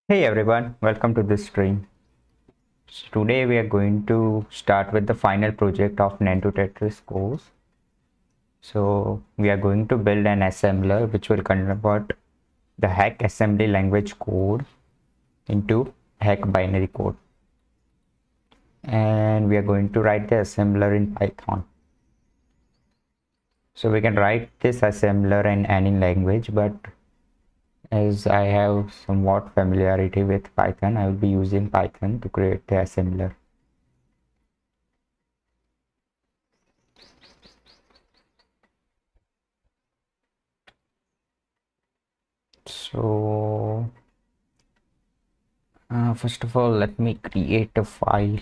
Hey everyone, welcome to this stream. So today we are going to start with the final project of Nand2Tetris course. So we are going to build an assembler which will convert the hack assembly language code into hack binary code. And we are going to write the assembler in Python. So we can write this assembler in any language, but as I have somewhat familiarity with Python, I will be using Python to create the assembler. So first of all, let me create a file.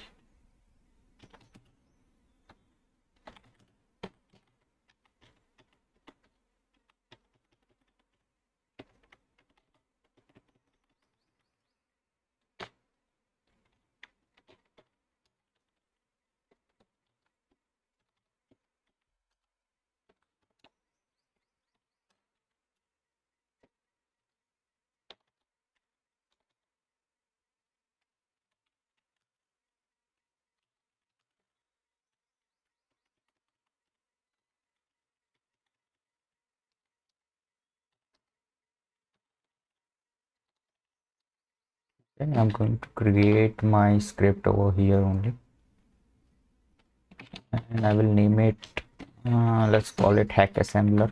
Then I'm going to create my script over here only, and I will name it, let's call it hackassembler.py.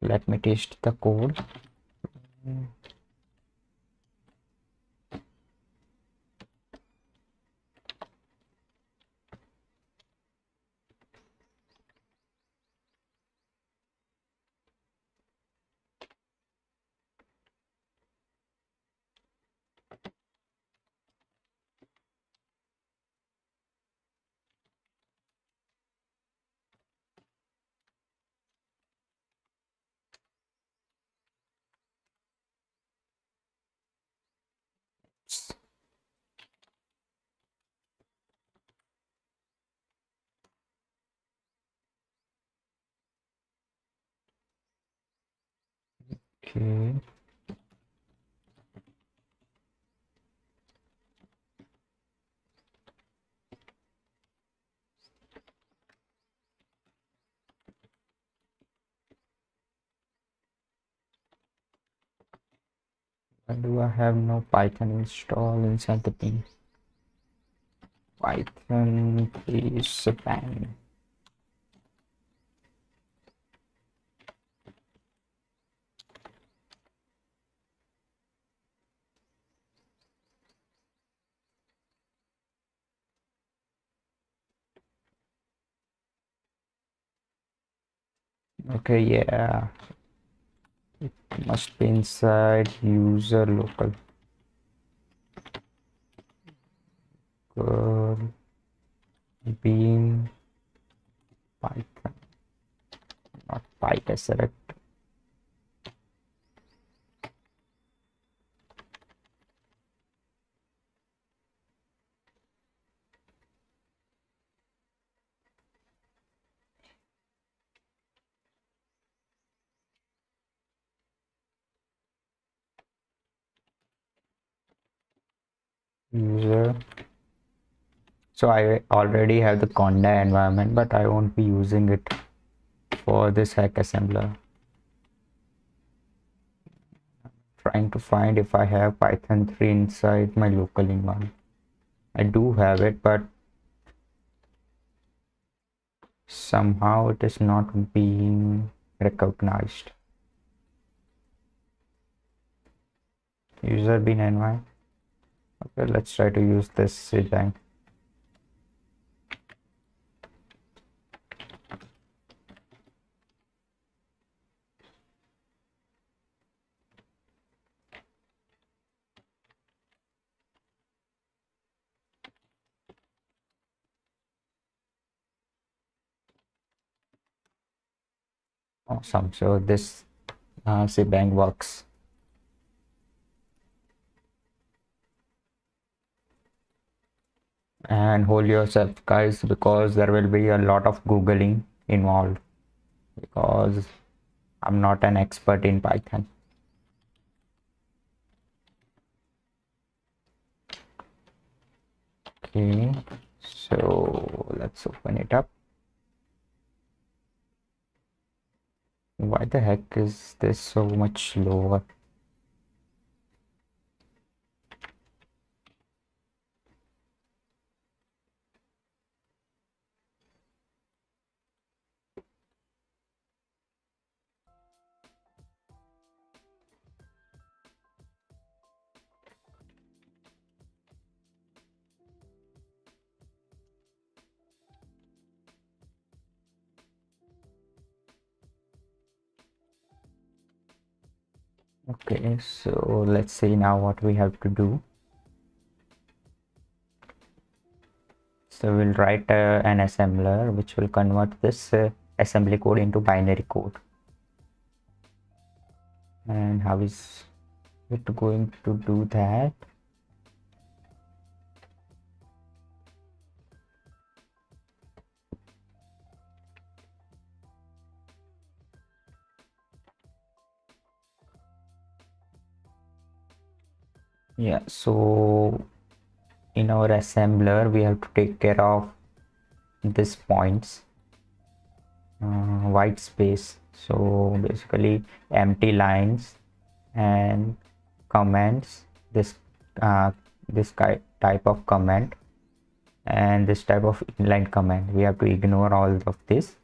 Let me test the code. Okay, why do I have no Python install inside the bin? Python please ban. Okay, yeah, it must be inside user local. Curl bean Python, not Python select. User. So I already have the conda environment, but I won't be using it for this hack assembler. Trying to find if I have Python 3 inside my local environment. I do have it, but somehow it is not being recognized. User bin environment. Okay, let's try to use this design. Awesome. So this shebang works. And hold yourself, guys, because there will be a lot of googling involved, because I'm not an expert in Python. Okay, so let's open it up. Why the heck is this so much slower? Okay, so let's see now what we have to do. So we'll write an assembler which will convert this assembly code into binary code. And how is it going to do that? Yeah, so in our assembler we have to take care of this points, white space, so basically empty lines and comments, this type of comment and this type of inline comment. We have to ignore all of this.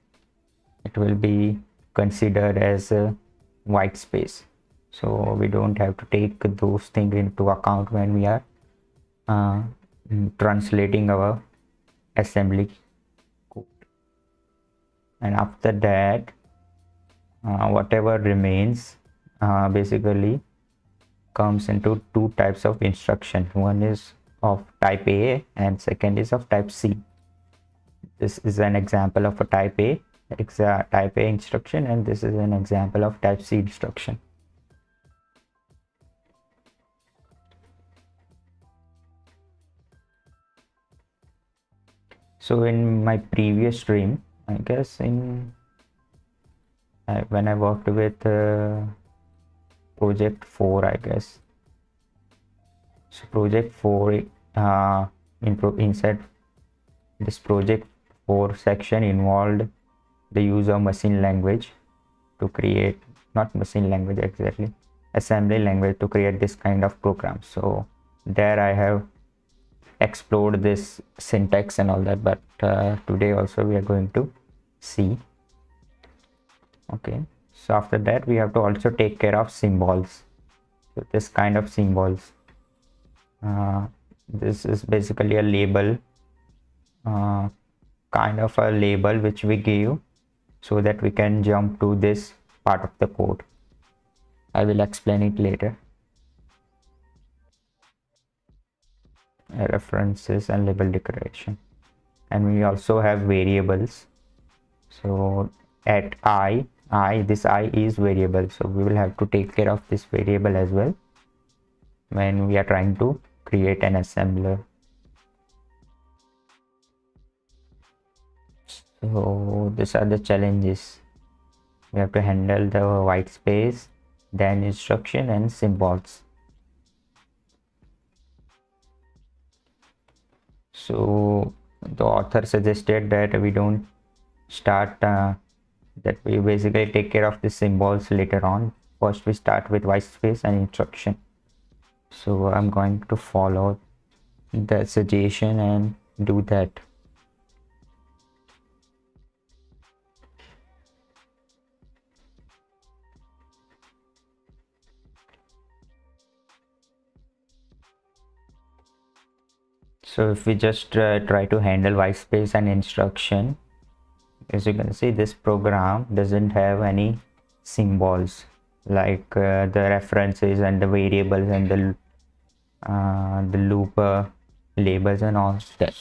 It will be considered as a white space, so we don't have to take those things into account when we are translating our assembly code. And after that, whatever remains basically comes into two types of instruction. One is of type A and second is of type C. This is an example of a type A instruction, and this is an example of type C instruction. So in my previous stream, I guess when I worked with project 4, I guess. So project 4 inside this project 4 section involved the use of machine language to create, not machine language exactly, assembly language to create this kind of program. So there I have explored this syntax and all that, but today also we are going to see. Okay, so after that we have to also take care of symbols. So this kind of symbols, this is basically a label, kind of a label which we give so that we can jump to this part of the code. I will explain it later. References and label declaration, and we also have variables. So at I, this I is variable, so we will have to take care of this variable as well when we are trying to create an assembler. So these are the challenges. We have to handle the white space, then instruction and symbols. So the author suggested that we don't start that we basically take care of the symbols later on. First we start with white space and instruction. So I'm going to follow the suggestion and do that. So if we just try to handle white space and instruction, as you can see, this program doesn't have any symbols like the references and the variables and the loop labels and all that.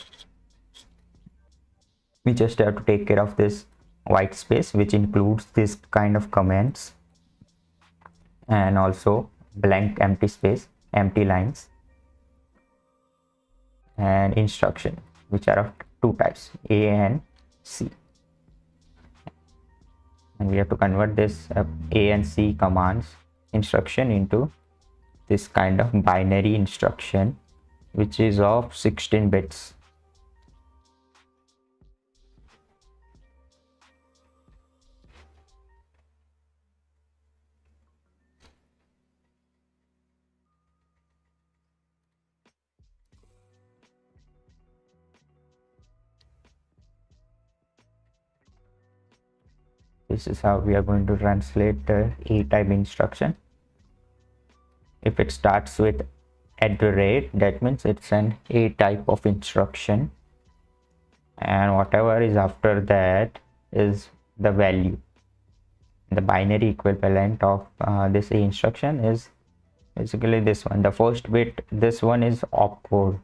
We just have to take care of this white space, which includes this kind of comments, and also blank empty space, empty lines, and instruction, which are of two types, A and C. And we have to convert this A and C commands instruction into this kind of binary instruction, which is of 16 bits. This is how we are going to translate the A type instruction. If it starts with @, that means it's an A type of instruction, and whatever is after that is the value. The binary equivalent of this A instruction is basically this one. The first bit, this one is opcode.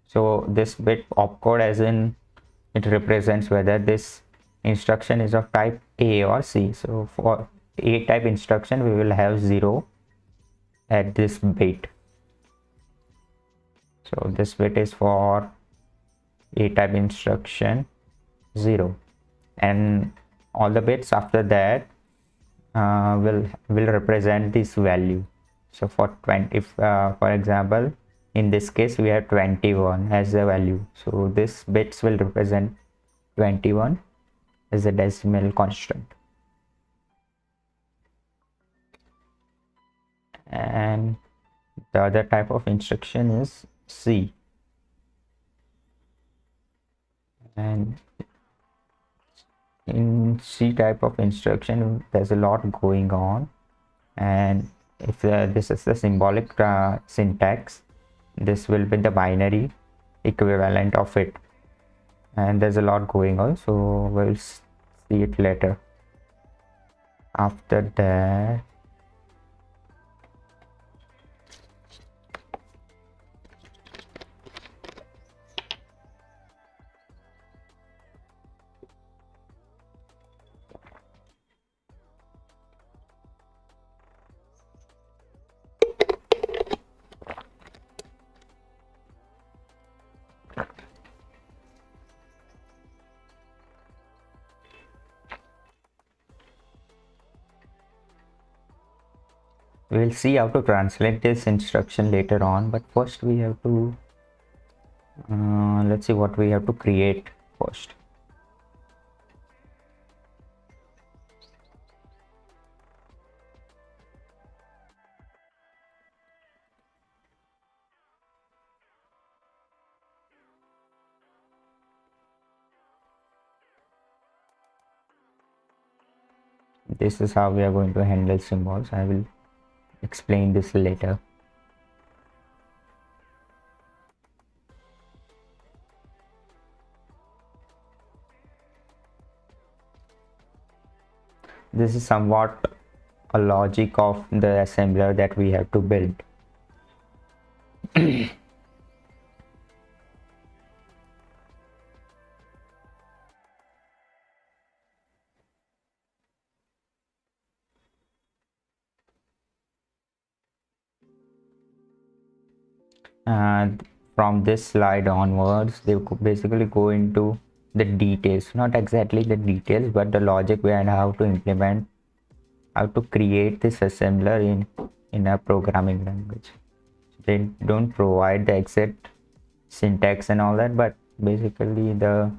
So this bit opcode, as in it represents whether this instruction is of type A or C. So for A type instruction, we will have 0 at this bit. So this bit is for A type instruction 0, and all the bits after that will represent this value. So for 20, if for example in this case we have 21 as the value, so this bits will represent 21 as a decimal constant. And the other type of instruction is C, and in C type of instruction there's a lot going on, and if this is the symbolic syntax, this will be the binary equivalent of it, and there's a lot going on, so we'll see it later. After that, we'll see how to translate this instruction later on, but first we have to let's see what we have to create first. This is how we are going to handle symbols. I will explain this later. This is somewhat a logic of the assembler that we have to build. And from this slide onwards, they basically go into the details, not exactly the details, but the logic behind how to implement, how to create this assembler in a programming language. They don't provide the exact syntax and all that, but basically the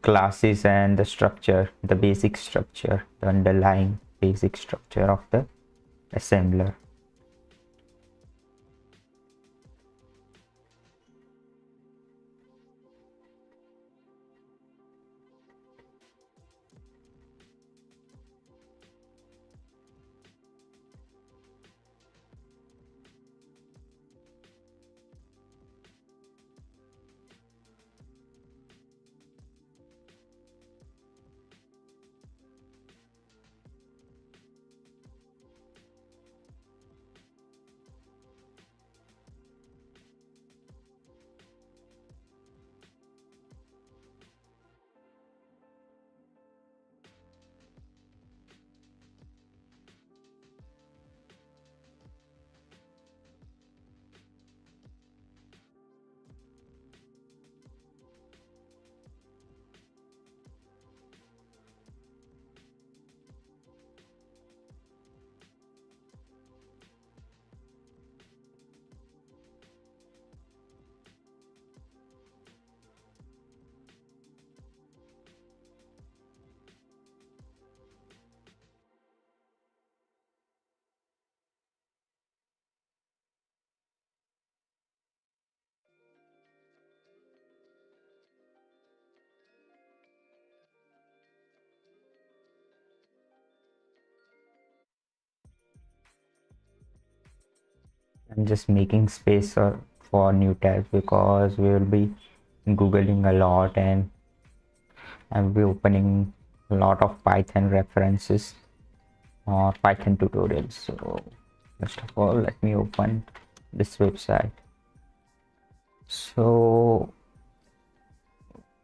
classes and the structure, the basic structure, the underlying basic structure of the assembler. I'm just making space for new tabs because we will be googling a lot, and I'll be opening a lot of Python references or Python tutorials. So first of all, let me open this website. So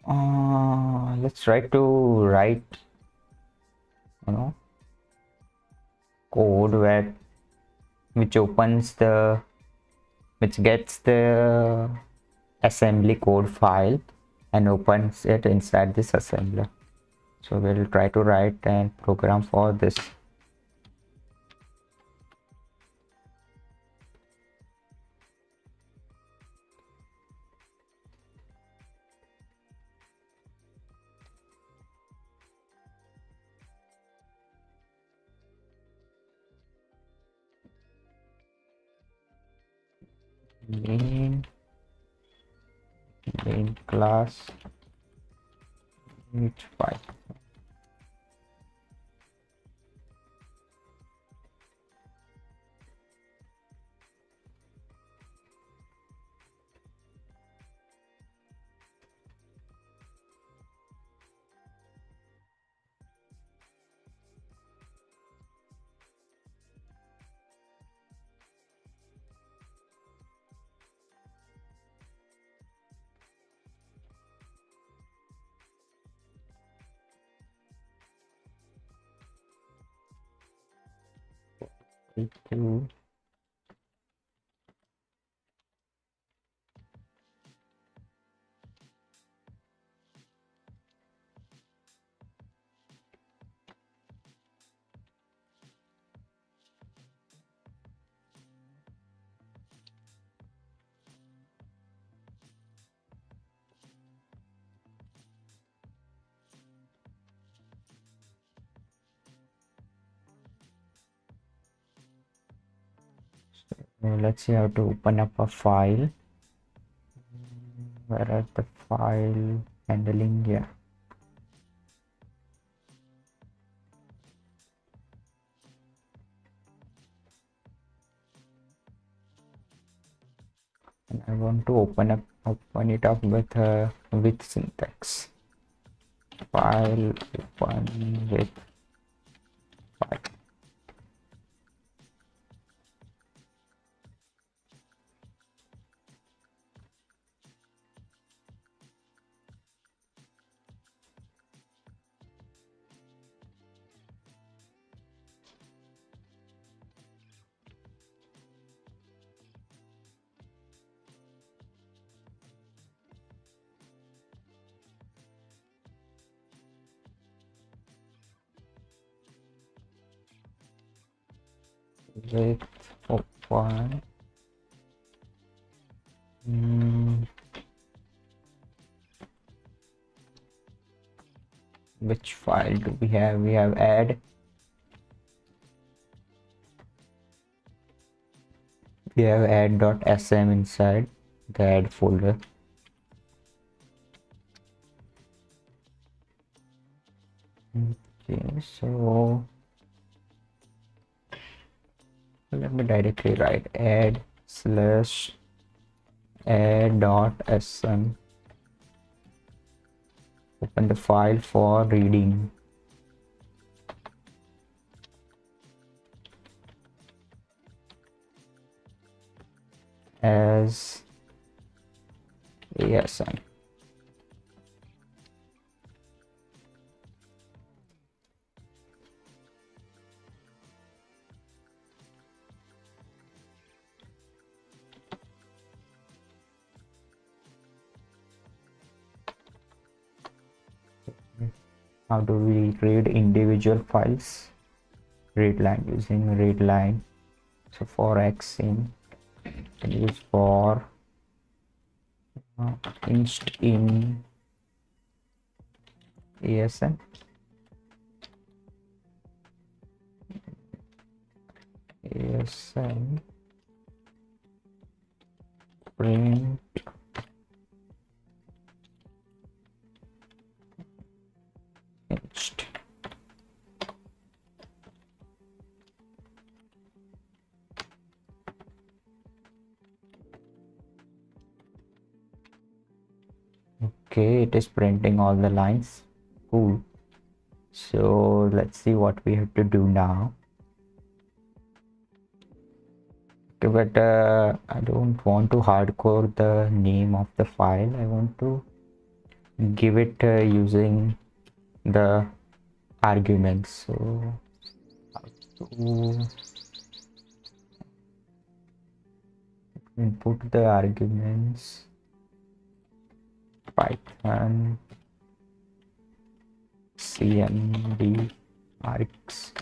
let's try to write, code which gets the assembly code file and opens it inside this assembler. So we'll try to write a program for this. main class each file. To let's see how to open up a file. Where are the file handling here? And I want to open it up with syntax. File open with file. With open. Which file do we have? We have add. We have add.sm inside the add folder. Okay, so let me directly write add/add.sm. Open the file for reading. As ASM. How do we read individual files? Read line, using read line. So for x in, can use for inst in ASM. ASM print inst. Okay, it is printing all the lines. Cool. So let's see what we have to do now. Okay, but I don't want to hardcode the name of the file. I want to give it using the arguments. So how to input the arguments? Python cmd args.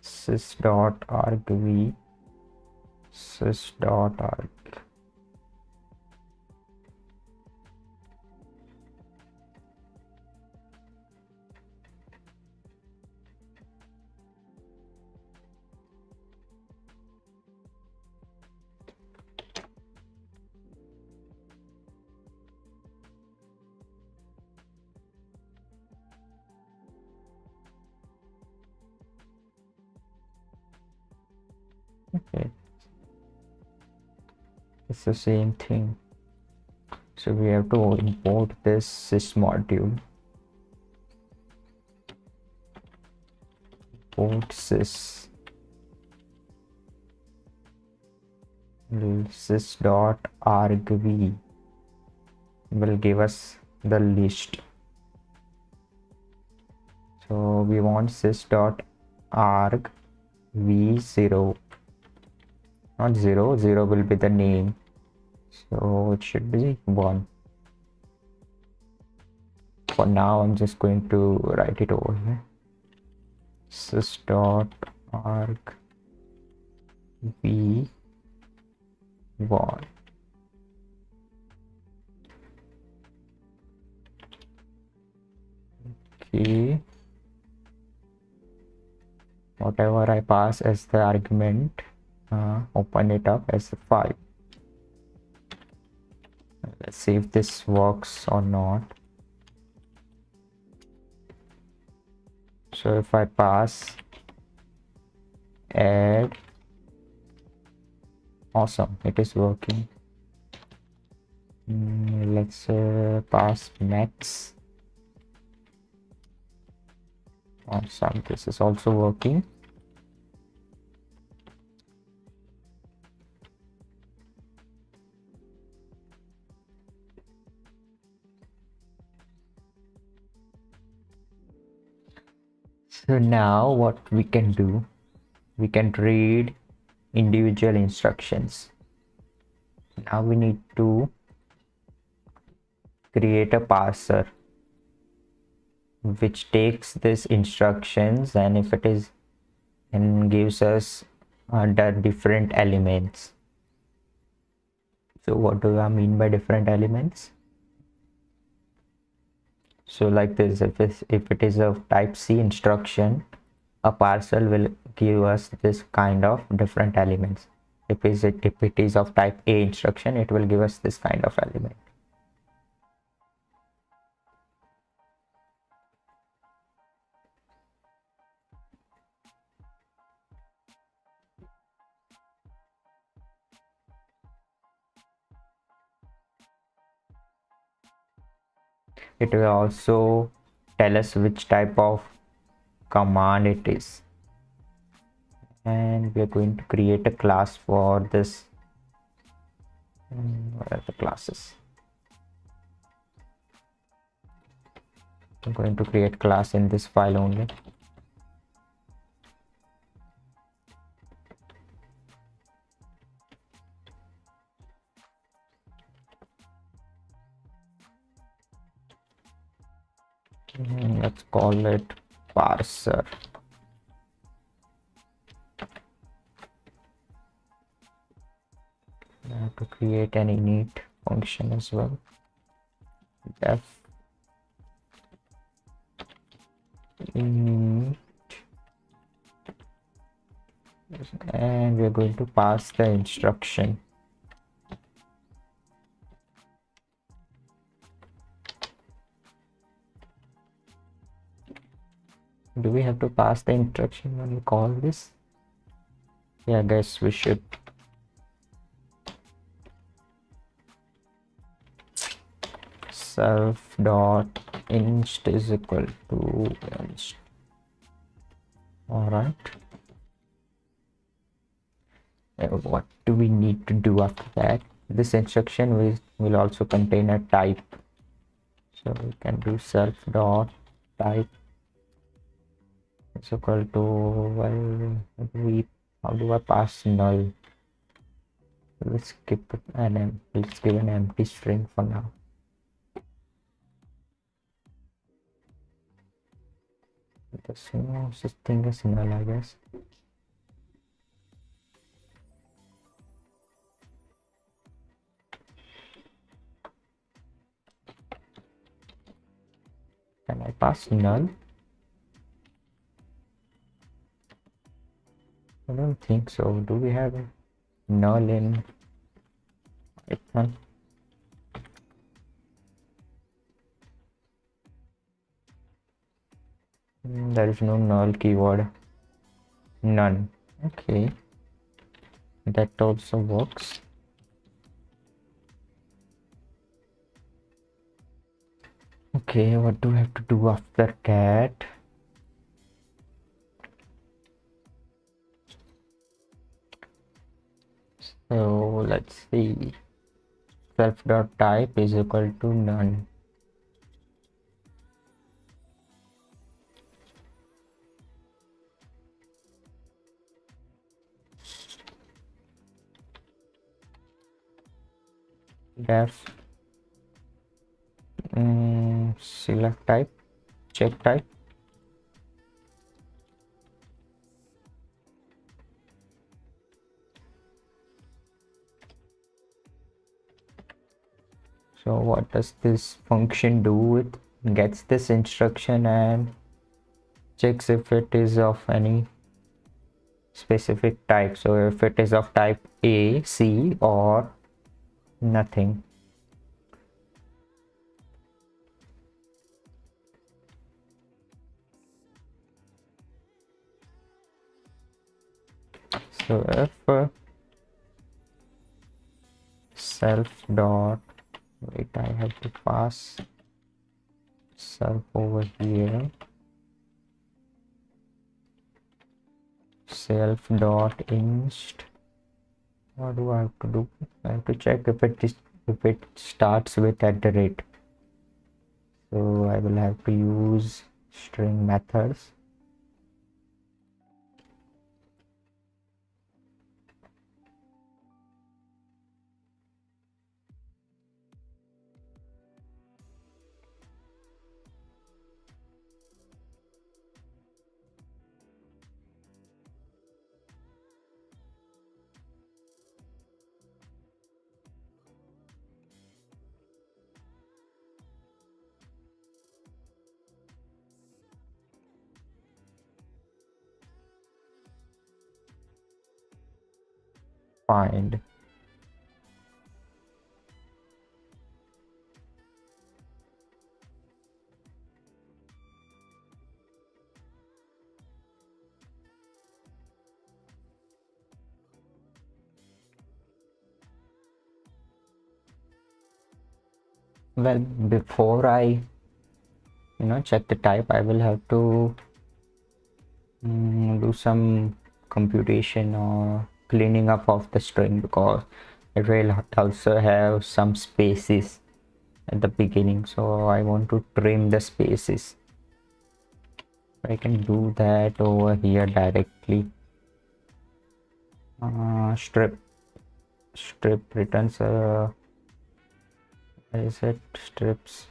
sys.argv sys.arg. Okay, it's the same thing. So we have to import this sys module. Import sys.argv will give us the list. So we want sys.arg v0, not 0, 0 will be the name, so it should be 1. For now I'm just going to write it over here. sys.arg v1. Okay, whatever I pass as the argument, open it up as a file. Let's see if this works or not. So if I pass add, awesome, it is working. Let's pass max. Awesome, this is also working. So now what we can do, we can read individual instructions. Now we need to create a parser which takes these instructions, and if it is, and gives us the different elements. So what do I mean by different elements? So like this, if it is of type C instruction, a parcel will give us this kind of different elements. If it is of type A instruction, it will give us this kind of element. It will also tell us which type of command it is, and we are going to create a class for this. What are the classes? I'm going to create class in this file only. Let's call it parser. I have to create an init function as well. Def init, and we're going to pass the instruction. Do we have to pass the instruction when we call this? Yeah, I guess we should. Self dot inst is equal to inst. All right. What do we need to do after that? This instruction will also contain a type, so we can do self dot type is equal to, well, how do I pass null? Let's skip let's give an empty string for now. The same thing is null, I guess. Can I pass null? I don't think so. Do we have a null in Python? There is no null keyword. None. Okay. That also works. Okay, what do we have to do after that? So let's see. Self dot type is equal to none. Def select type, check type. So what does this function do? It gets this instruction and checks if it is of any specific type. So if it is of type A, C, or nothing. So if self dot, wait, I have to pass self over here. Self dot inst. What do I have to do? I have to check if it starts with @. So I will have to use string methods. Find. Well, before I check the type, I will have to do some computation or cleaning up of the string, because it will also have some spaces at the beginning, so I want to trim the spaces. I can do that over here directly. Strip returns is it strips?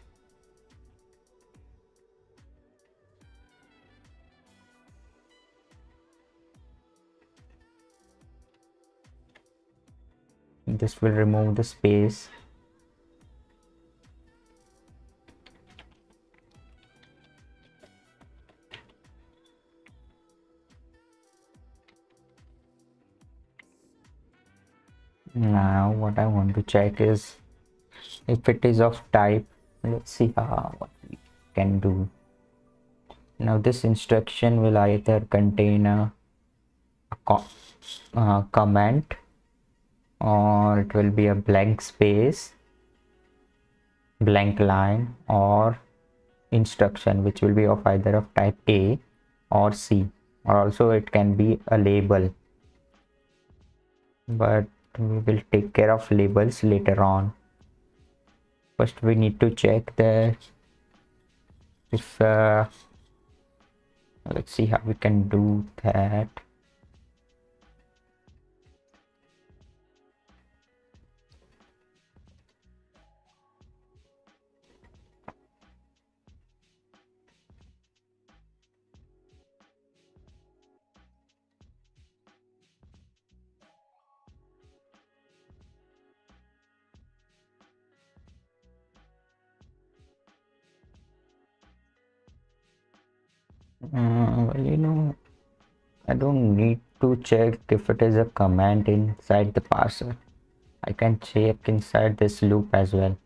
This will remove the space. Now what I want to check is if it is of type. Let's see what we can do. Now this instruction will either contain a comment, or it will be a blank space, blank line, or instruction which will be of either of type A or C, or also it can be a label, but we will take care of labels later on. First we need to check that if let's see how we can do that. Well, I don't need to check if it is a command inside the parser. I can check inside this loop as well,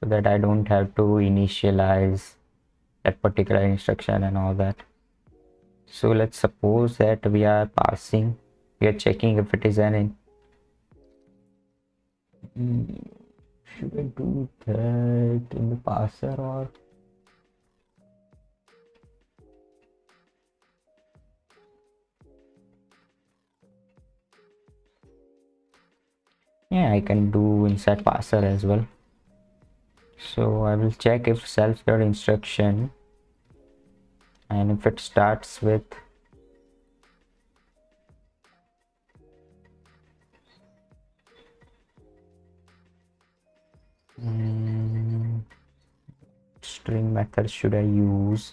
so that I don't have to initialize that particular instruction and all that. So let's suppose that we are checking if it is should I do that in the parser, or yeah, I can do inside parser as well. So I will check if self-clear instruction, and if it starts with string method should I use?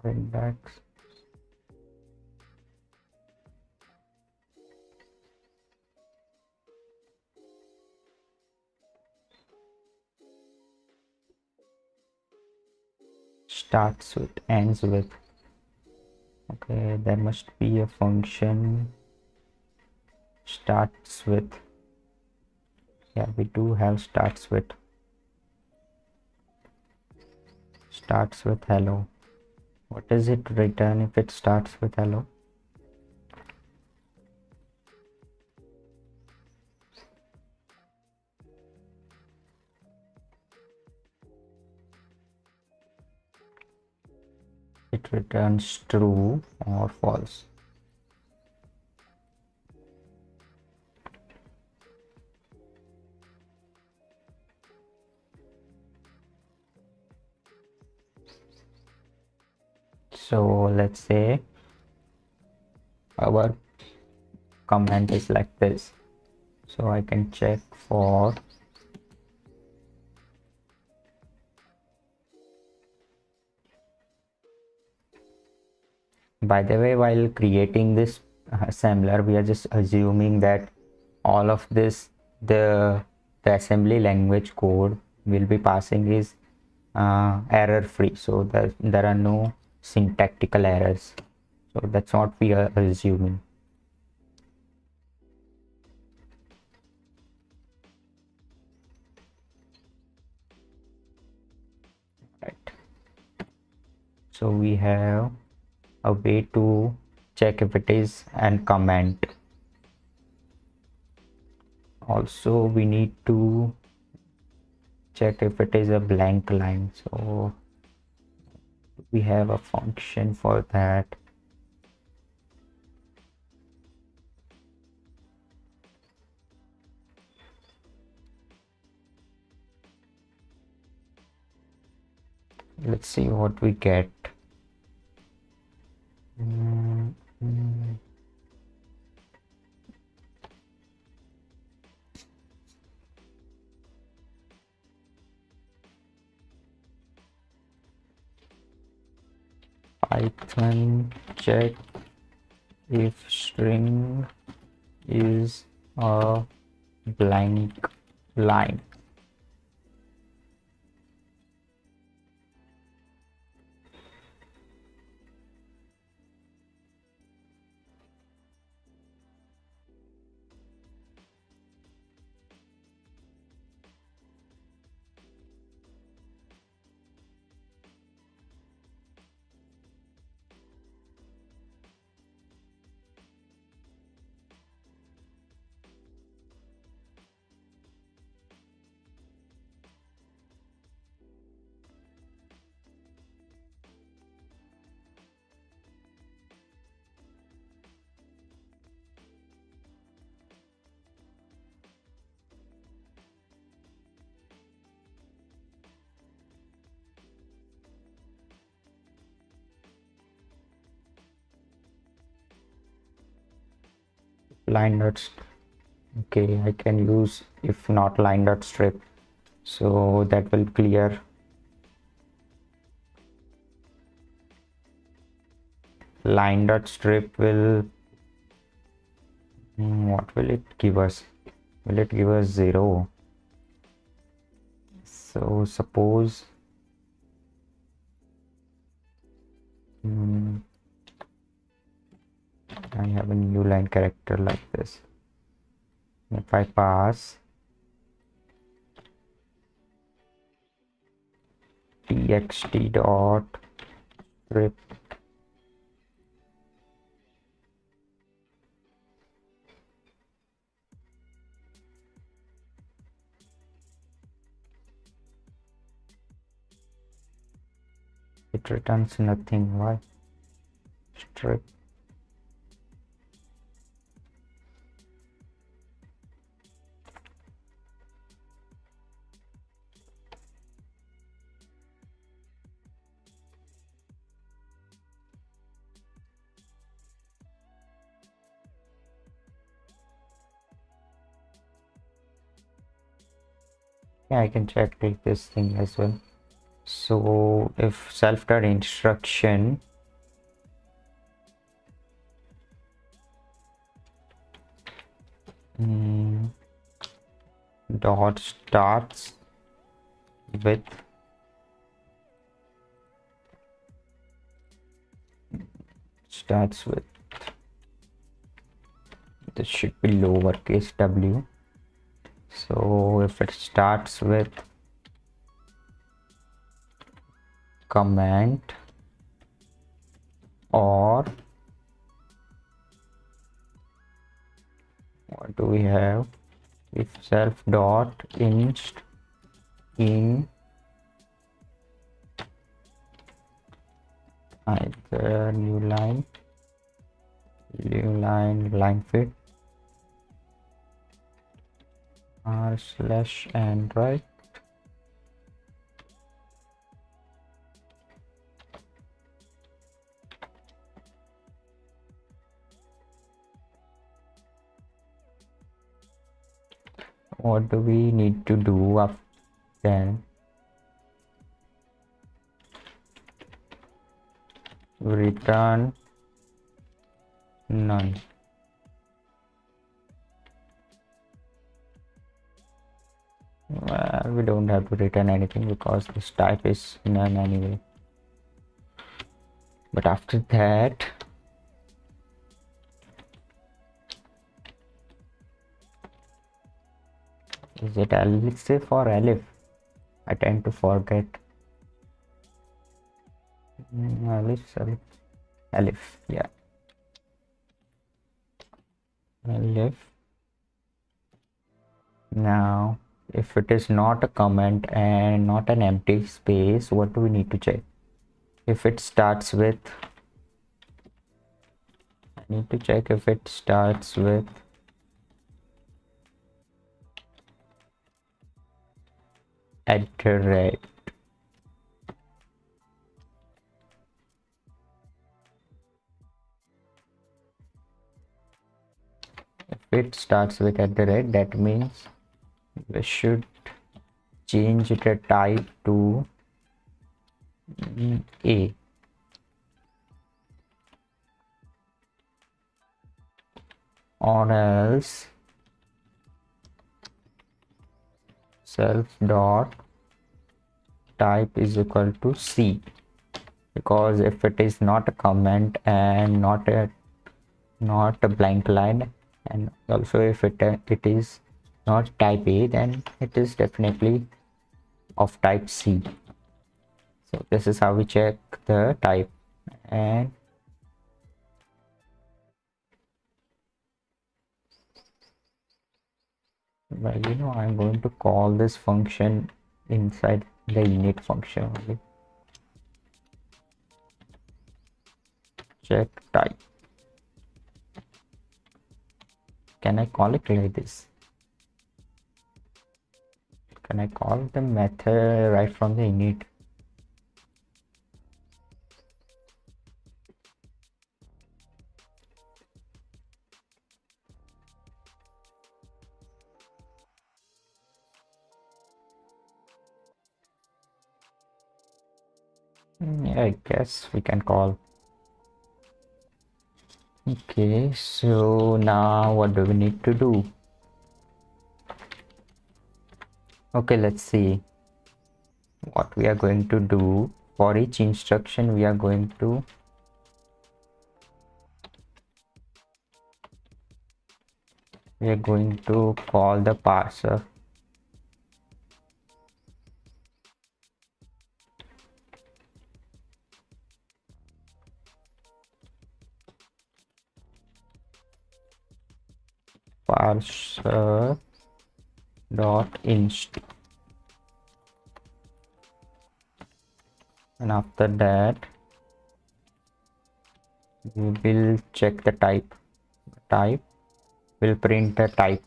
Index. Starts with, ends with. Okay, there must be a function starts with. Yeah, we do have starts with hello. What does it return if it starts with hello? It returns true or false. So let's say our comment is like this. So I can check for by the way, while creating this assembler, we are just assuming that all of this the assembly language code will be passing is error free, so there are no syntactical errors. So that's what we are assuming. Right. So we have a way to check if it is an comment. Also we need to check if it is a blank line, so we have a function for that. Let's see what we get. Python check if string is a blank line. line dot okay, I can use if not line dot strip, so that will clear. Line dot strip will what will it give us? Will it give us 0? So suppose I have a new line character like this. If I pass txt dot strip, it returns nothing. Why? Strip. Yeah, I can check this thing as well. So if self dot instruction dot starts with this should be lowercase w. So if it starts with comment or what do we have? If self dot inst in either new line line fit r/android what do we need to do after then? Return none. Well, we don't have to return anything because this type is none anyway. But after that, is it elif or elif? I tend to forget. Elif, yeah. Elif. Now, if it is not a comment and not an empty space, what do we need to check? If it starts with, I need to check if it starts with @. If it starts with @, that means we should change the type to A. Or else self dot type is equal to C, because if it is not a comment and not a blank line, and also if it is not type A, then it is definitely of type C. So this is how we check the type. And well, you know, I'm going to call this function inside the init function only. Check type. Can I call it like this? Can I call the method right from the init? Yeah, I guess we can call. Okay, so now what do we need to do? Okay, let's see what we are going to do. For each instruction we are going to call the parser. Parser dot inst, and after that we will check the type. Type will print a type.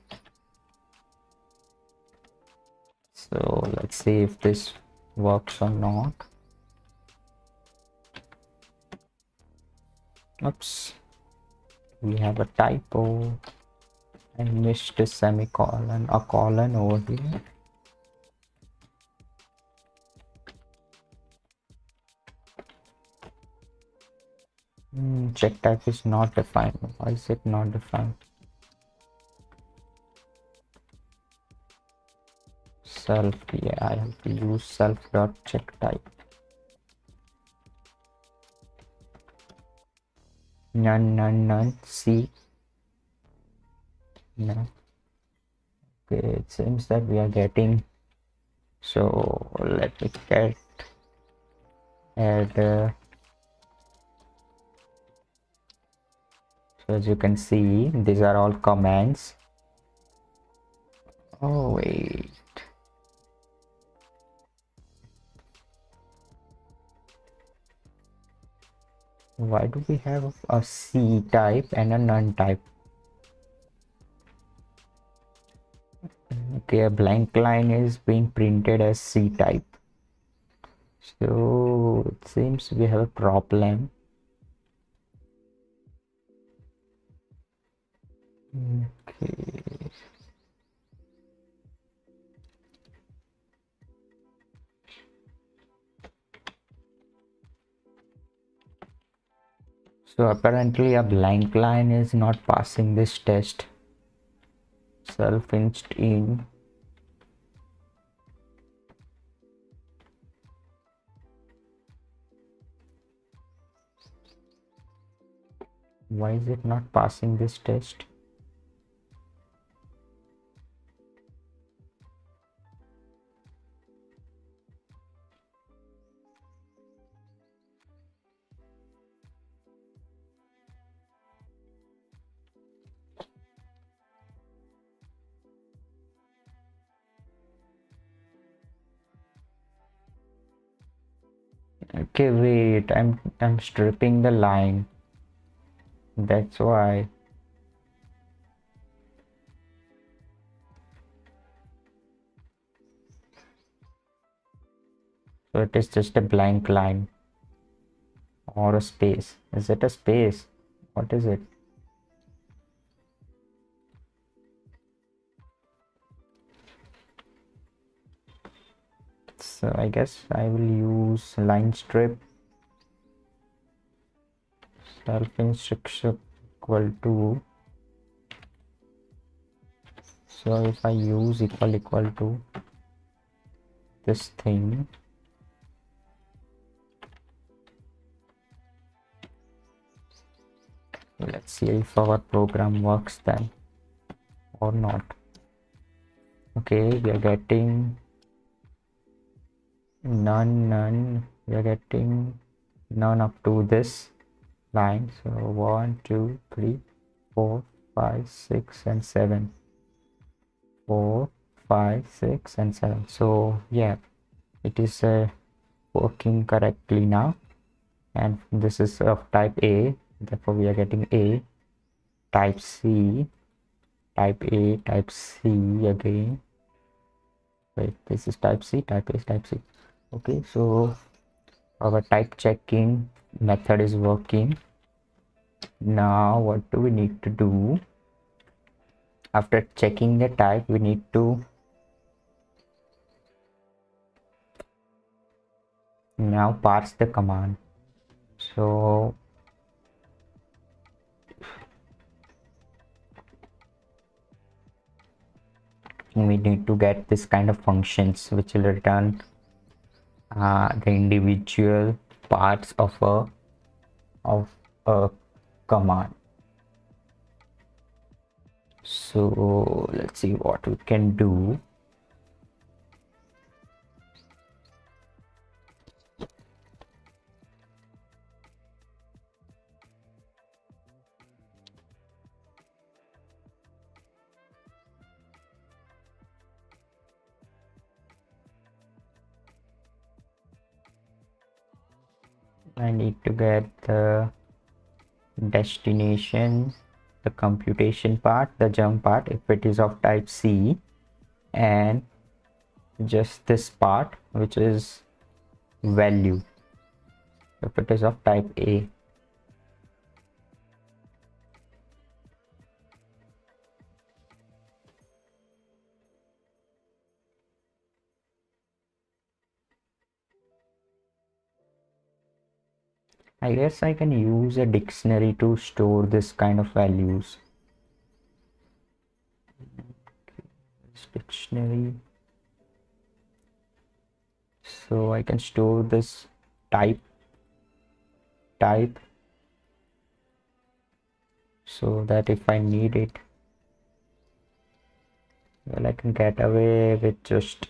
So let's see if this works or not. Oops, we have a typo. I missed a semicolon, a colon over here. Check type is not defined. Why is it not defined? Self, yeah, I have to use self dot check type. None, C. No. Okay, it seems that we are getting. So let me add. So as you can see, these are all commands. Oh wait. Why do we have a C type and a none type? Okay, a blank line is being printed as C type. So it seems we have a problem. Okay. So apparently a blank line is not passing this test. Self inst in. Why is it not passing this test? Okay, wait, I'm stripping the line. That's why. So it is just a blank line or a space. Is it a space? What is it? So I guess I will use line strip self instruction equal to. So if I use equal to this thing, let's see if our program works then or not. Okay, we are getting none. We are getting none up to this line. So 1 2 3 4 5 6 and 7. 4 5 6 and 7. So yeah, it is working correctly now, and this is of type A, therefore we are getting A. Type C, type A, type C again. Wait, this is type C, type A, type C. Okay, so our type checking method is working. Now what do we need to do? After checking the type, we need to Now parse the command. So we need to get this kind of functions which will return the individual parts of a command. So let's see what we can do. I need to get the destination, the computation part, the jump part if it is of type C, and just this part which is value if it is of type A. I guess I can use a dictionary to store this kind of values. This dictionary. So I can store this type so that if I need it, well, I can get away with just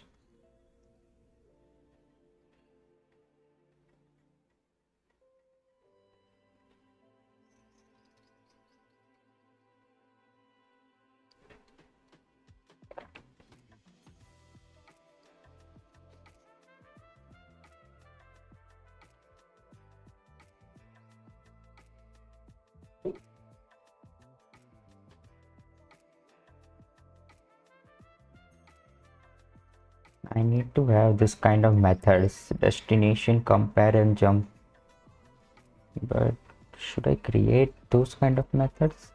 I need to have this kind of methods, destination, compare and jump. But should I create those kind of methods?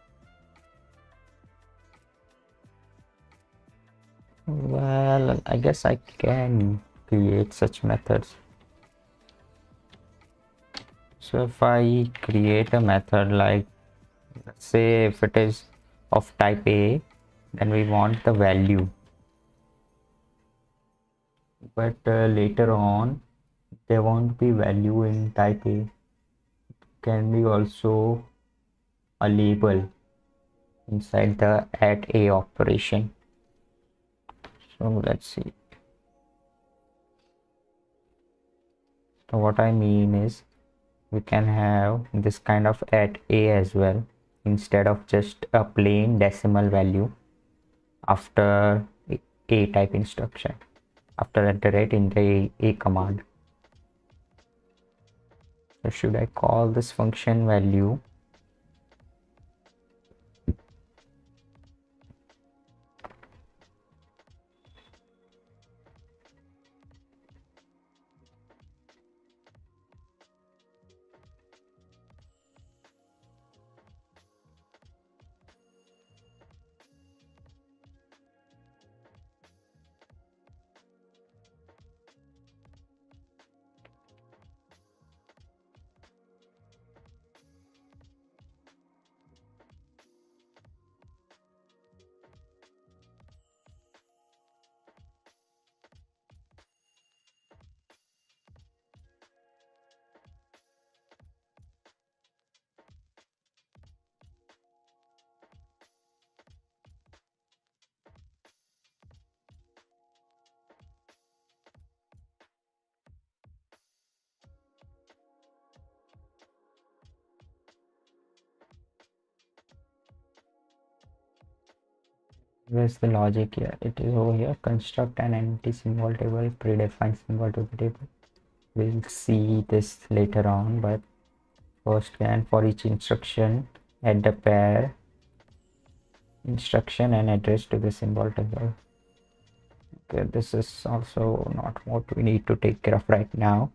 Well, I guess I can create such methods. So if I create a method like, let's say if it is of type A, then we want the value. But later on, there won't be value in type A. Can be also a label inside the at A operation. So let's see. So what I mean is we can have this kind of at A as well instead of just a plain decimal value after A type instruction, after iterate in the A command. So should I call this function value? Where's the logic here? It is over here. Construct an empty symbol table, predefined symbol to the table. We'll see this later on, but first can for each instruction add the pair instruction and address to the symbol table. Okay, this is also not what we need to take care of right now.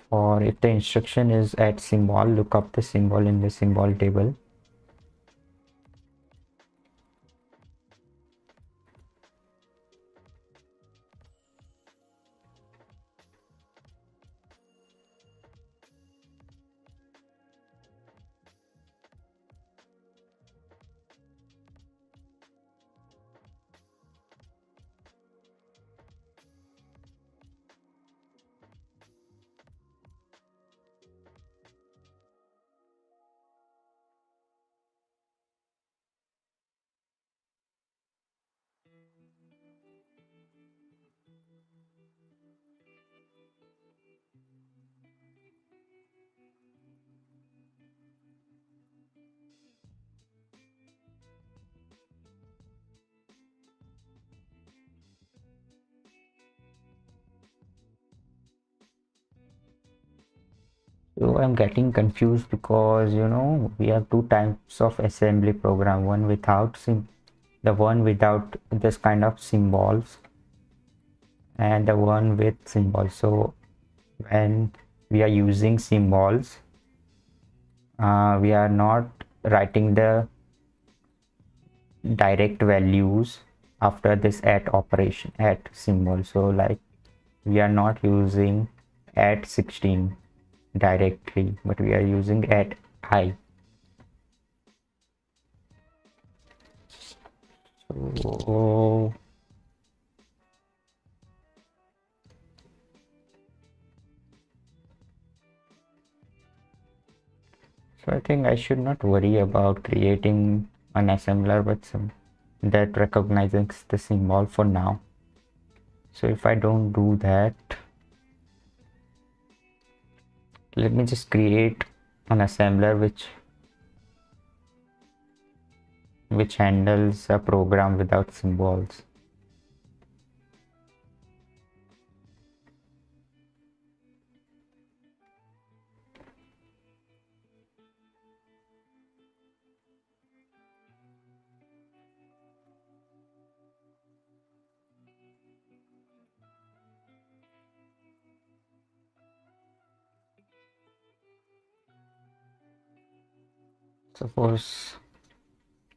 Or if the instruction is add symbol, look up the symbol in the symbol table. So I'm getting confused because we have two types of assembly program, one without the one without this kind of symbols and the one with symbols. So when we are using symbols, we are not writing the direct values after this at operation at symbol. So like we are not using at 16 directly, but we are using at I. So I think I should not worry about creating an assembler with some that recognizes the symbol for now. So if I don't do that, let me just create an assembler which handles a program without symbols. Suppose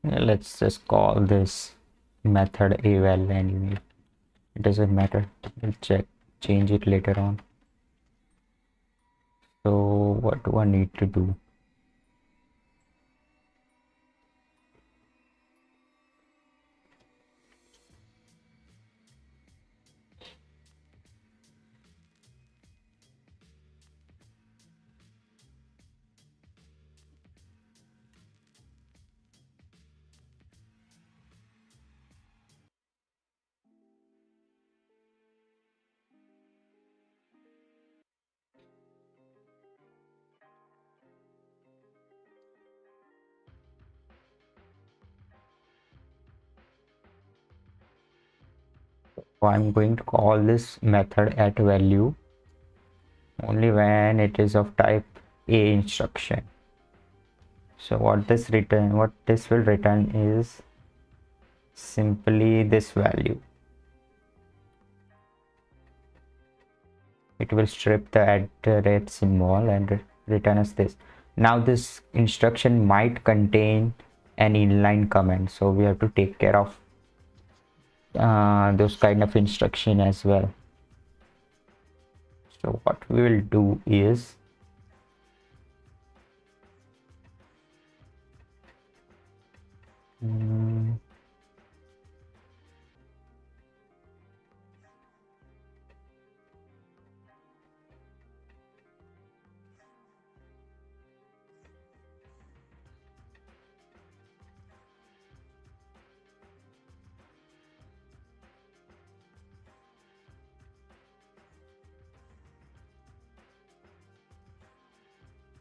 let's just call this method eval anyway. It doesn't matter. We'll change it later on. So what do I need to do? So I'm going to call this method at value only when it is of type A instruction. So what this will return is simply this value. It will strip the @ symbol and return us this. Now this instruction might contain an inline comment, so we have to take care of those kind of instruction as well. So what we will do is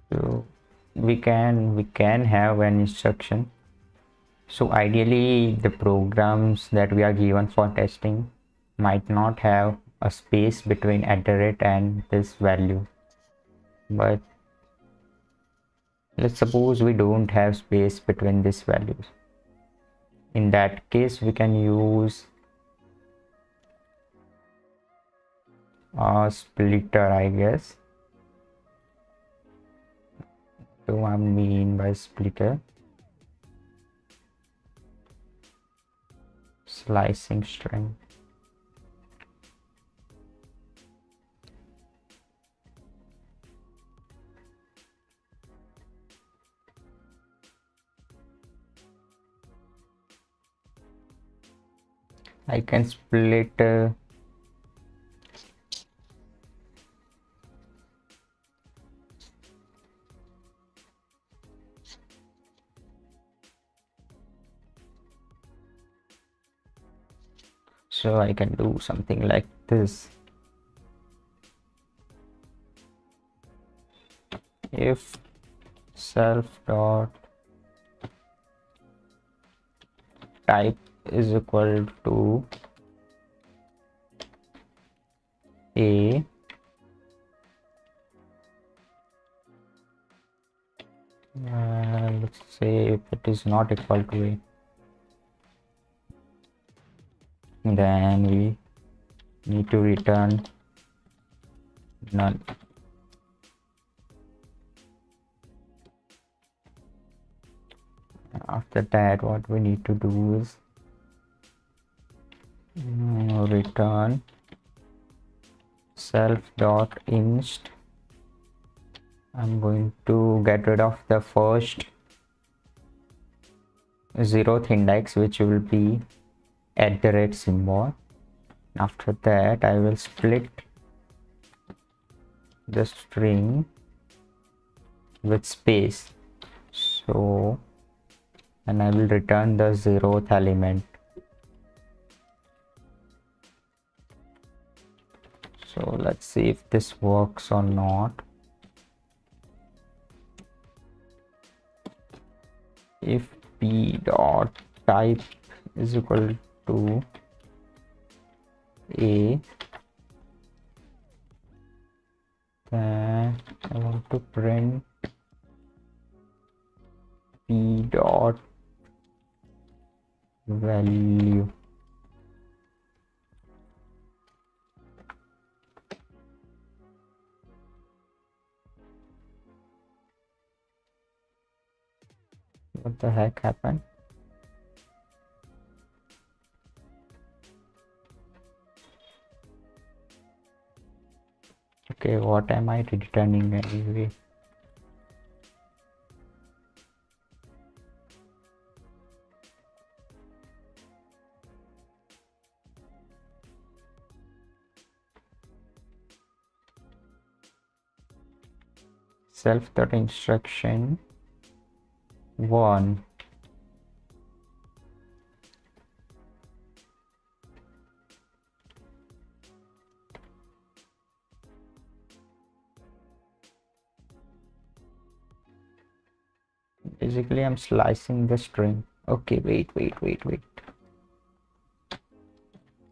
so we can have an instruction. So ideally the programs that we are given for testing might not have a space between @ and this value, but let's suppose we don't have space between these values. In that case we can use a splitter, I guess. So I mean by splitter, slicing string. I can split so I can do something like this. if self dot type is equal to a, let's say if it is not equal to a, then we need to return none. After that, what we need to do is return self dot inst. I'm going to get rid of the first 0th index, which will be @ symbol. After that, I will split the string with space, so, and I will return the 0th element. So let's see if this works or not. If p dot type is equal to a, then I want to print p dot value. What the heck happened? Okay, what am I returning anyway? Self dot instruction 1. Basically, I'm slicing the string. Okay, wait. We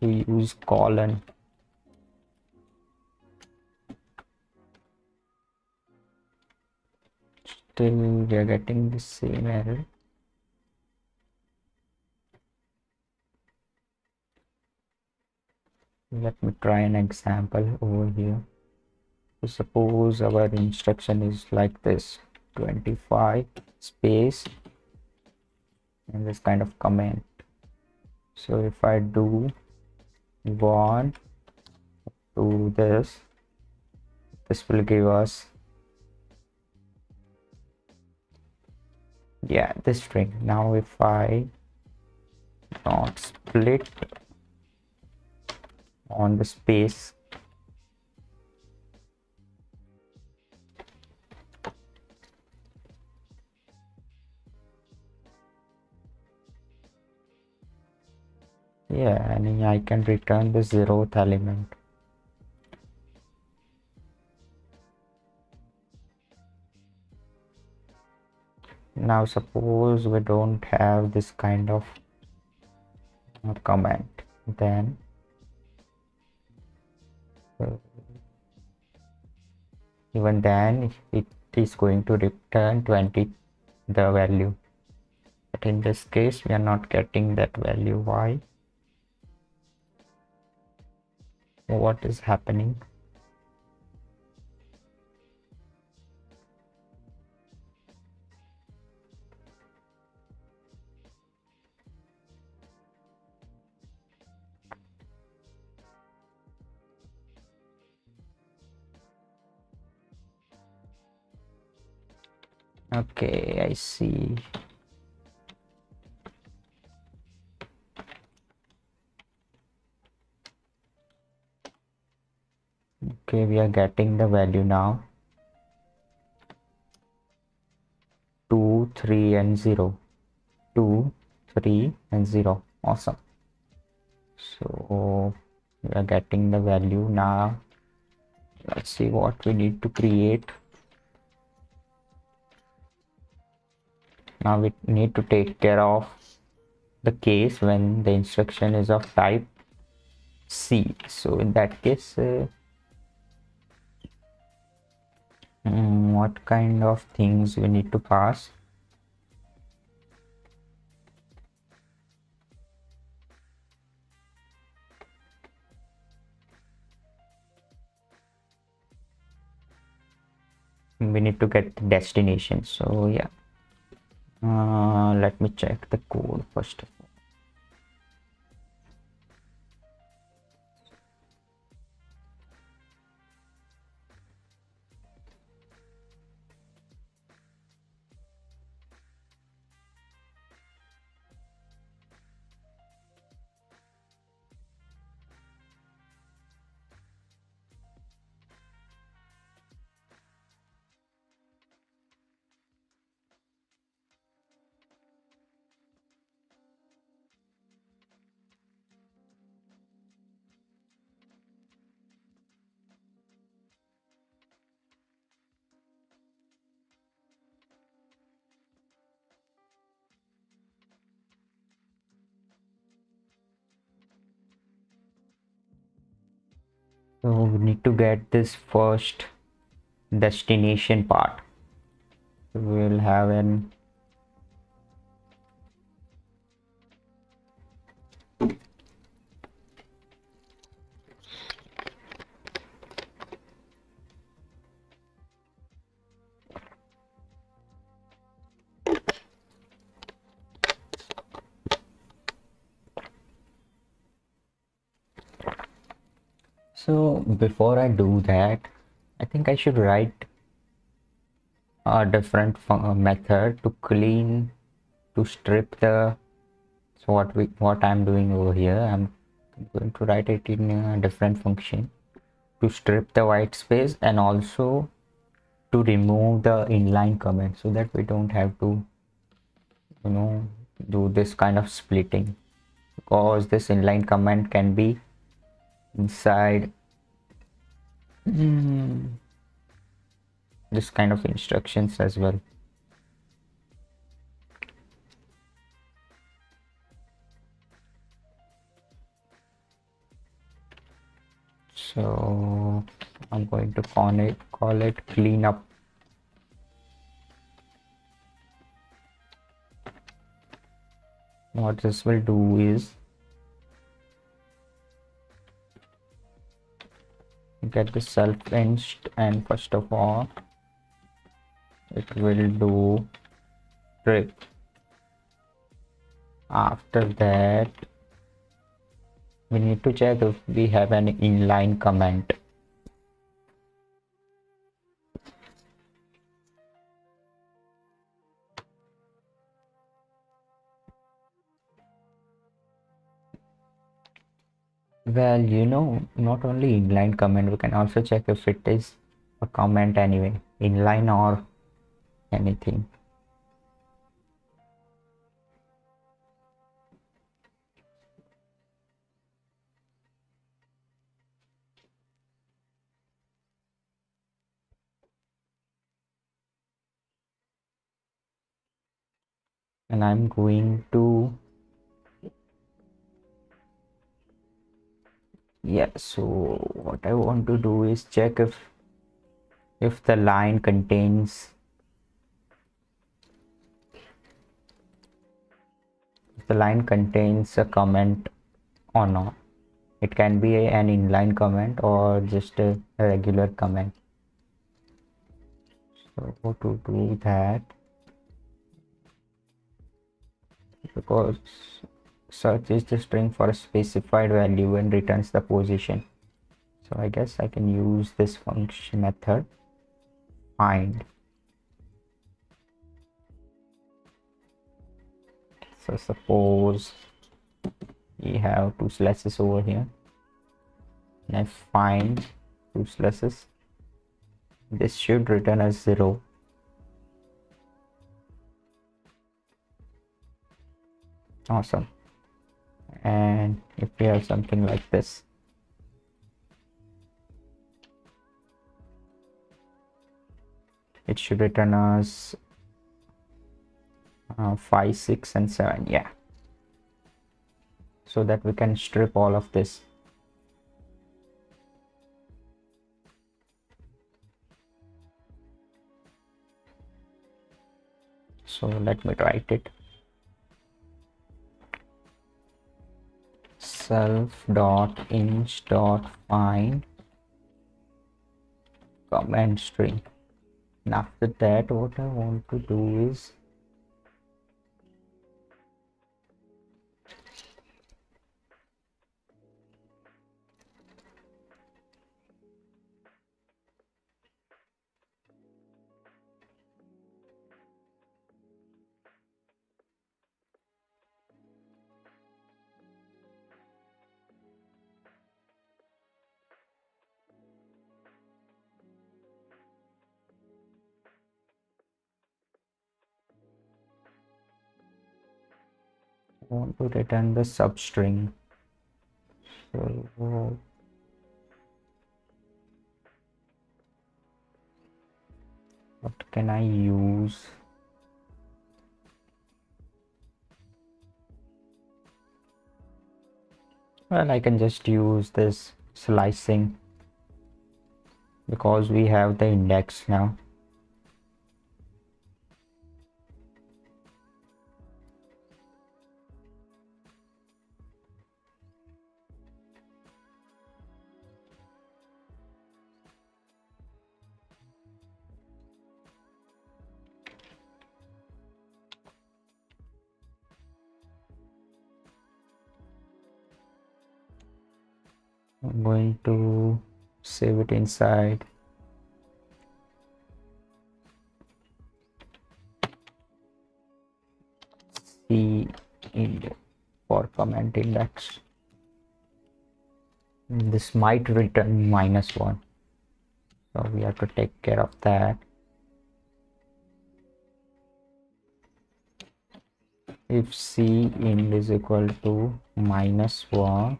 use colon. Still, we are getting the same error. Let me try an example over here. So suppose our instruction is like this: 25 space and this kind of comment. So if I do 1 to this will give us, yeah, this string. Now if I not split on the space, yeah, and I can return the 0th element. Now suppose we don't have this kind of comment, then even then it is going to return 20, the value, but in this case we are not getting that value. Why? What is happening? Okay, I see. Okay, we are getting the value now. 2, 3 and 0. 2, 3 and 0. Awesome. So we are getting the value now. Let's see what we need to create. Now we need to take care of the case when the instruction is of type C. So in that case, what kind of things we need to pass? We need to get the destination. So yeah, let me check the code first of all. So we need to get this first destination part. So we'll have an so before I do that, I think I should write a different method to clean, to strip the. So what I'm doing over here, I'm going to write it in a different function to strip the white space and also to remove the inline comment, so that we don't have to do this kind of splitting, because this inline comment can be inside this kind of instructions as well. So I'm going to call it cleanup. What this will do is get the self inst, and first of all it will do strip. After that we need to check if we have an inline comment. Well, not only inline comment, we can also check if it is a comment anyway, inline or anything. And I'm going to so what I want to do is check if the line contains a comment or not. It can be an inline comment or just a regular comment. So to do that, because search is the string for a specified value and returns the position, so I guess I can use this function method find. So suppose we have two slashes over here, and I find two slashes. This should return as 0. Awesome. And if we have something like this, it should return us 5, 6 and 7, yeah, so that we can strip all of this. So let me write it. Self dot inst dot find comment string. And after that, what I want to do is I want to return the substring. So what can I use? Well, I can just use this slicing because we have the index now. I'm going to save it inside C in for comment index. This might return -1, so we have to take care of that. If C in is equal to -1,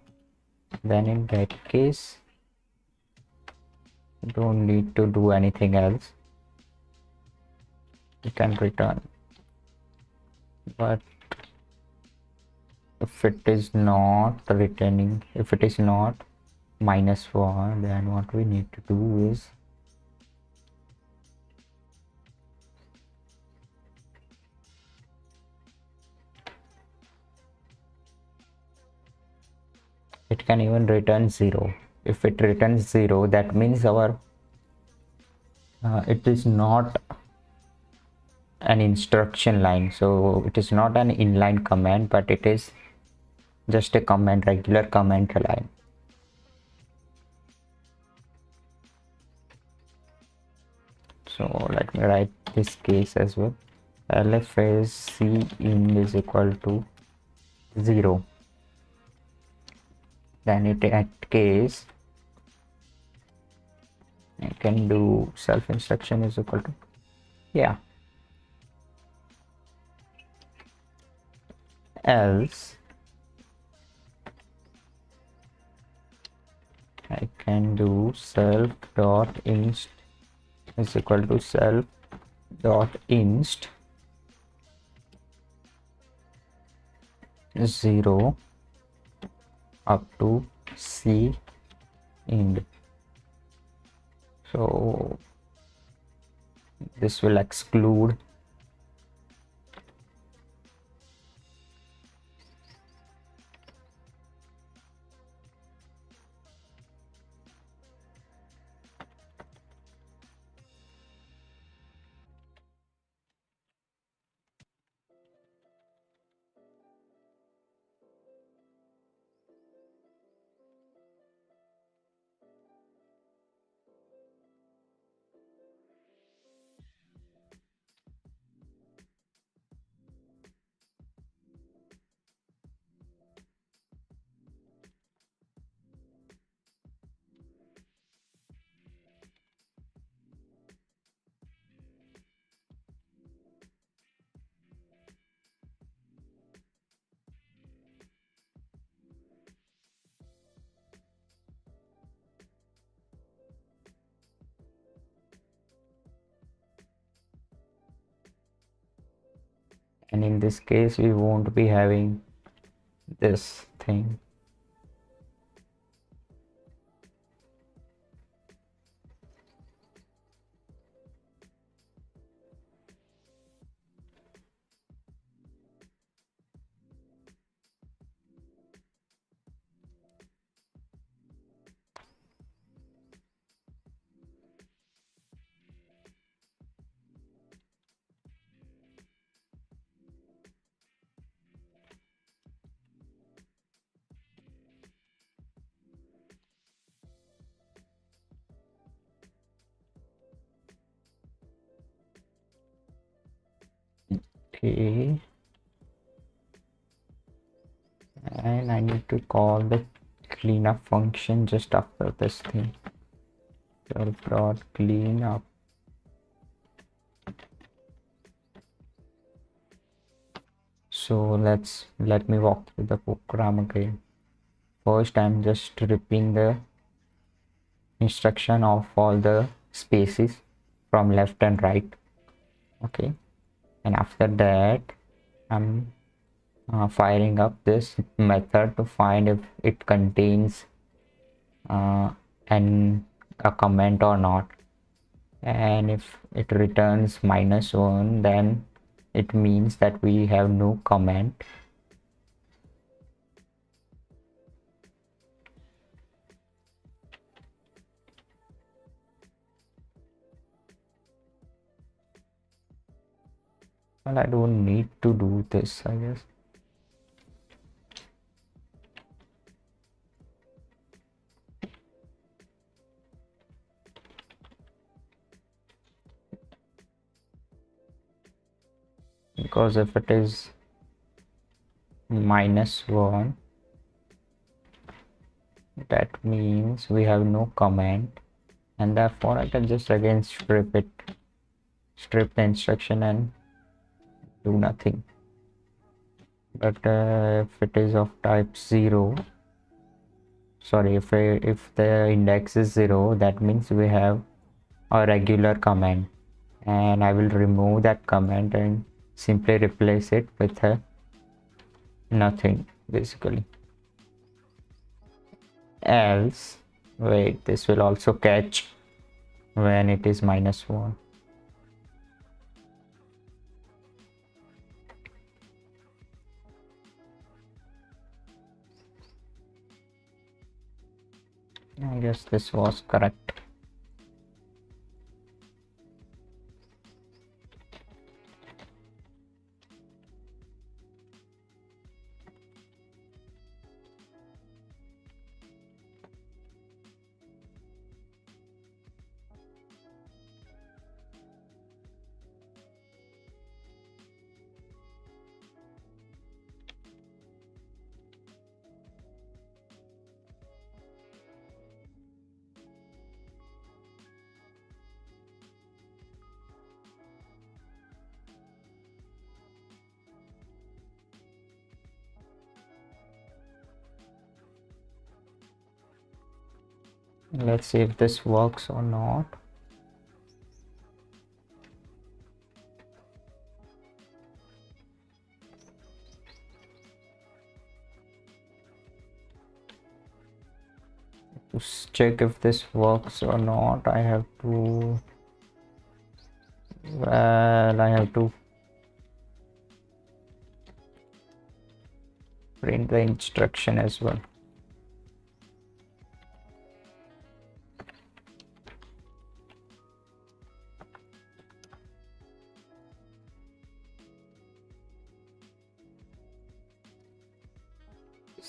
then in that case you don't need to do anything else, you can return. But if it is not returning, if it is not -1, then what we need to do is it can even return 0. If it returns 0, that means our it is not an instruction line, so it is not an inline command, but it is just a command, regular command line. So let me write this case as well. Lf is C in is equal to 0, then it at case I can do self instruction is equal to, yeah, else I can do self dot inst is equal to self dot inst 0 up to C end. So this will exclude and in this case we won't be having this thing. Okay, and I need to call the cleanup function just after this thing. Self.cleanup. So let me walk through the program again. First, I'm just ripping the instruction of all the spaces from left and right. Okay, and after that I'm firing up this method to find if it contains a comment or not, and if it returns -1, then it means that we have no comment. Well, I don't need to do this, I guess. Because if it is -1, that means we have no comment, and therefore I can just again strip the instruction and do nothing. But if it is of type 0, sorry, if the index is 0, that means we have a regular comment, and I will remove that comment and simply replace it with a nothing, basically. Else, wait, this will also catch when it is -1. I guess this was correct. Let's see if this works or not. To check if this works or not, I have to print the instruction as well.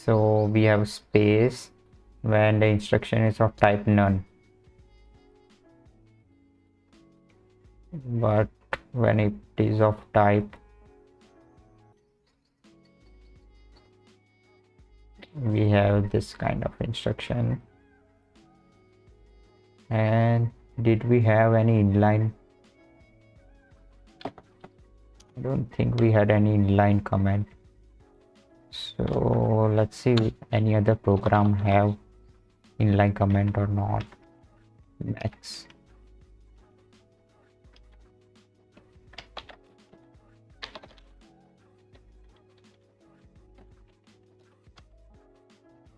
So we have space when the instruction is of type none, but when it is of type, we have this kind of instruction. And did we have any inline? I don't think we had any inline comment. So let's see if any other program have inline comment or not. Max.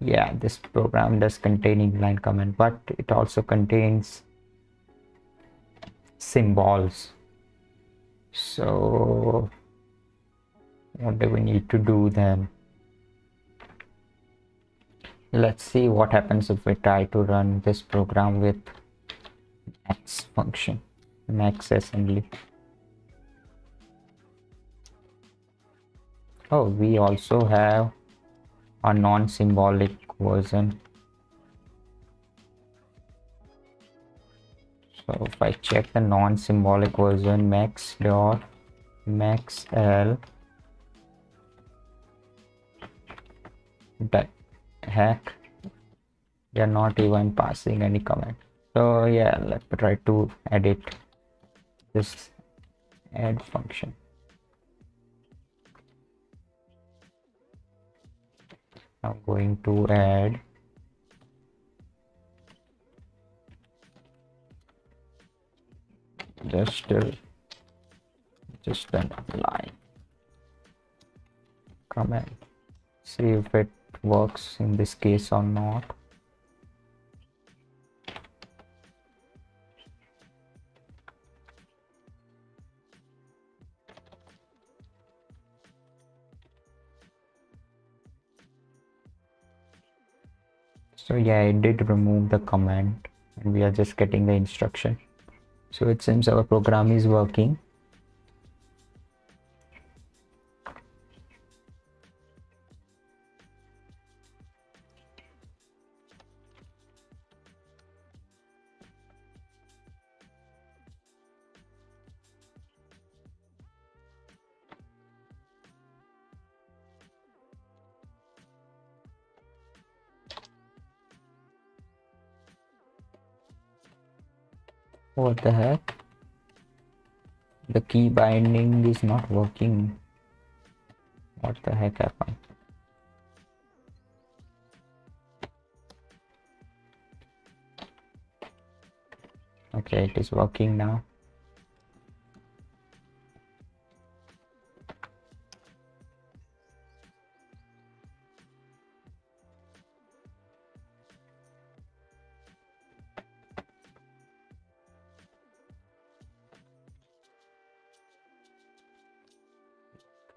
yeah, this program does contain inline comment, but it also contains symbols. So what do we need to do then? Let's see what happens if we try to run this program with max function, max assembly. Oh, we also have a non-symbolic version. So if I check the non-symbolic version, max.maxl, that heck, they are not even passing any comment. So yeah, let's try to edit this add function. I'm going to add just an line comment. See if it works in this case or not. So yeah, it did remove the comment and we are just getting the instruction. So it seems our program is working. What the heck? The key binding is not working. What the heck happened? Okay, it is working now.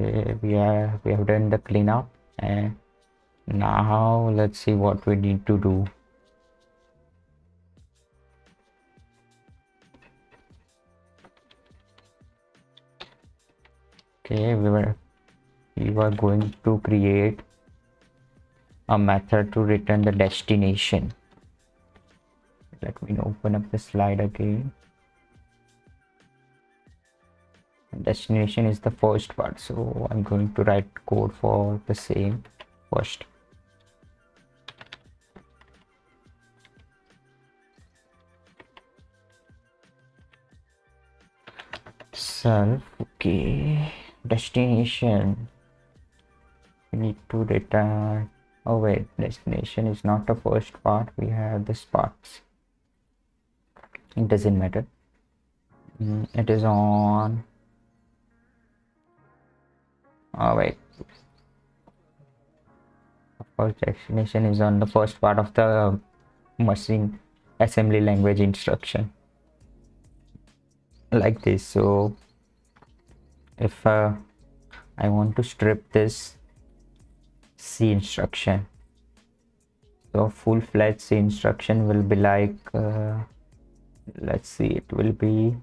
Okay, we have done the cleanup, and now let's see what we need to do. Okay, we were going to create a method to return the destination. Let me open up the slide again. Destination is the first part, so I'm going to write code for the same first. Self, okay, destination, we need to return. Oh wait, destination is not the first part, we have this parts. It doesn't matter. It is on. Oh wait, of course destination is on the first part of the machine assembly language instruction, like this. So if I want to strip this C instruction, so full-fledged C instruction will be like let's see, it will be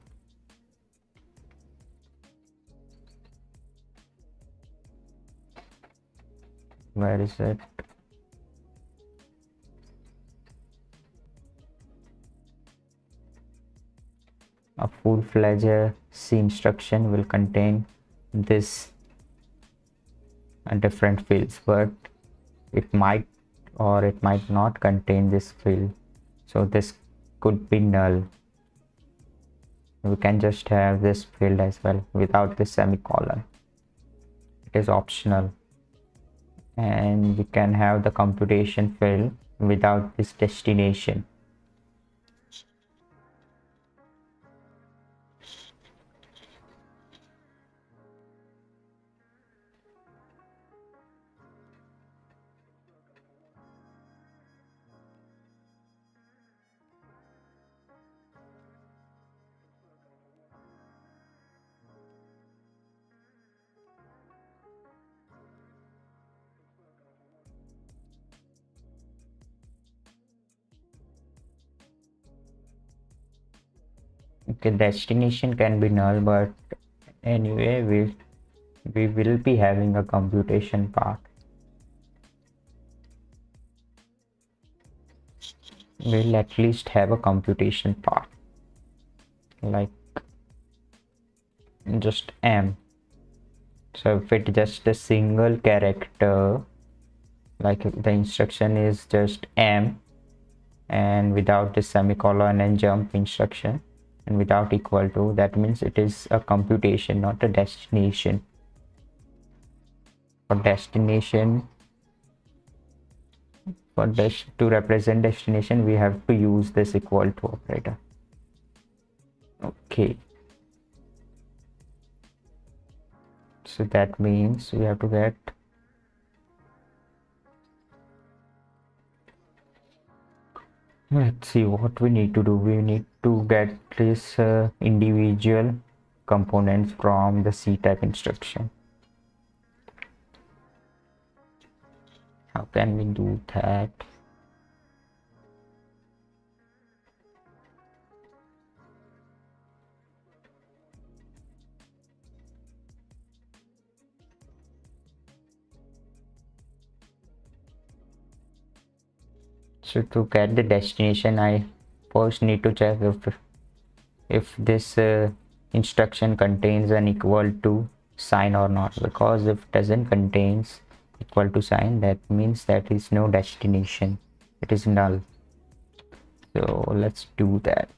where is it? A full-fledged C instruction will contain this different fields, but it might or it might not contain this field. So this could be null. We can just have this field as well without the semicolon. It is optional. And we can have the computation field without this destination. Okay, destination can be null, but anyway we will be having a computation part. We'll at least have a computation part, like just m. So if it's just a single character, like if the instruction is just m and without the semicolon and jump instruction and without equal to, that means it is a computation, not a destination. For destination, to represent destination, we have to use this equal to operator. Okay, so that means we have to get, let's see what we need to do. We need to get this individual components from the C type instruction. How can we do that? So to get the destination, I first need to check if this instruction contains an equal to sign or not, because if it doesn't contains equal to sign, that means that is no destination, it is null. So let's do that.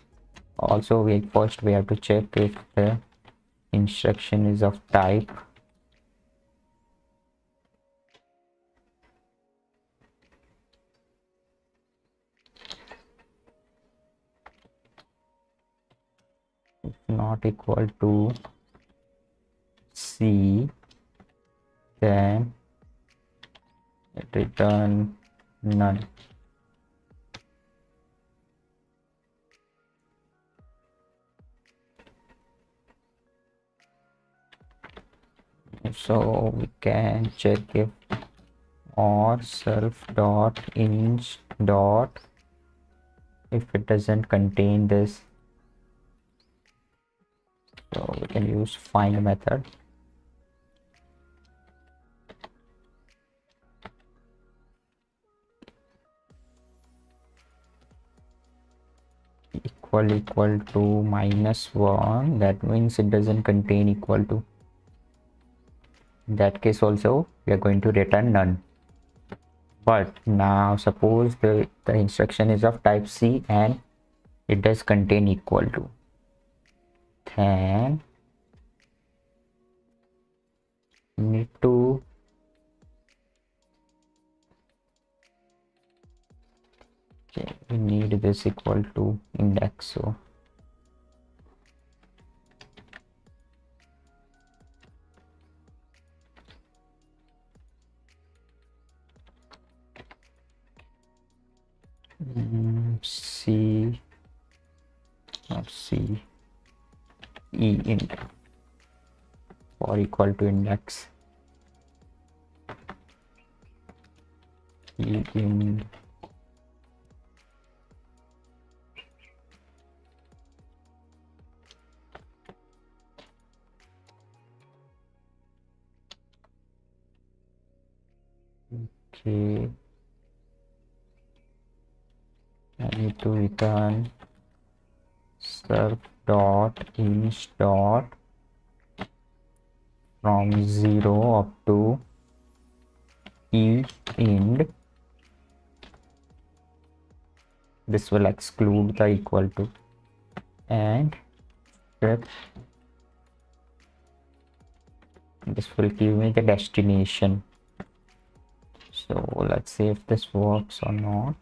Also, we have to check if the instruction is of type not equal to C, then return none. So we can check if or self dot inst dot, if it doesn't contain this, so we can use find method. Equal to -1, that means it doesn't contain equal to. In that case also we are going to return none. But now suppose the instruction is of type C and it does contain equal to, then need to we need this equal to index. So C, not C, E int for equal to index, E int okay. I need to return self dot inst dot from 0 up to E int. This will exclude the equal to, and this will give me the destination. So let's see if this works or not.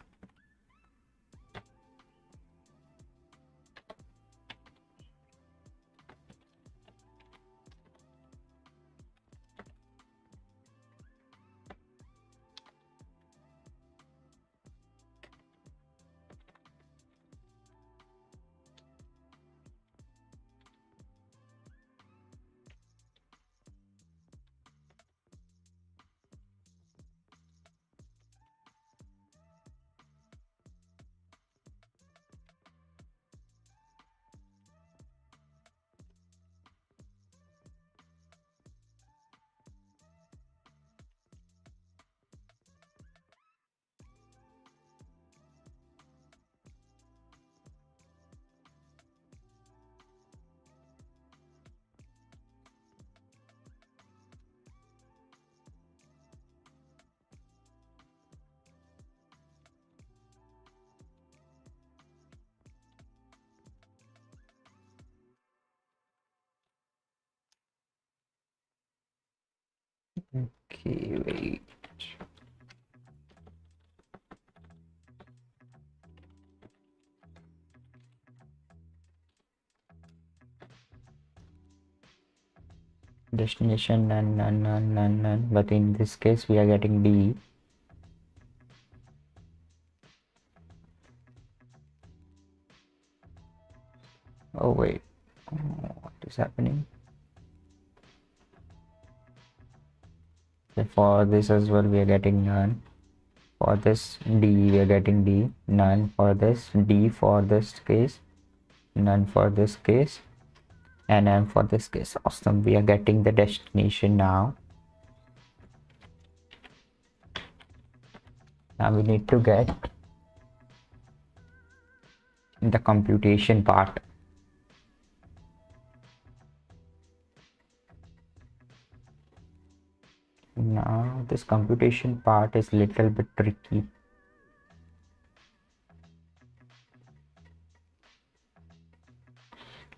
Okay, wait. Destination none, but in this case we are getting D. Oh wait, what is happening? Okay, for this as well we are getting none. For this D we are getting D, none for this, D for this case, none for this case, and M for this case. Awesome, we are getting the destination now. Now we need to get the computation part. Now this computation part is little bit tricky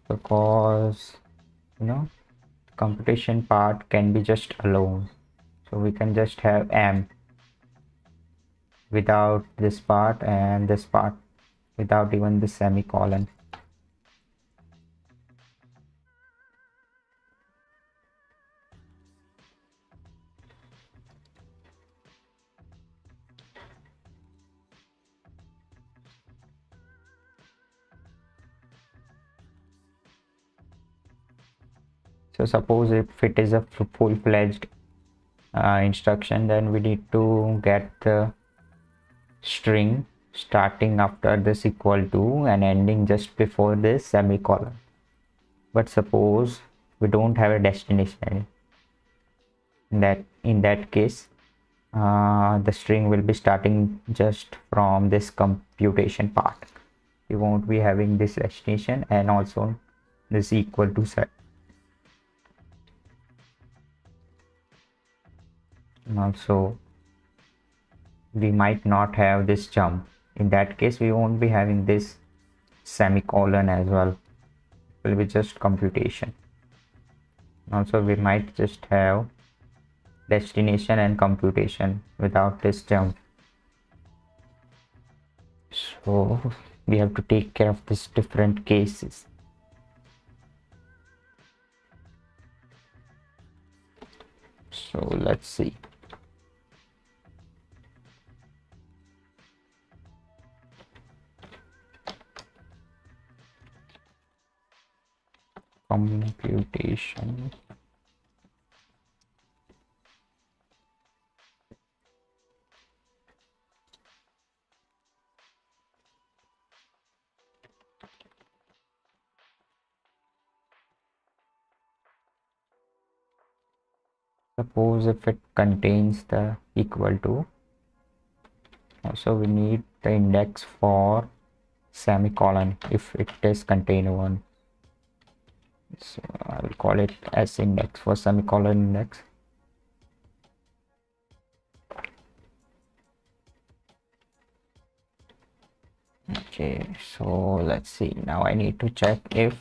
because computation part can be just alone, so we can just have M without this part and this part without even the semicolon. So suppose if it is a full-fledged instruction, then we need to get the string starting after this equal to and ending just before this semicolon. But suppose we don't have a destination, in that case the string will be starting just from this computation part. We won't be having this destination and also this equal to set. And also we might not have this jump. In that case we won't be having this semicolon as well. It will be just computation. Also we might just have destination and computation without this jump. So we have to take care of these different cases. So let's see. Computation. Suppose if it contains the equal to, also we need the index for semicolon if it is contain one. So I will call it as index for semicolon index. Okay, so let's see. Now I need to check if,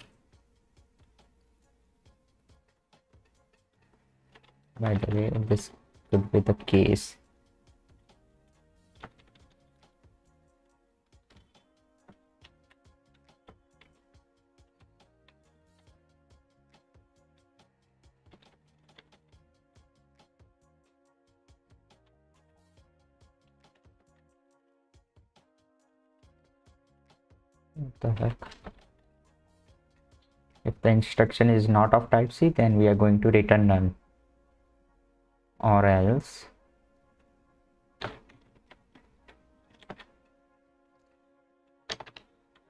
by the way, this could be the case. What the heck? If the instruction is not of type C, then we are going to return none, or else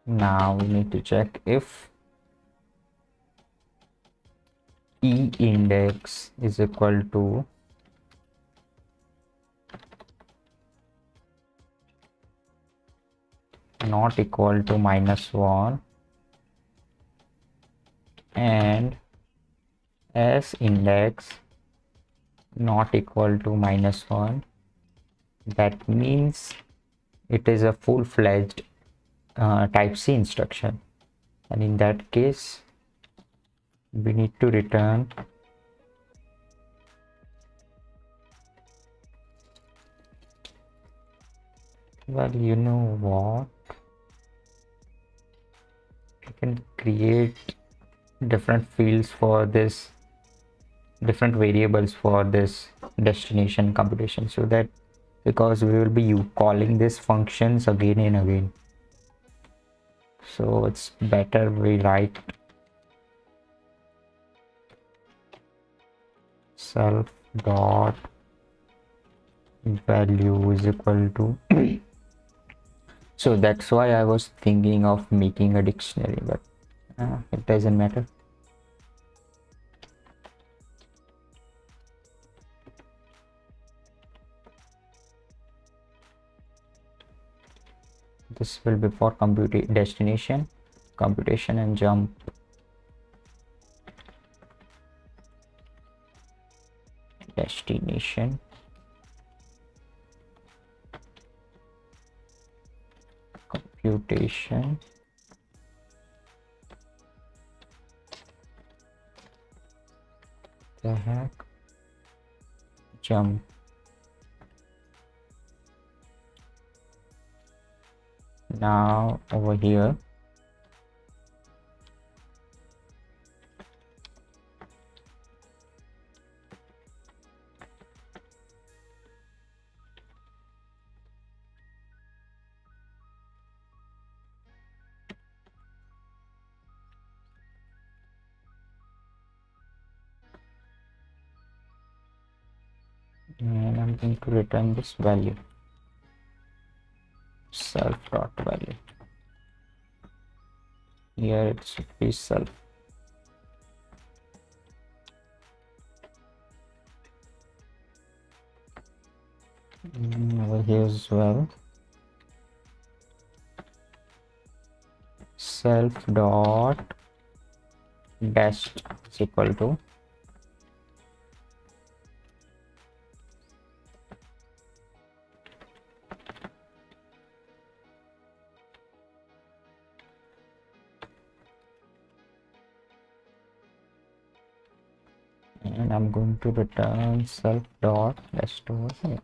now we need to check if E index is equal to not equal to -1 and S index not equal to -1. That means it is a full-fledged type C instruction, and in that case we need to return Well, you know what, you can create different fields for this, different variables for this destination computation, so that because we will be calling these functions again and again, so it's better we write self dot value is equal to so that's why I was thinking of making a dictionary, but it doesn't matter. This will be for destination computation and jump. Destination computation the heck jump. Now over here and I'm going to return this value self dot value. Here it should be self. Over here as well self dot dest is equal to and I'm going to return self dot dest over here.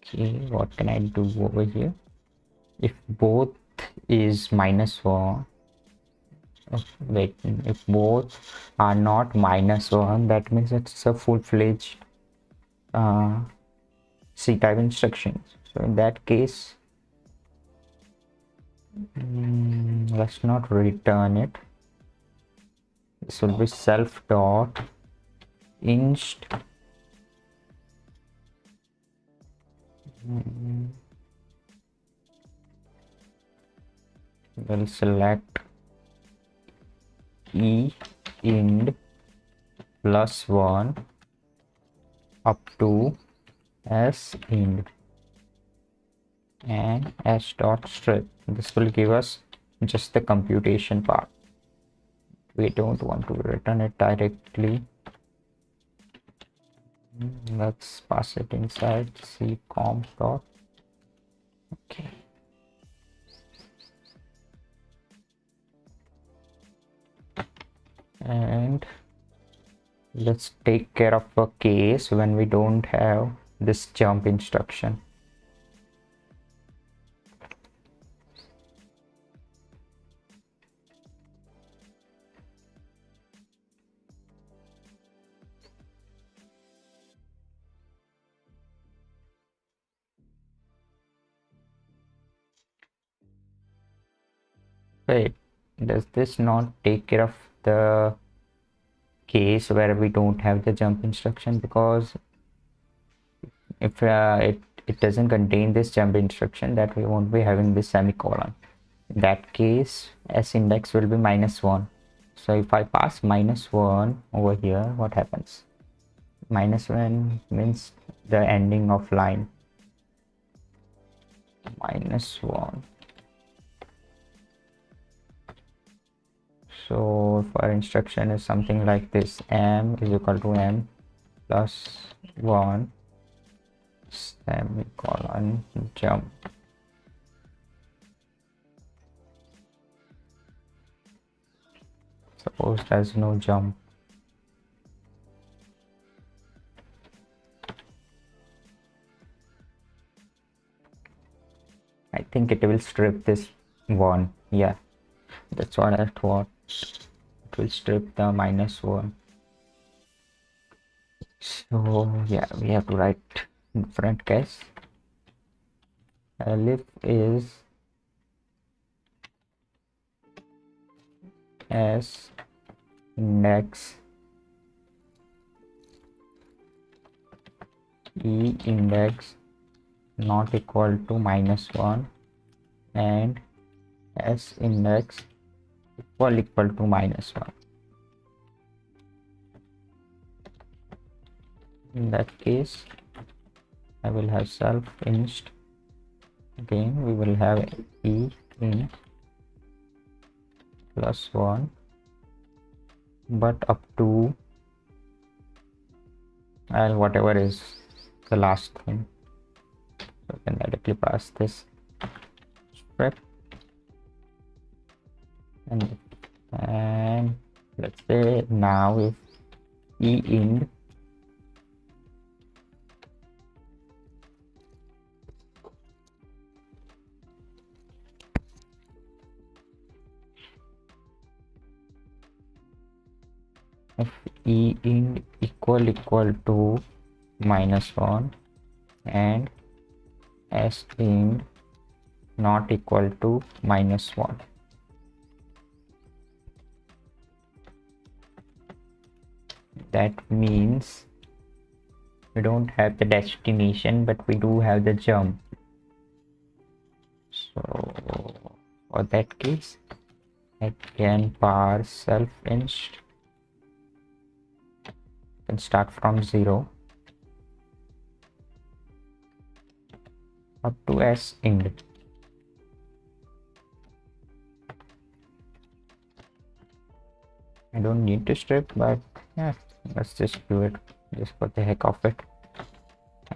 Okay, what can I do over here? If both is -1, wait, if both are not -1, that means it's a full-fledged C-type instructions. So in that case, let's not return it. This will be self dot inst we'll select e ind +1 up to s ind and s dot strip. This will give us just the computation part. We don't want to return it directly. Let's pass it inside c comp dot. Okay. And let's take care of a case when we don't have this jump instruction. Wait, does this not take care of the case where we don't have the jump instruction? Because if it doesn't contain this jump instruction, that we won't be having this semicolon. In that case, s index will be -1. So if I pass -1 over here, what happens? -1 means the ending of line. -1. So if our instruction is something like this, m is equal to m +1 semicolon jump. Suppose there's no jump. I think it will strip this one. Yeah, that's what I thought. It will strip the -1. So yeah, we have to write different case. Elif is as index e index not equal to -1 and s index equal to -1. In that case, I will have self inst. Again, we will have e int +1, but up to and whatever is the last thing. So we can directly pass this strip and let's say now if e int equal to -1 and s int not equal to -1. That means we don't have the destination, but we do have the jump. So for that case, I can parse self inst and start from 0 up to s int. I don't need to strip, but yeah, let's just do it just for the heck of it.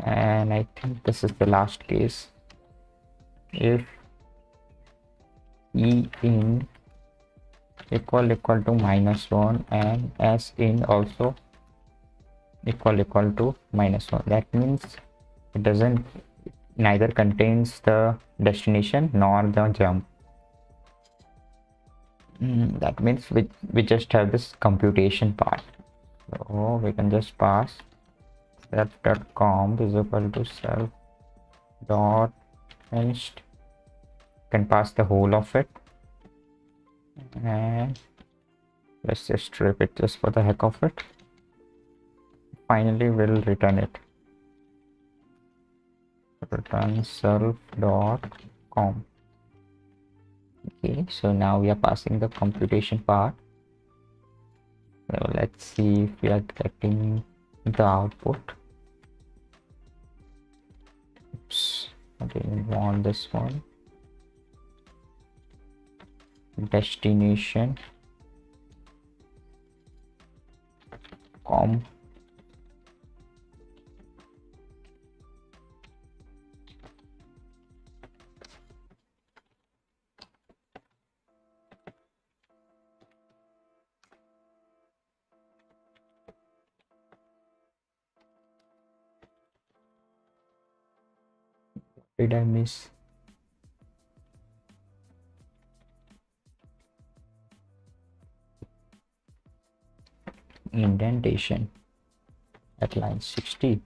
And I think this is the last case. If e int equal to -1 and s int also equal to -1, that means it doesn't neither contains the destination nor the jump. That means we just have this computation part. So we can just pass self.com is equal to self dot inst. Can pass the whole of it, and let's just strip it just for the heck of it. Finally, we'll return it. Return self.com. Okay, so now we are passing the computation part. So let's see if we are getting the output. Oops, I didn't want this one. Destination com. Did I miss? Indentation at line 60.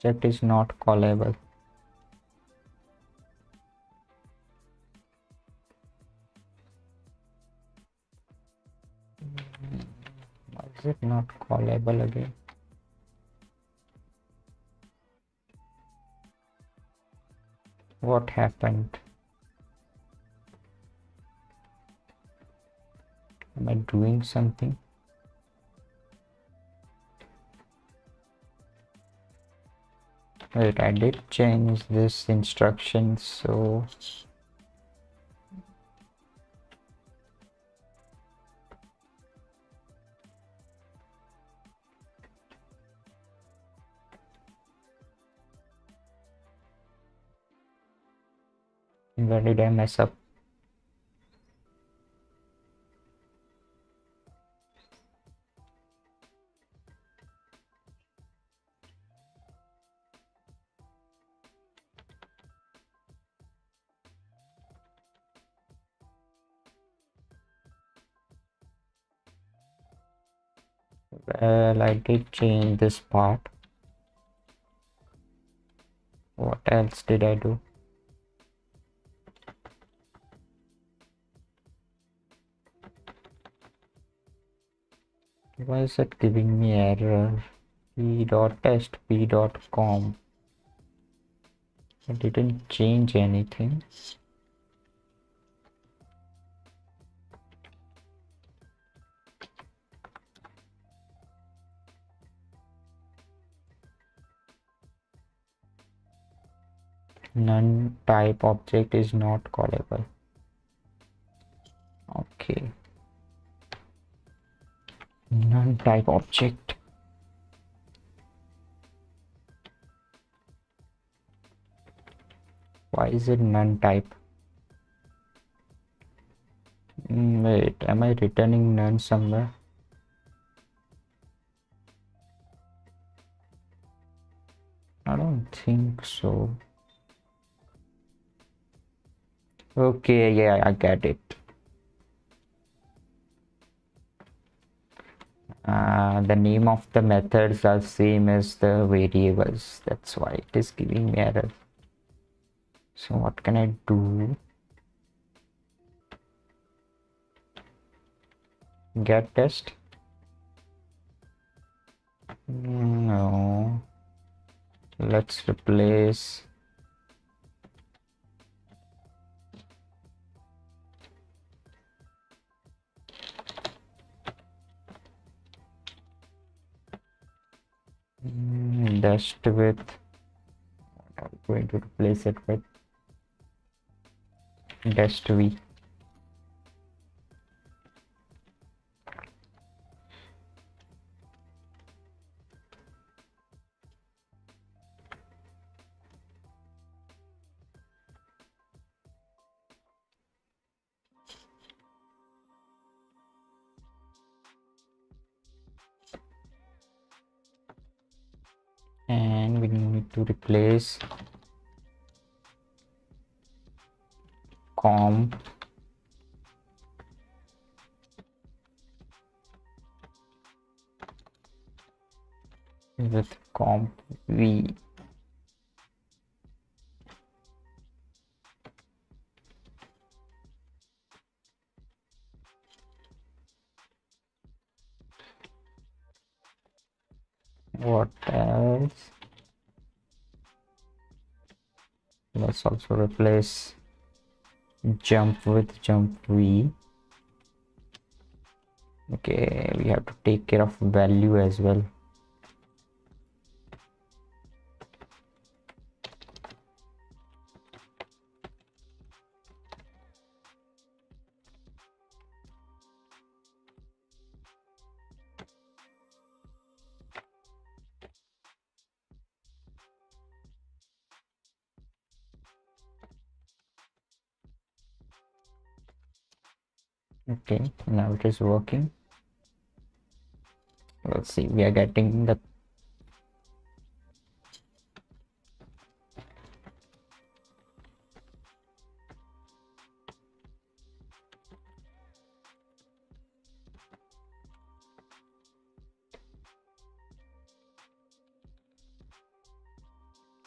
Object is not callable. Why is it not callable again? What happened? Am I doing something? Wait, I did change this instruction, so where did I mess up? Well, I did change this part. What else did I do? Why is it giving me error? p.test p.com. I didn't change anything. None type object is not callable. Okay. None type object. Why is it none type? Wait, am I returning none somewhere? I don't think so. Okay, yeah, I get it. The name of the methods are same as the variables. That's why it is giving me error. So what can I do? Get test? No. Let's replace dest with. I'm going to replace it with dest v. And we need to replace com with comp v. What else? Let's also replace jump with jump v. Okay, we have to take care of value as well. Okay, now it is working. Let's see, we are getting the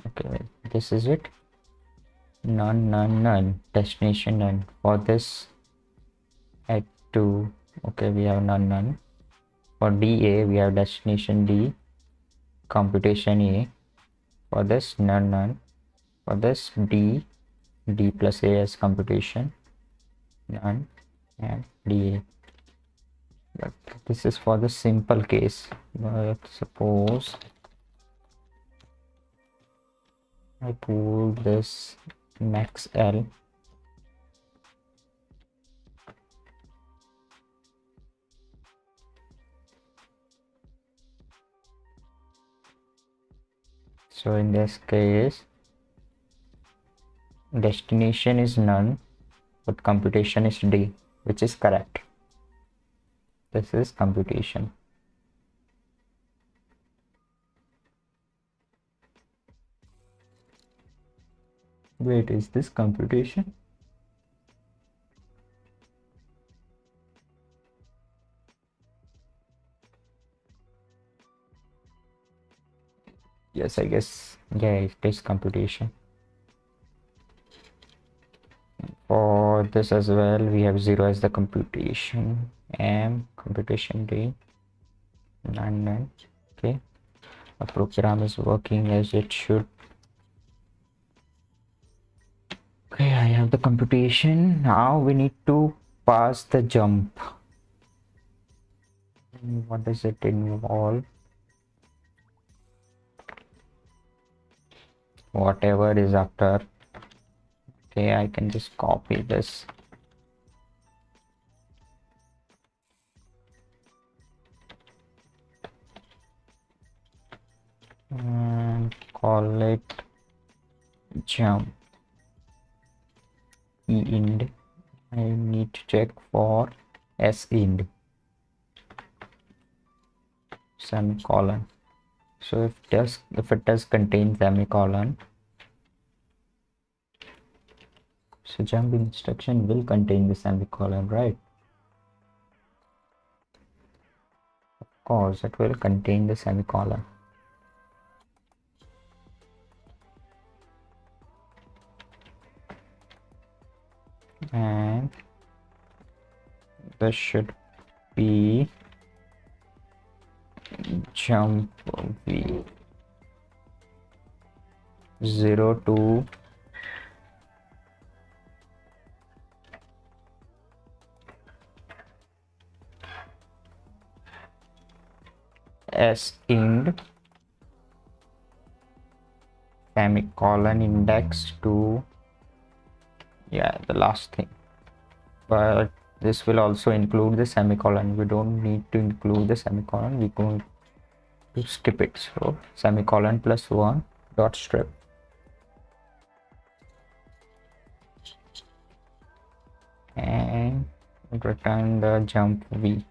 okay, this is it. None, none, none, destination none. For this at 2, okay, we have none, none. For DA we have destination D, computation A. For this none, none. For this D, D plus A as computation, none, and DA. But this is for the simple case. But suppose I pull this max L. So in this case, destination is none, but computation is D, which is correct. This is computation. Wait, is this computation? Yes, I guess. Yeah, it is computation. For this as well, we have 0 as the computation. M, computation D, Nand. Okay. The program is working as it should. Okay, I have the computation. Now we need to pass the jump. What does it involve? Whatever is after. Okay, I can just copy this. And call it jump end. I need to check for s end semicolon. So if it does contain semicolon, so jump instruction will contain the semicolon, right? Of course, it will contain the semicolon. And this should be jump v 0 to s end semicolon index to, yeah, the last thing. But this will also include the semicolon. We don't need to include the semicolon. We're going to skip it. So semicolon plus 1 dot strip. And return the jump v.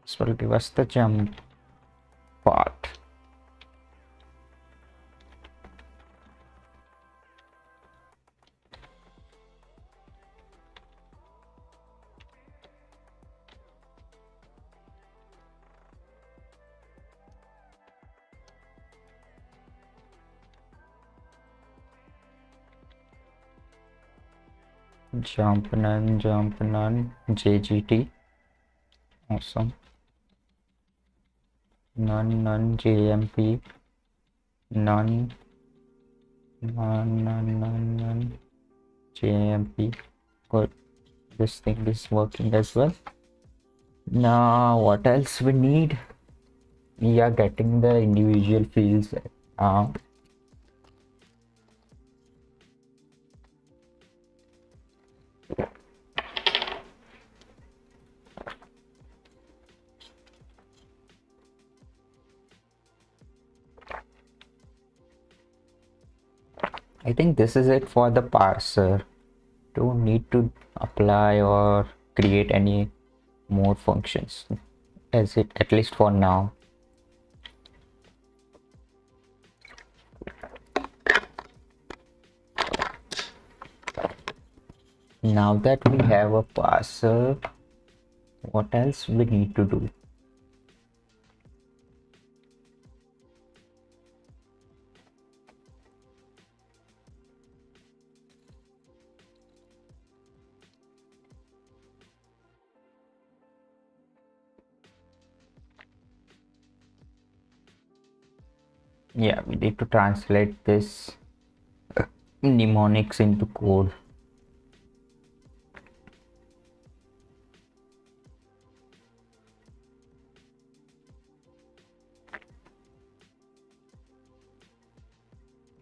This will give us the jump part. Jump none, JGT. Awesome. None, JMP. None, JMP. Good. This thing is working as well. Now, what else we need? We are getting the individual fields. I think this is it for the parser. Don't need to apply or create any more functions as it, at least for now. Now that we have a parser, what else we need to do? Yeah, we need to translate this mnemonics into code.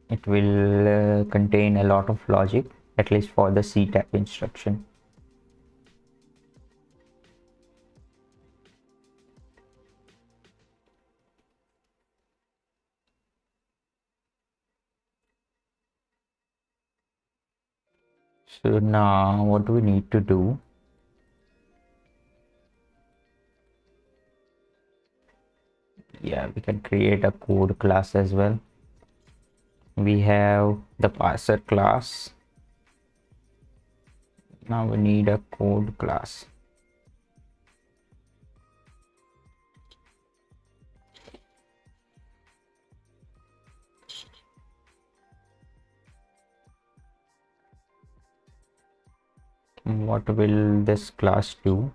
It will contain a lot of logic, at least for the ctype instruction. So now what do we need to do? Yeah, we can create a code class as well. We have the parser class. Now we need a code class. What will this class do?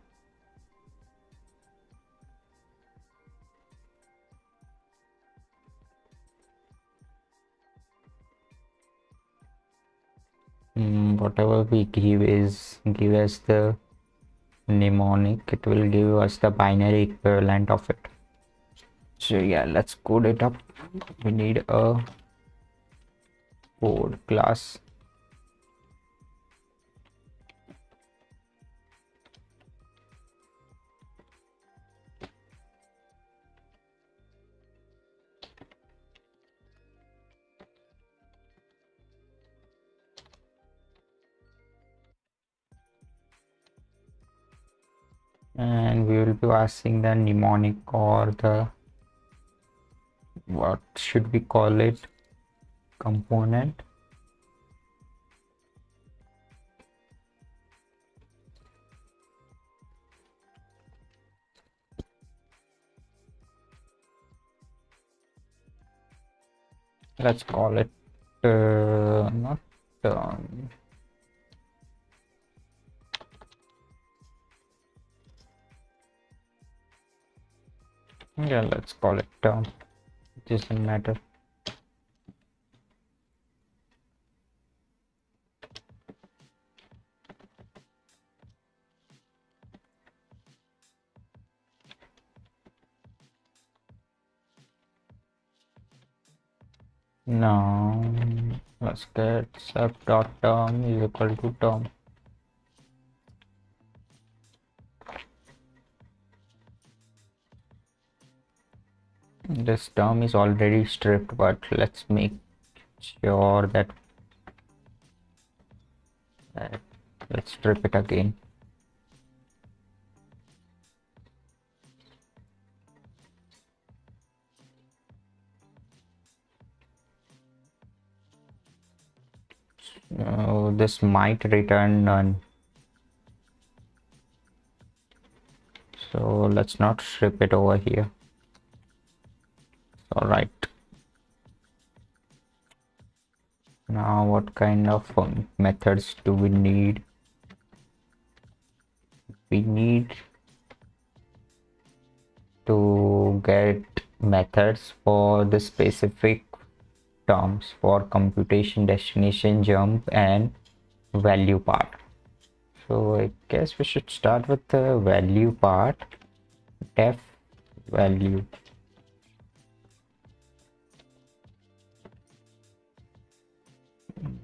Whatever we give us the mnemonic. It will give us the binary equivalent of it. So yeah, let's code it up. We need a code class. And we will be passing the mnemonic, or the, what should we call it, component. Let's call it not term. Yeah, let's call it term. It doesn't matter. Now let's get sub dot term is equal to term. This term is already stripped, but let's make sure that let's strip it again. This might return none, so let's not strip it over here. All right. Now what kind of methods do we need? We need to get methods for the specific terms for computation, destination, jump, and value part. So I guess we should start with the value part. Def value.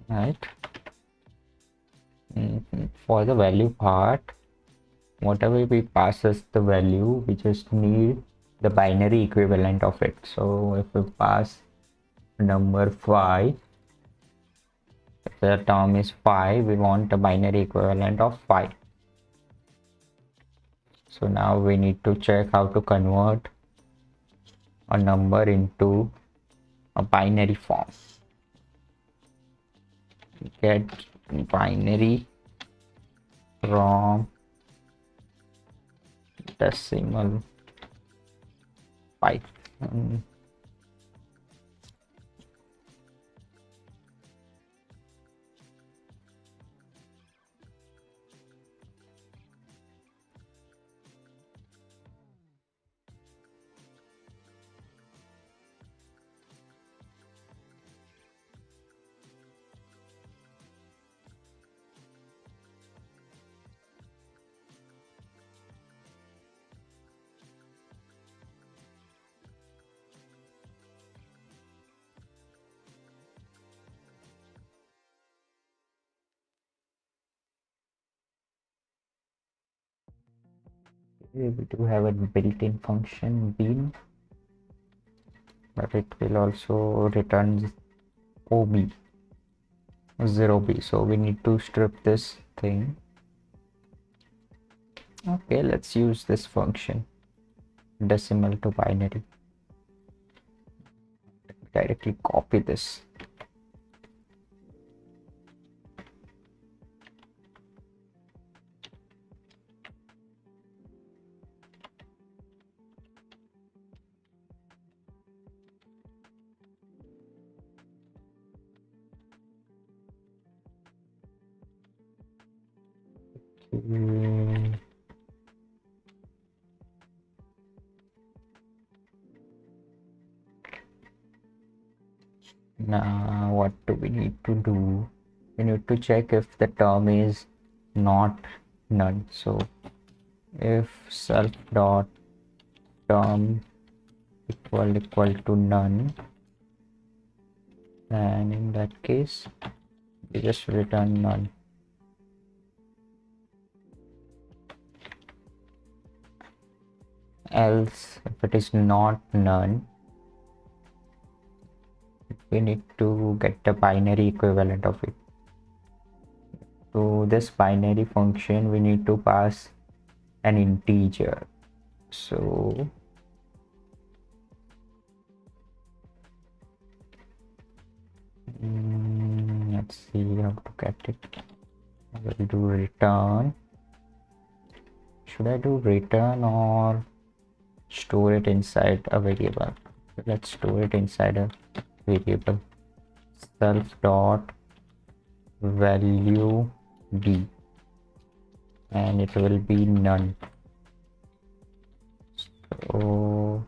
Right. For the value part, whatever we pass as the value, we just need the binary equivalent of it. So if we pass number 5, if the term is 5, we want a binary equivalent of 5. So now we need to check how to convert a number into a binary form. Get binary from decimal Python. We do have a built-in function bean, but it will also return OB 0B, so we need to strip this thing. Okay, let's use this function, decimal to binary. Directly copy this. Now what do we need to do? We need to check if the term is not none. So if self dot term equal to none, then in that case we just return none. Else if it is not none, we need to get the binary equivalent of it. To this binary function we need to pass an integer. So let's see how to get it. I will do return. Should I do return or store it inside a variable? Let's store it inside a variable. Self dot value b, and it will be none. So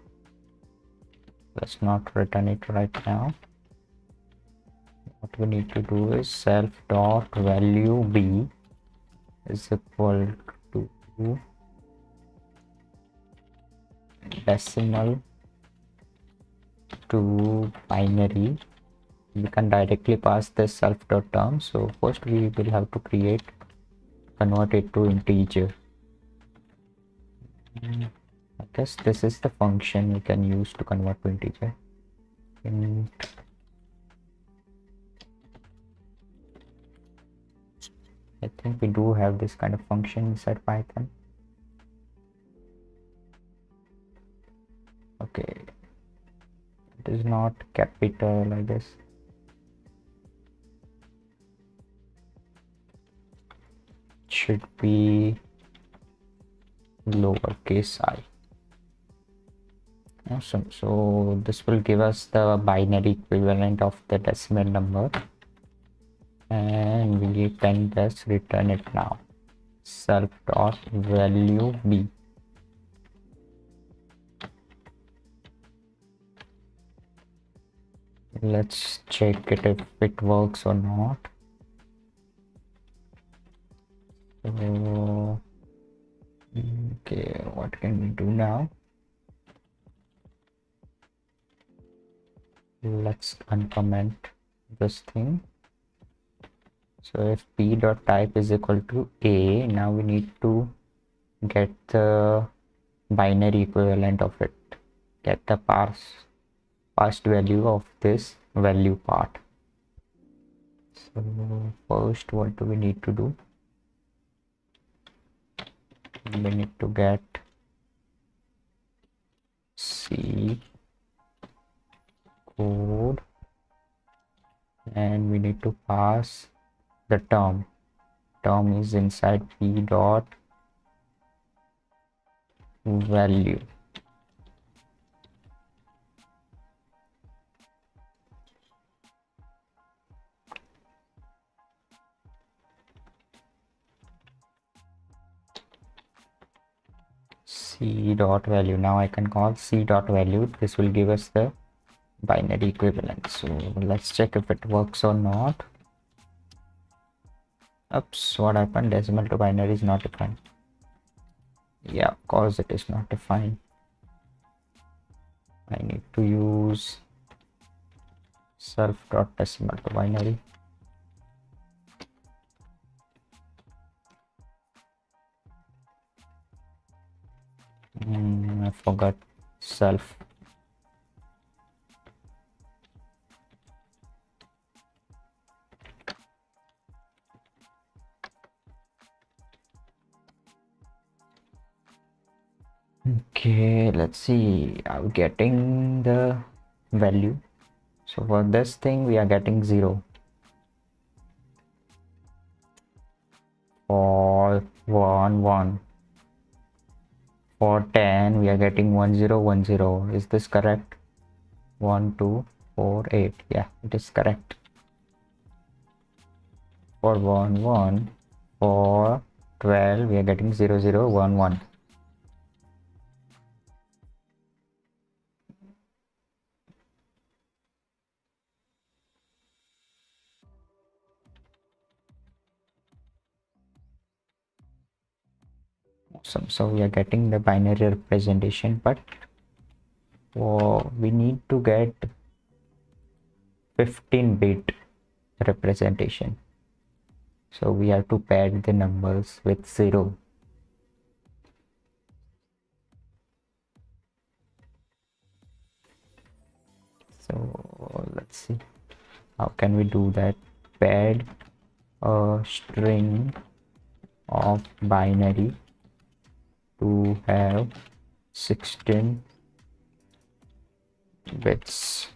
let's not return it right now. What we need to do is self dot value b is equal to decimal to binary. We can directly pass this self dot term. So first we will have to convert it to integer. I guess this is the function we can use to convert to integer. I think we do have this kind of function inside Python. Okay, it is not capital, I guess. It should be lowercase I. Awesome. So this will give us the binary equivalent of the decimal number, and we can just return it now. Self dot value b. Let's check it if it works or not. So okay, what can we do now? Let's uncomment this thing. So if p dot type is equal to a, now we need to get the binary equivalent of it, get the parsed value of this value part. So first, what do we need to do? We need to get C code, and we need to pass the term. Term is inside p dot value. C dot value. Now I can call C dot value. This will give us the binary equivalent. So let's check if it works or not. Oops, what happened? Decimal to binary is not defined. Yeah, of course it is not defined. I need to use self dot decimal to binary. I forgot self. Okay, let's see. I'm getting the value. So for this thing, we are getting 0. For 1, 1. For 10, we are getting 1, 0, 1, 0. Is this correct? 1, 2, 4, 8. Yeah, it is correct. For 1, 1. For 12, we are getting 0, 0, 1, 1. Awesome. So we are getting the binary representation, but we need to get 15-bit representation. So we have to pad the numbers with 0. So let's see, how can we do that? Pad a string of binary to have 16 bits.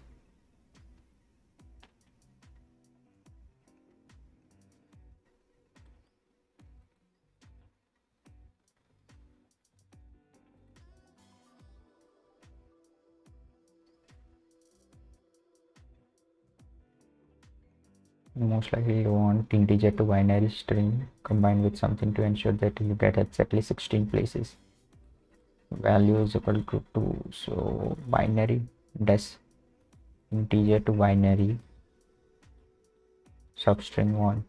Most likely you want integer to binary string combined with something to ensure that you get exactly 16 places. Value is equal to 2. So binary dash integer to binary substring 1.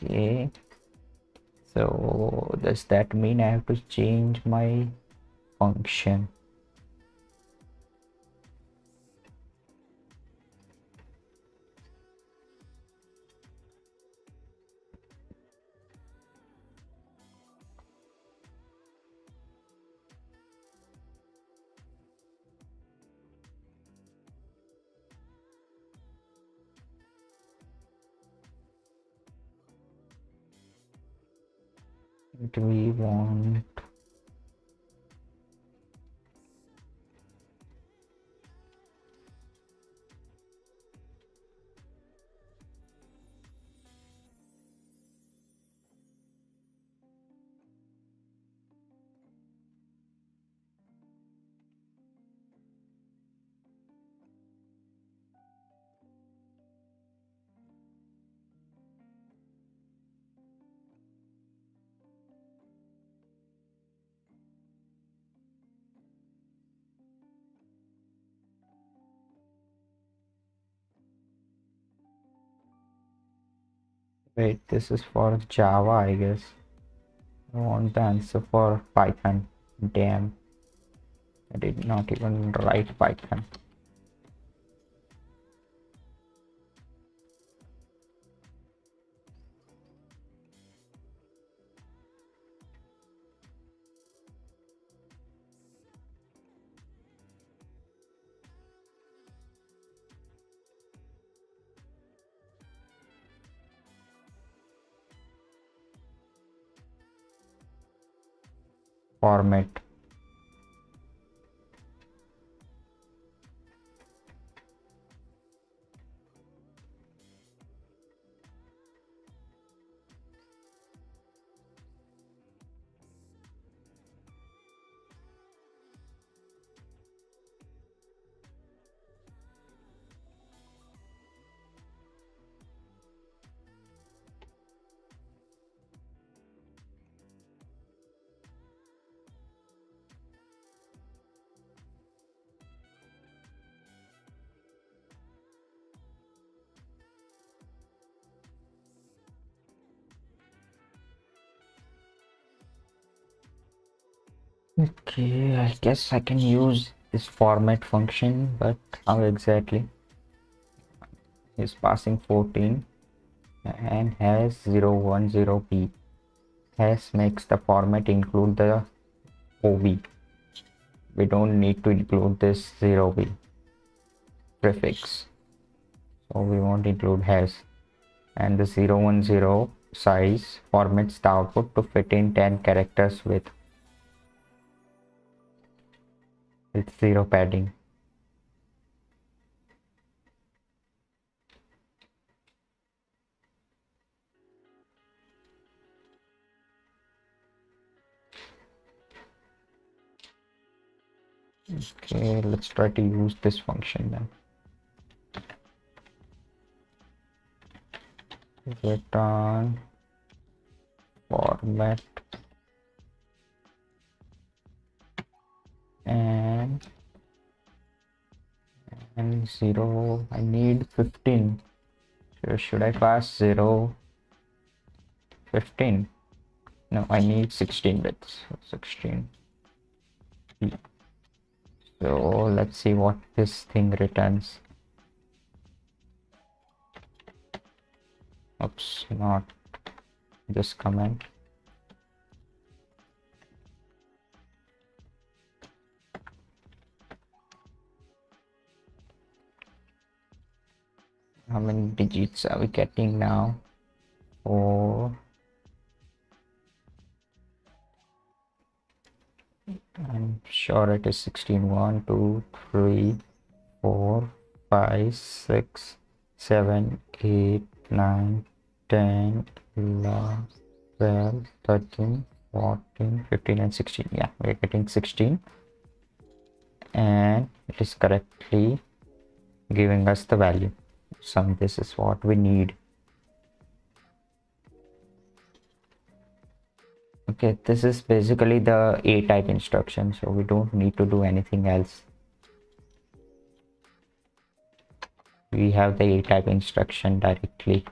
Okay, so does that mean I have to change my function? Do we want wait, this is for Java, I guess. I want the answer for Python. Damn, I did not even write Python. Format. Okay, I guess I can use this format function, but how exactly? Is passing 14 and has 010p. Has makes the format include the OB. We don't need to include this 0b prefix, so we won't include has. And the 010 size formats the output to fit in 10 characters with zero padding. Okay, let's try to use this function then. Return format and 0. I need 15. So should I pass 0 15? No, I need 16 bits. 16. So let's see what this thing returns. Oops, not this comment. How many digits are we getting now? 4. I'm sure it is 16. 1, 2, 3, 4, 5, 6, 7, 8, 9, 10, 11, 12, 13, 14, 15 and 16. Yeah, we're getting 16 and it is correctly giving us the value. So this is what we need. Okay, this is basically the A type instruction, so we don't need to do anything else. We have the A type instruction directly.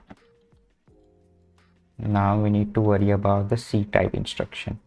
Now we need to worry about the C type instruction.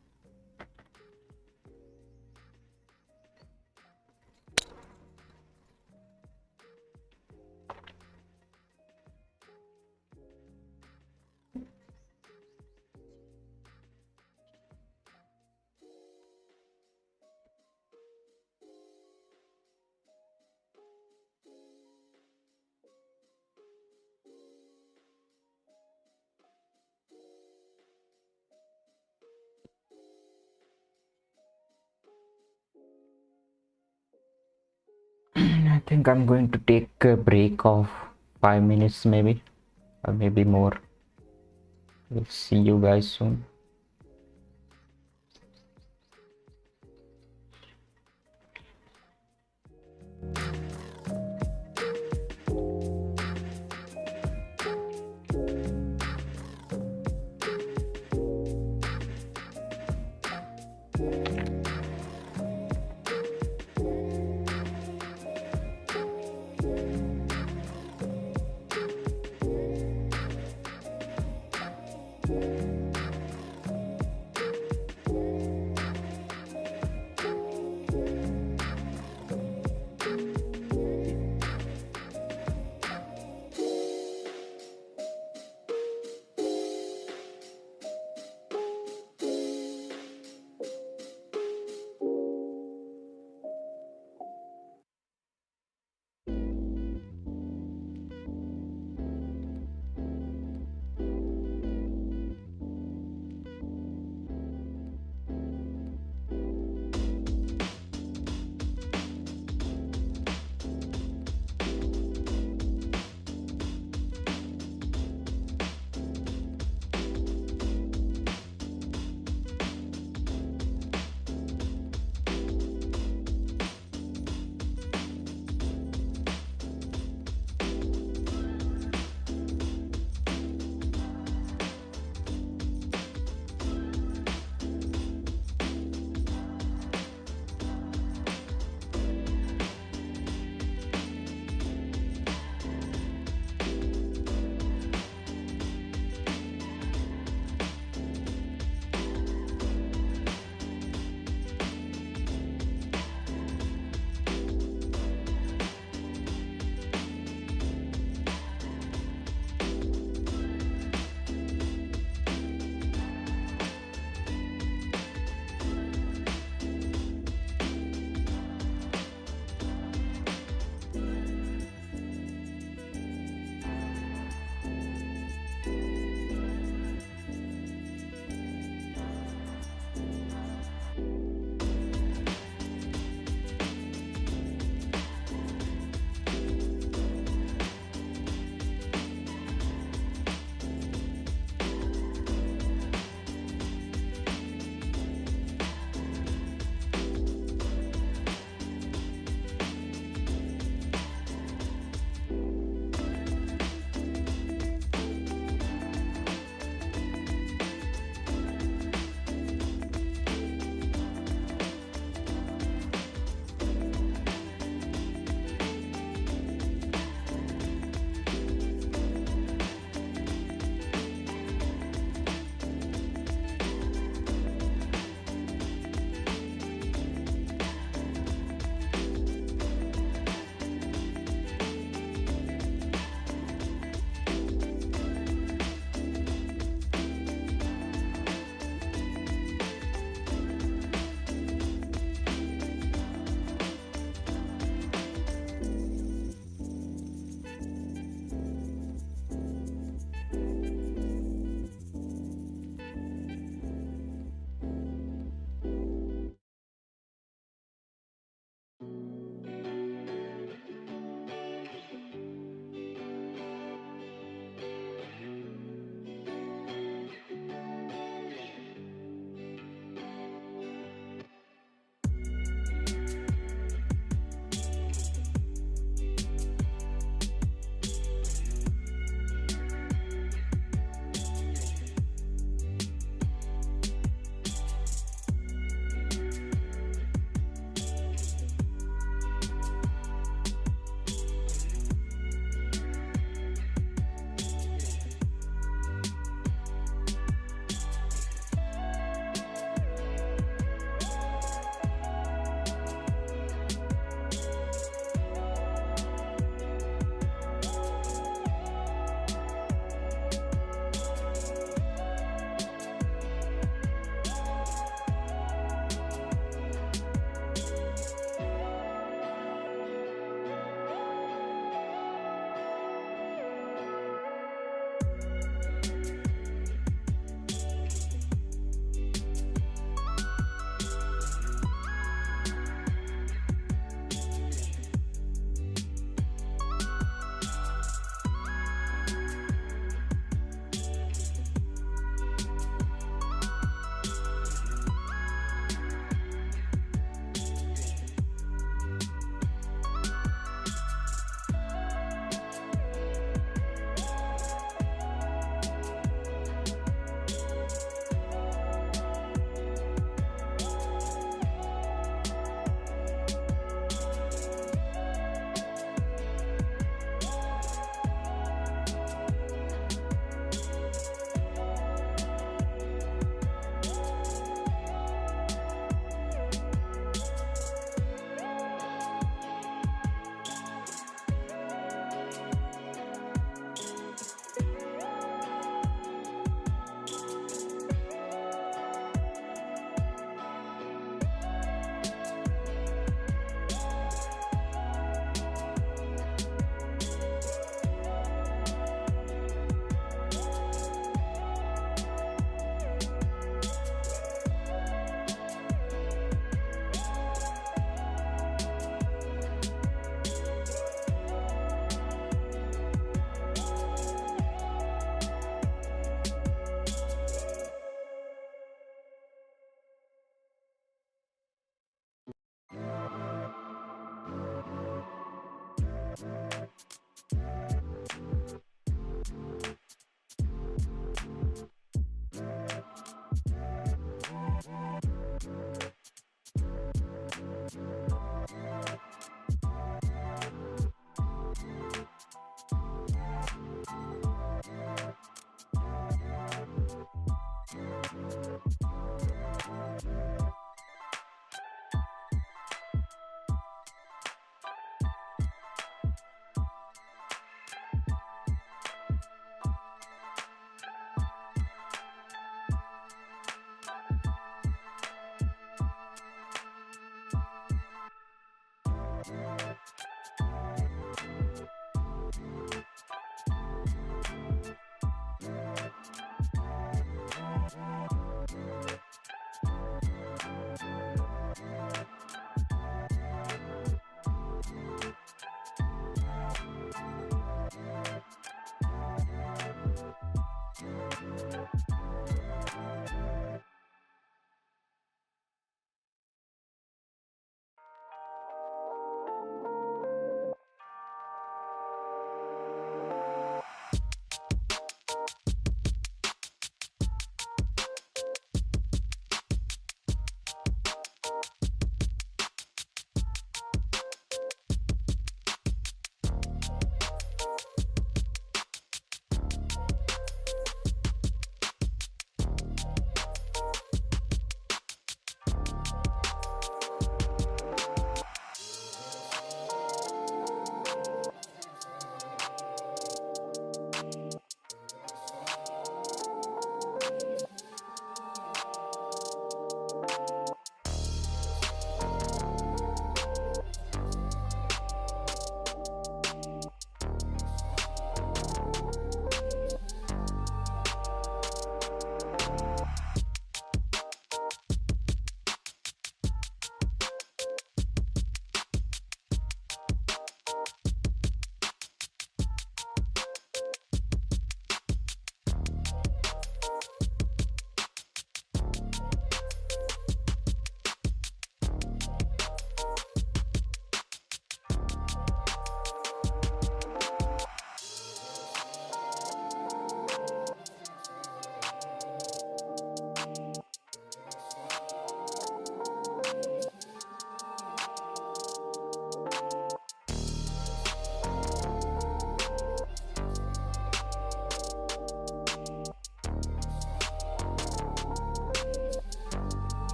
I think I'm going to take a break of 5 minutes maybe, or maybe more. We'll see you guys soon.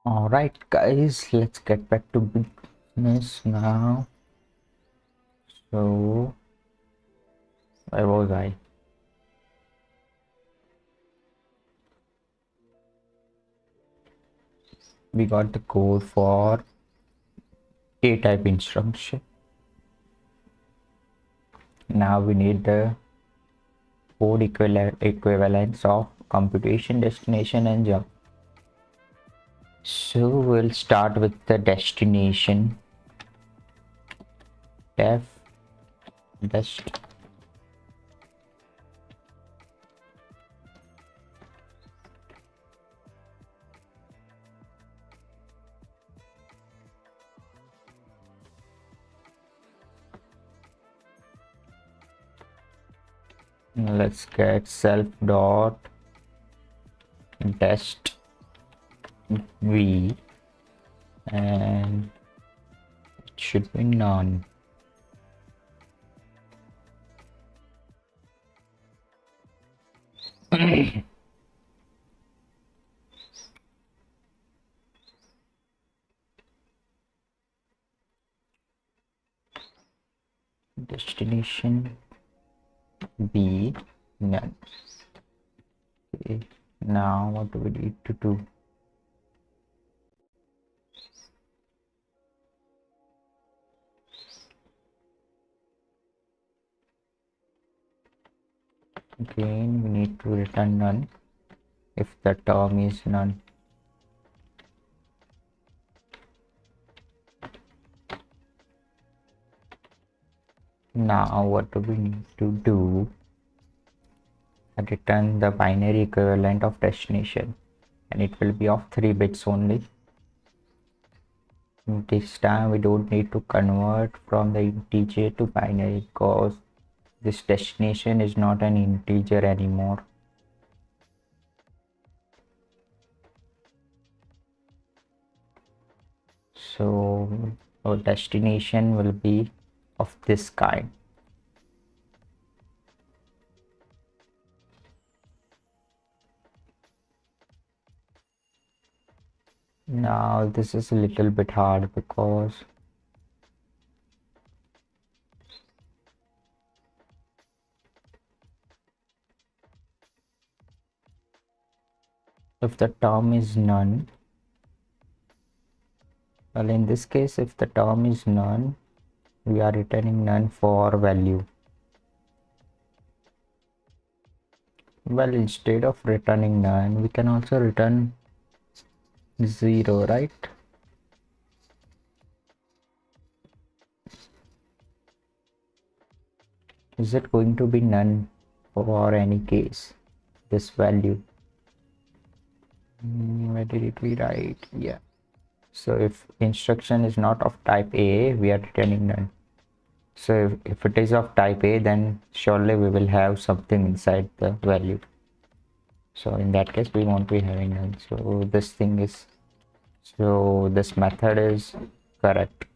Alright guys, let's get back to business now. So where was I? We got the code for A type instruction. Now we need the code equivalence of computation, destination and jump. So we'll start with the destination. Def dest. Let's get self dot dest v, and it should be none. Destination b none. Okay, now what do we need to do? Again, we need to return none if the term is none. Now what do we need to do? Return the binary equivalent of destination, and it will be of 3 bits only. This time we don't need to convert from the integer to binary because this destination is not an integer anymore. So our destination will be of this kind. Now this is a little bit hard because if the term is none, well, in this case, if the term is none, we are returning none for value. Well, instead of returning none, we can also return 0, right? Is it going to be none for any case, this value? Where did it be? Right? Yeah. So if instruction is not of type A, we are returning none. So if it is of type A, then surely we will have something inside the value. So in that case, we won't be having none. So this thing is, so this method is correct.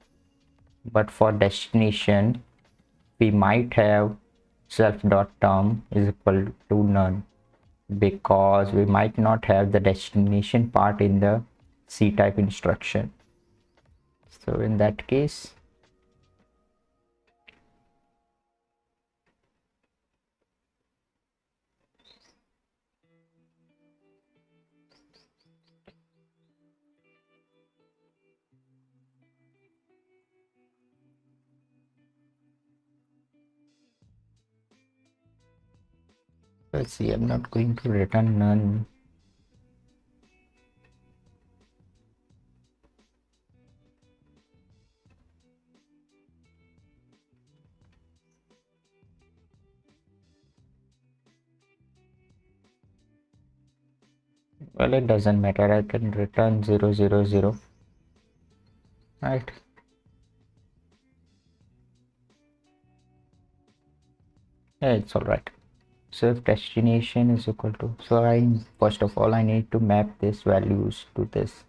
But for destination, we might have self.term is equal to none, because we might not have the destination part in the C type instruction. So in that case, let's see, I'm not going to return none. Well, it doesn't matter, I can return 0 0 0, right? Yeah, it's all right. So if destination is equal to, so I first of all I need to map these values to this.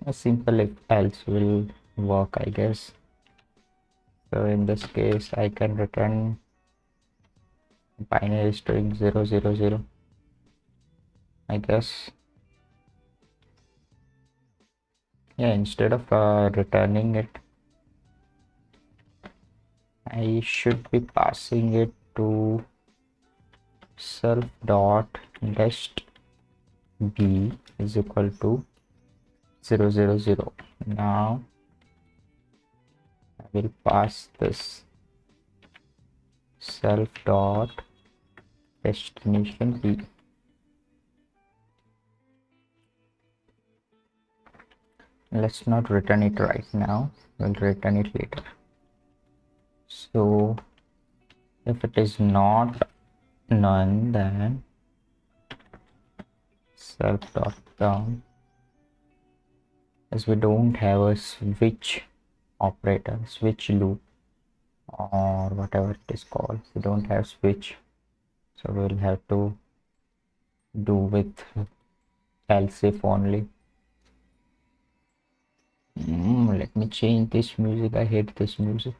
A simple if else will work, I guess. So in this case I can return binary string 0 0 0, I guess. Yeah, instead of returning it, I should be passing it to self dot dest b is equal to 0 0 0. Now I will pass this self dot destination b. Let's not return it right now, we'll return it later. So if it is not none, then self dot down, as we don't have a switch operator, switch loop, or whatever it is called, we don't have switch, so we'll have to do with else if only. Let me change this music, I hate this music.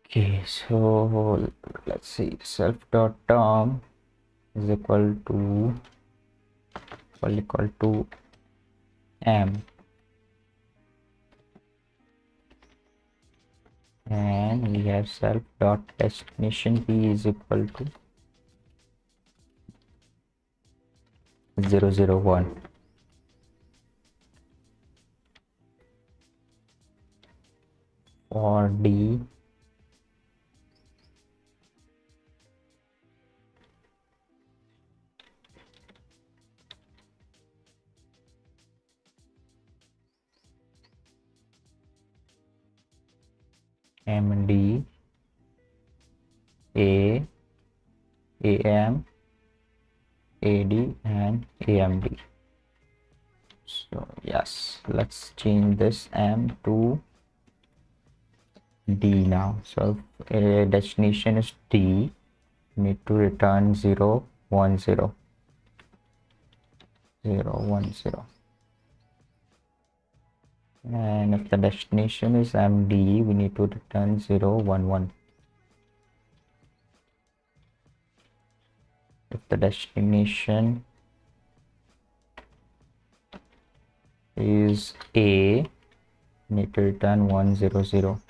Okay, so let's see, self dot term is equal to m, and we have self dot destination b is equal to 0 0 1. For d, md, a, am, ad, and amd. So yes, let's change this m to d now. So if destination is d, need to return 0 1 0 0 1 0, and if the destination is md, we need to return 0 1 1. If the destination is a, need to return 1 0 0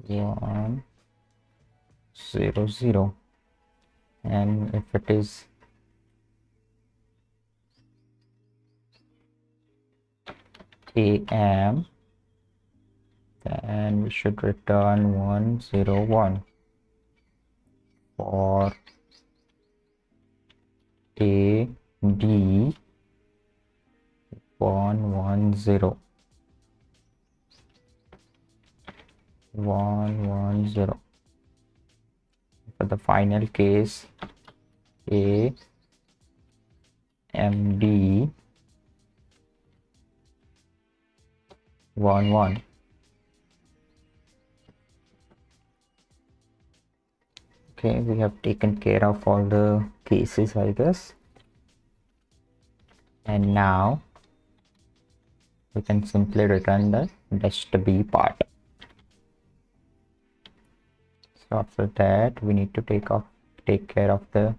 1 0 0, and if it is am, then we should return 1 0 1. For a, d, 1 1 0 1 1 0. For the final case, a, md, 1 1. Okay, we have taken care of all the cases, I guess. And now we can simply return the dash b part. So after that, we need to take care of the,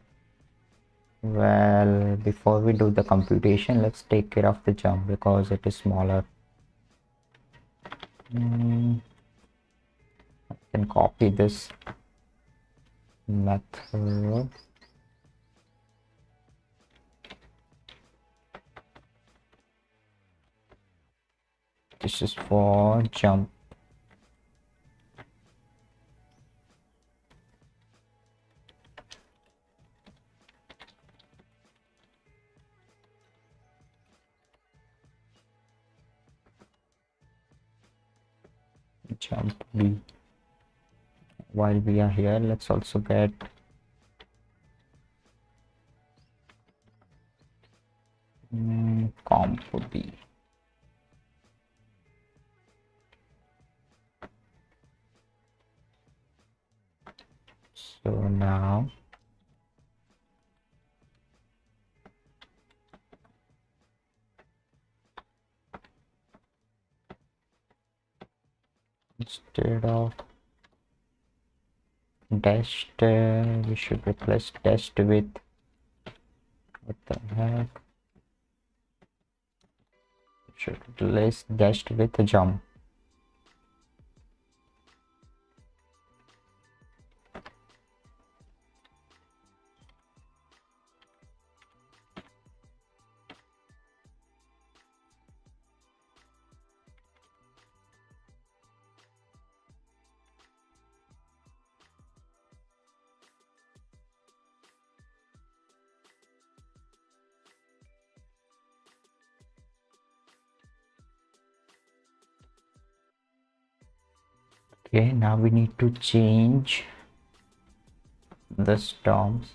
well, before we do the computation, let's take care of the jump because it is smaller. I can copy this method. This is for jump. Jump B. While we are here, let's also get comp B. So now instead of dashed, we should replace dashed with, what the heck, we should replace dashed with jump. Okay, now we need to change the terms.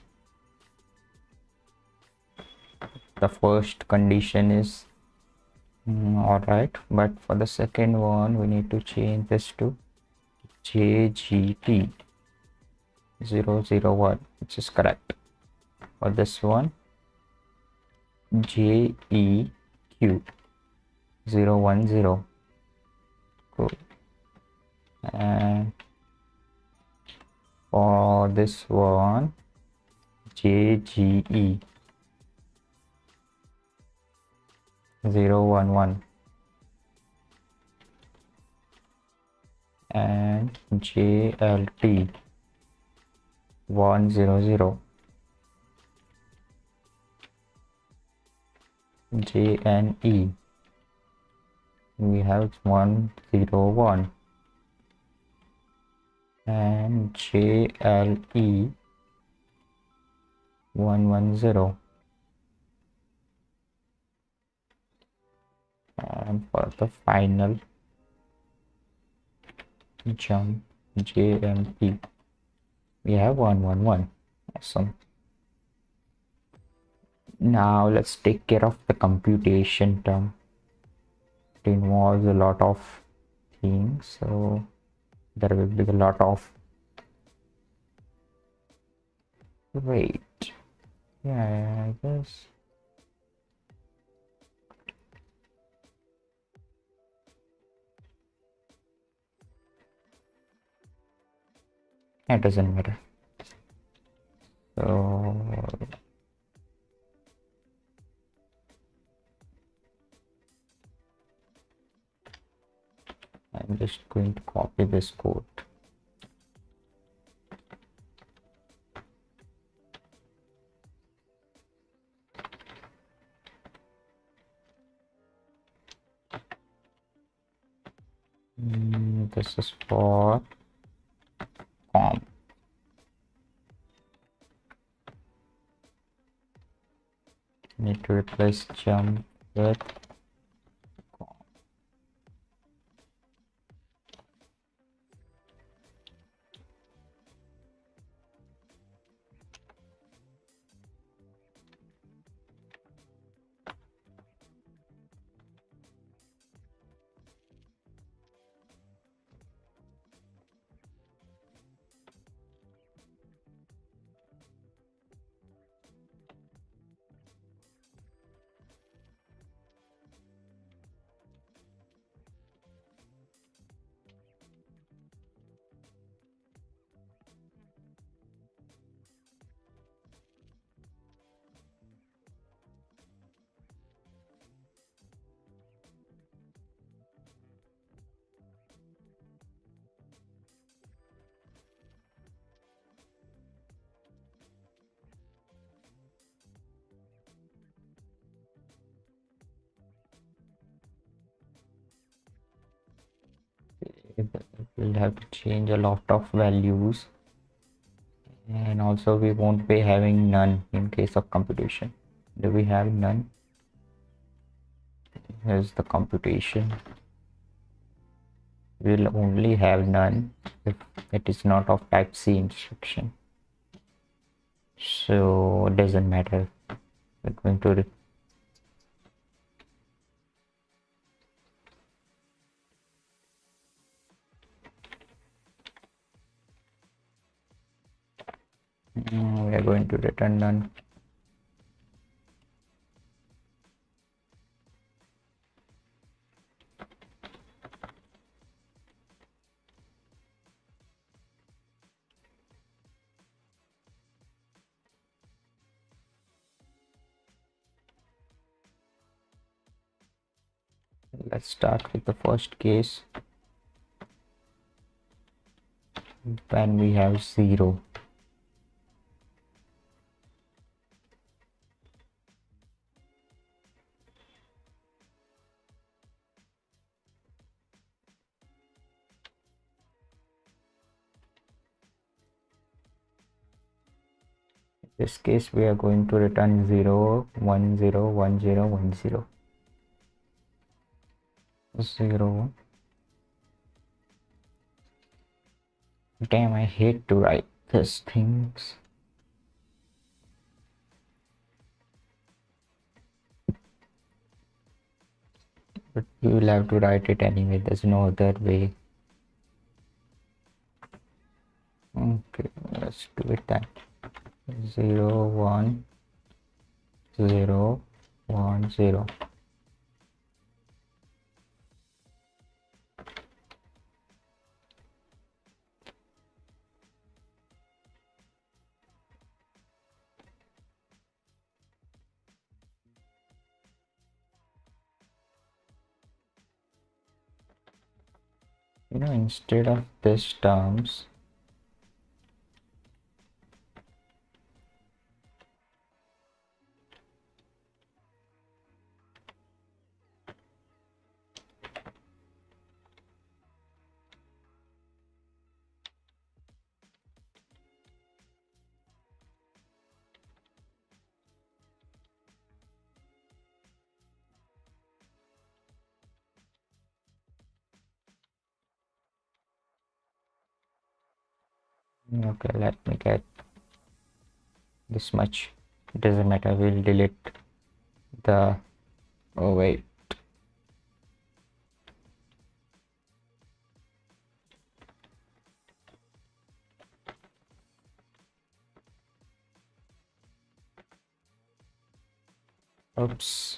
The first condition is all right, but for the second one we need to change this to JGT 001, which is correct. For this one, JEQ 010. Cool. And for this one, JGE 011 and JLT 100. JNE, we have 101 and JLE 110. And for the final jump, JMP, we have 111. Awesome. Now let's take care of the computation term. It involves a lot of things, so there will be a lot of, wait, yeah, I guess it doesn't matter. So I'm just going to copy this code. This is for comp. Need to replace jump with comp. we'll have to change a lot of values, and also we won't be having none in case of computation. Do we have none? Here's the computation. We'll only have none if it is not of type C instruction, so it doesn't matter. We're going to we are going to return none. Let's start with the first case when we have 0. In this case we are going to return 0 1 0 1 0 1 0 0. Damn, I hate to write these things. But we will have to write it anyway, there's no other way. Okay, let's do it then. 0 1 0 1 0. Instead of this terms, okay, let me get this much. It doesn't matter, we'll delete the, oh wait, oops.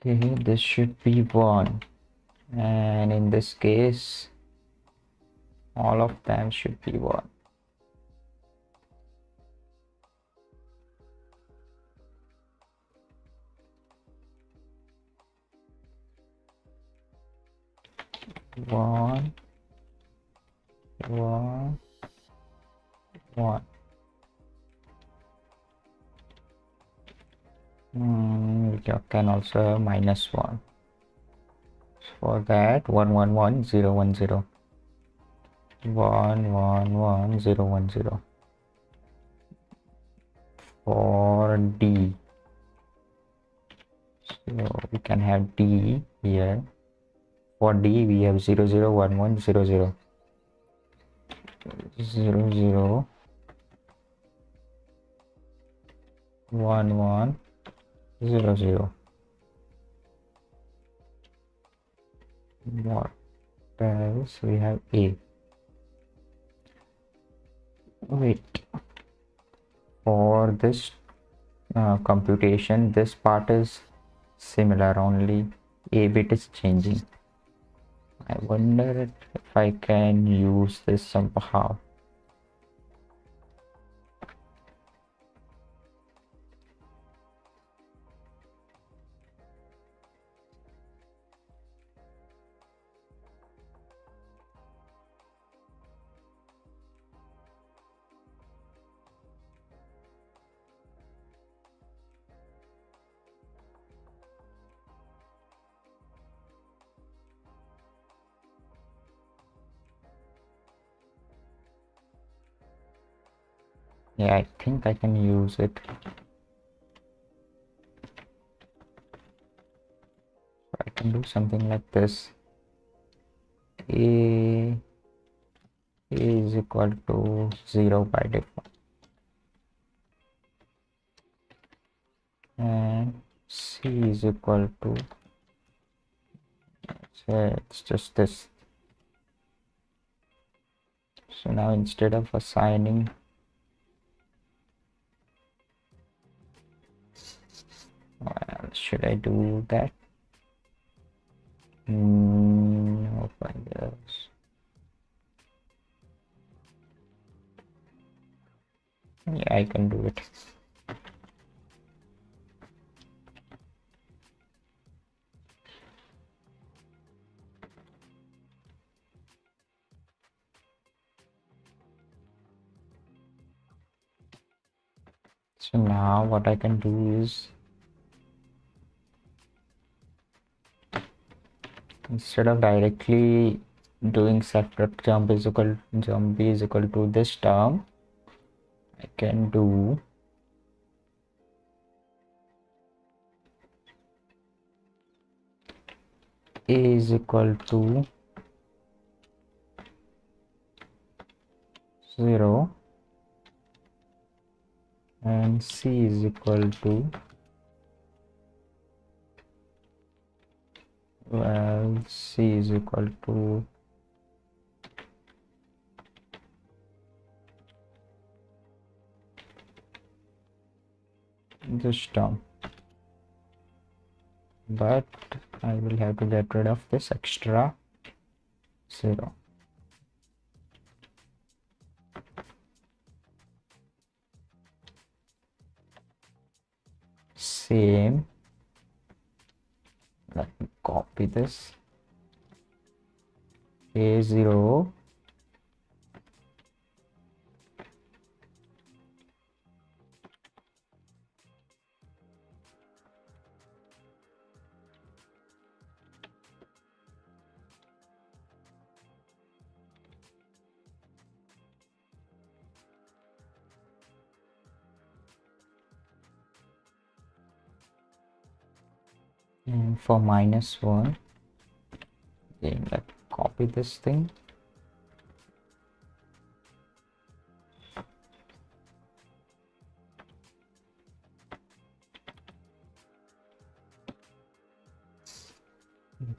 Okay, this should be 1, and in this case all of them should be 1. One, one, one. We can also have -1. For that, 1 1 1 0 1 0. 1 1 1 0 1 0. For D, so we can have D here. For D we have 0 0 1 1 0 0 0 0 1 1 0 0. What else? We have A. Wait, for this computation, this part is similar, only A bit is changing. I wonder if I can use this somehow. Yeah, I think I can use it. I can do something like this. A is equal to 0 by default, and C is equal to, so it's just this. So now instead of assigning, well, should I do that? No, I guess. Yeah, I can do it. So now what I can do is, instead of directly doing jump is equal jump b is equal to this term, I can do a is equal to 0 and C is equal to, well, C is equal to this term, but I will have to get rid of this extra 0. Same, let me copy this. A0 and for -1, then let me copy this thing.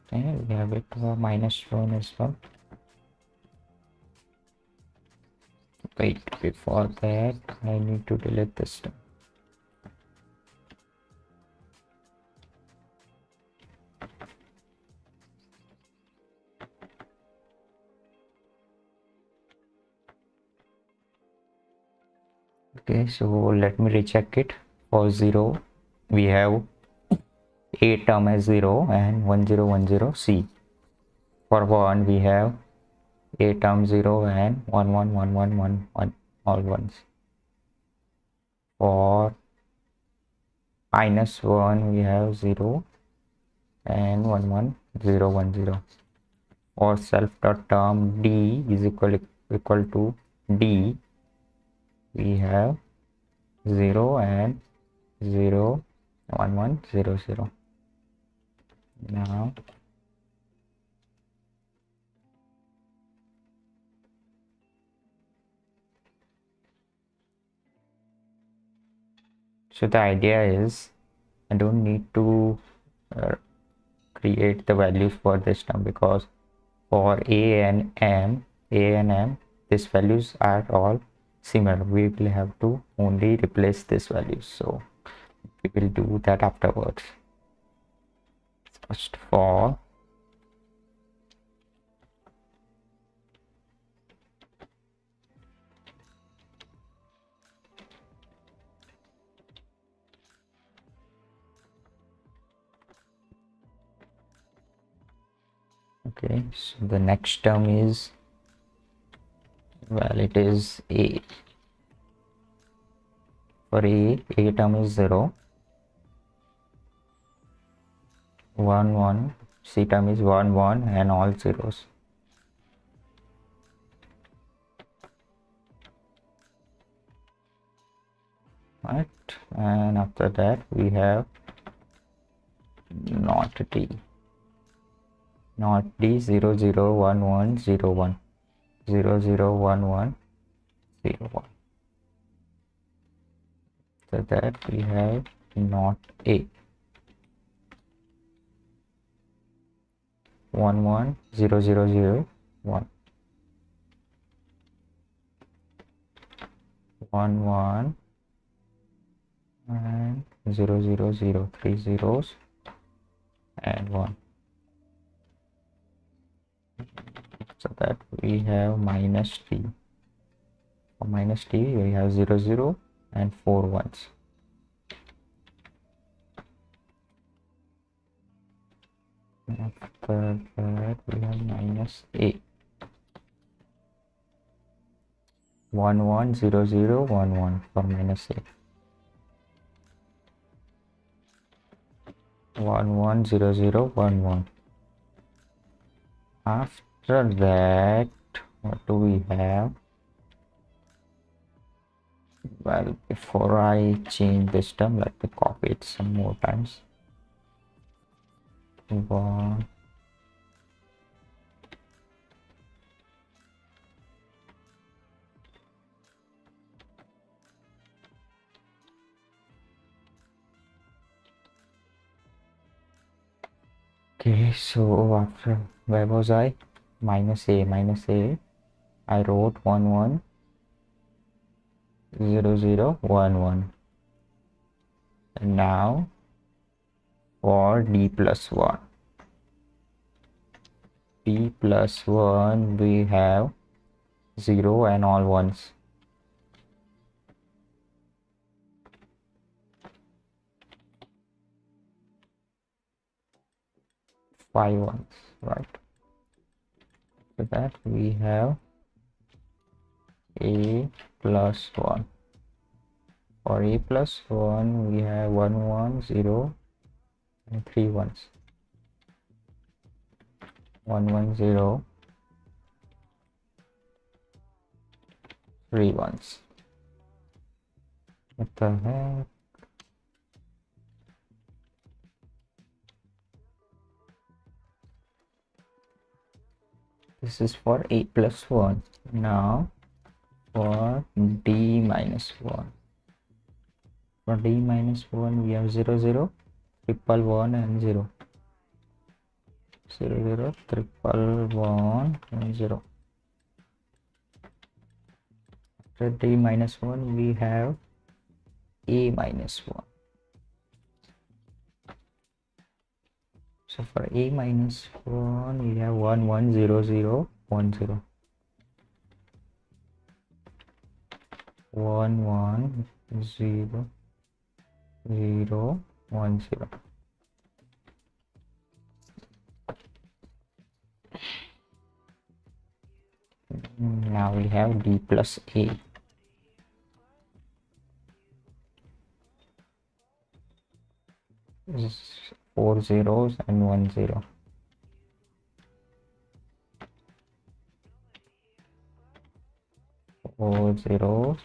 Okay, we have it for -1 as well. Wait, before that I need to delete this term. Okay, so let me recheck it. For 0 we have a term as 0 and 1010 C. For 1 we have a term 0 and 111111 all ones. For -1 we have 0 and 11010. For self dot term D is equal to D, we have 0 and 0 1100. Now so the idea is I don't need to create the values for this term, because for A and M these values are all similar. We will have to only replace these values, so we will do that afterwards. First for Okay, so the next term is, well, it is a. For a term is 0, 1 1. C term is 1 1 and all zeros. Right, and after that we have not d. Not d 0 0 1 1 0 1 0 0 1 1 0 1. So that we have not a 1 1 0 0 0 1 1 1 and 0 0 0 3 zeros and 1. So that we have minus t. For minus t we have 0 0 and 4 ones. After that we have minus a 1 1 0 0 1 1 for minus a 1 1 0 0 1 1. After that, what do we have? Well, before I change this term, let me copy it some more times. 1 Okay, so after where was I? Minus a. I wrote 1 1 0 0 1 1. And now for d plus 1. D plus 1 we have 0 and all ones. Five ones, right? So that we have a plus 1. For a plus 1 we have 1 1 0 and 3 ones. 1 1 0 3 ones. What the heck? This is for a plus 1. Now for d minus 1. For d minus 1 we have 0 0 triple 1 and 0 0 0 triple 1 and 0. After d minus 1 we have a minus 1. So for a minus 1 we have 1 1 0 0 1 0 1 1 0 0 1 0. Now we have d plus a. This is 4 zeros and 1 0. Four zeros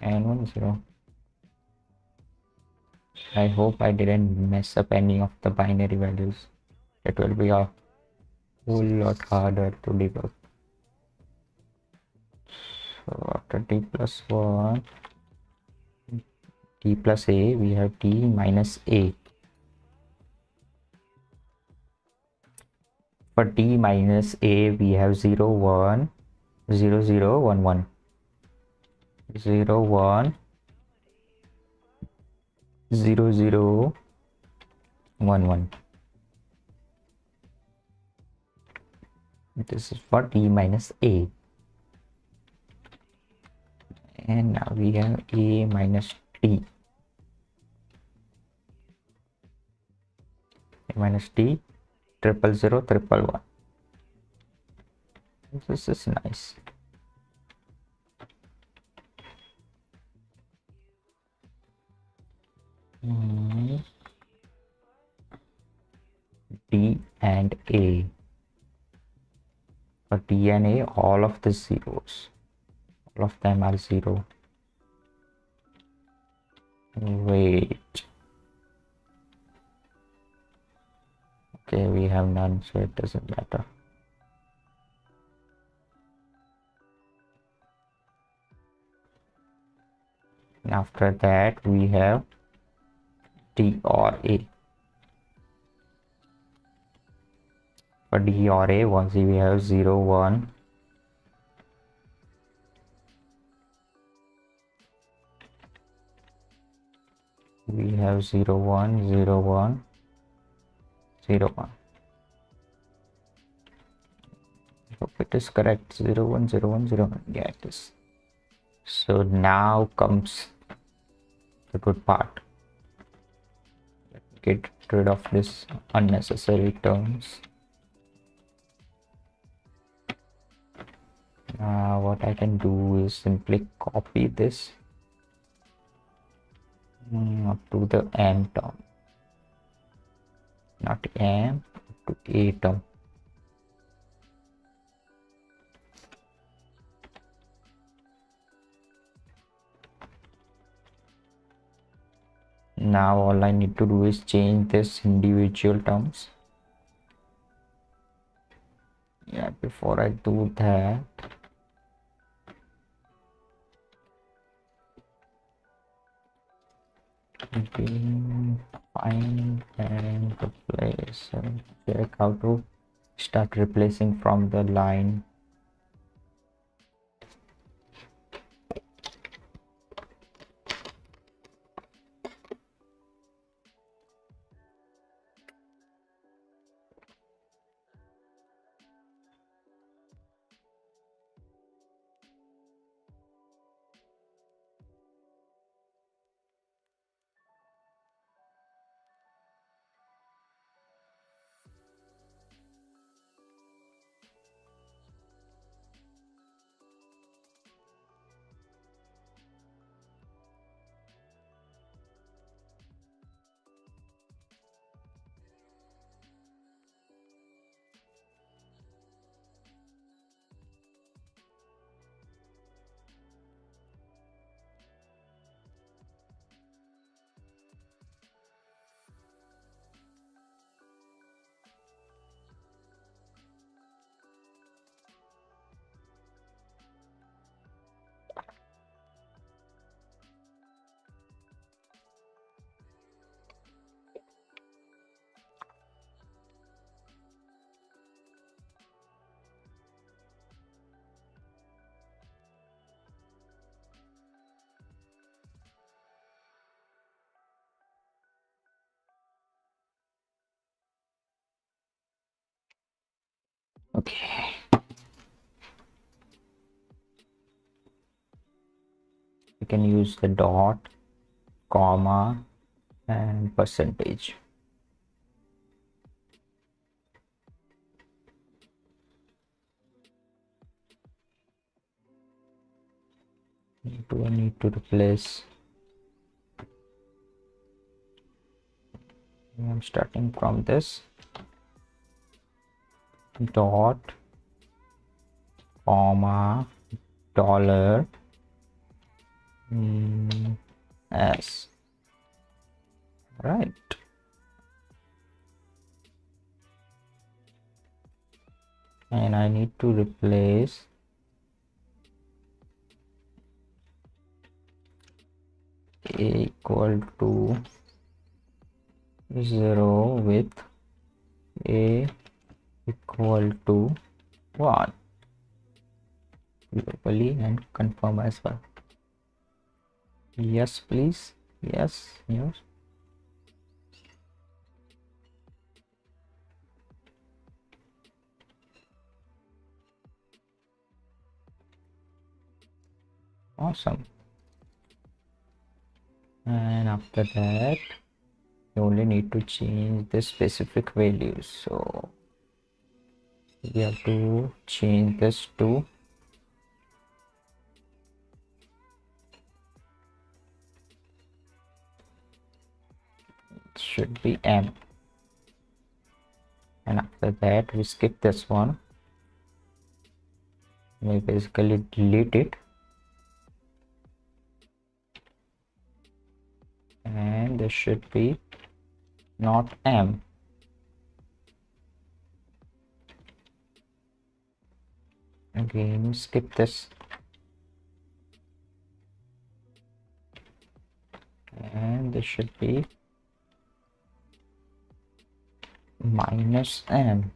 and 1 0. I hope I didn't mess up any of the binary values. It will be a whole lot harder to debug. So after d plus 1, d plus a, we have d minus a. For d minus a, we have 0 1 0 0 1 1 0 1 0 0 1 1. This is for d minus a. And now we have a minus t. A minus t 000 111. This is nice. D and A. For D and A, all of the zeros. All of them are 0. Wait. Okay, we have none, so it doesn't matter. After that, we have D or A. For D or A, once we have 0, 1. We have 0, 1, 0, 1, 0, 1. Hope it is correct. 0, 1, 0, 1, 0, 1. Yeah, it is. So now comes the good part. Get rid of this unnecessary terms. What I can do is simply copy this up to the M term, not M, to A term. Now all I need to do is change this individual terms. Yeah, before I do that, find and replace and check how to start replacing from the line. Okay. You can use the dot, comma, and percentage. Do I need to replace? I'm starting from this dot, comma, dollar, s. Right. And I need to replace a equal to 0 with a equal to 1 globally and confirm as well. Yes, please. Yes, yes. Awesome. And after that, you only need to change the specific values. So We have to change this to should be M, and after that we skip this one. We basically delete it, and this should be not M. Again skip this, and this should be minus M.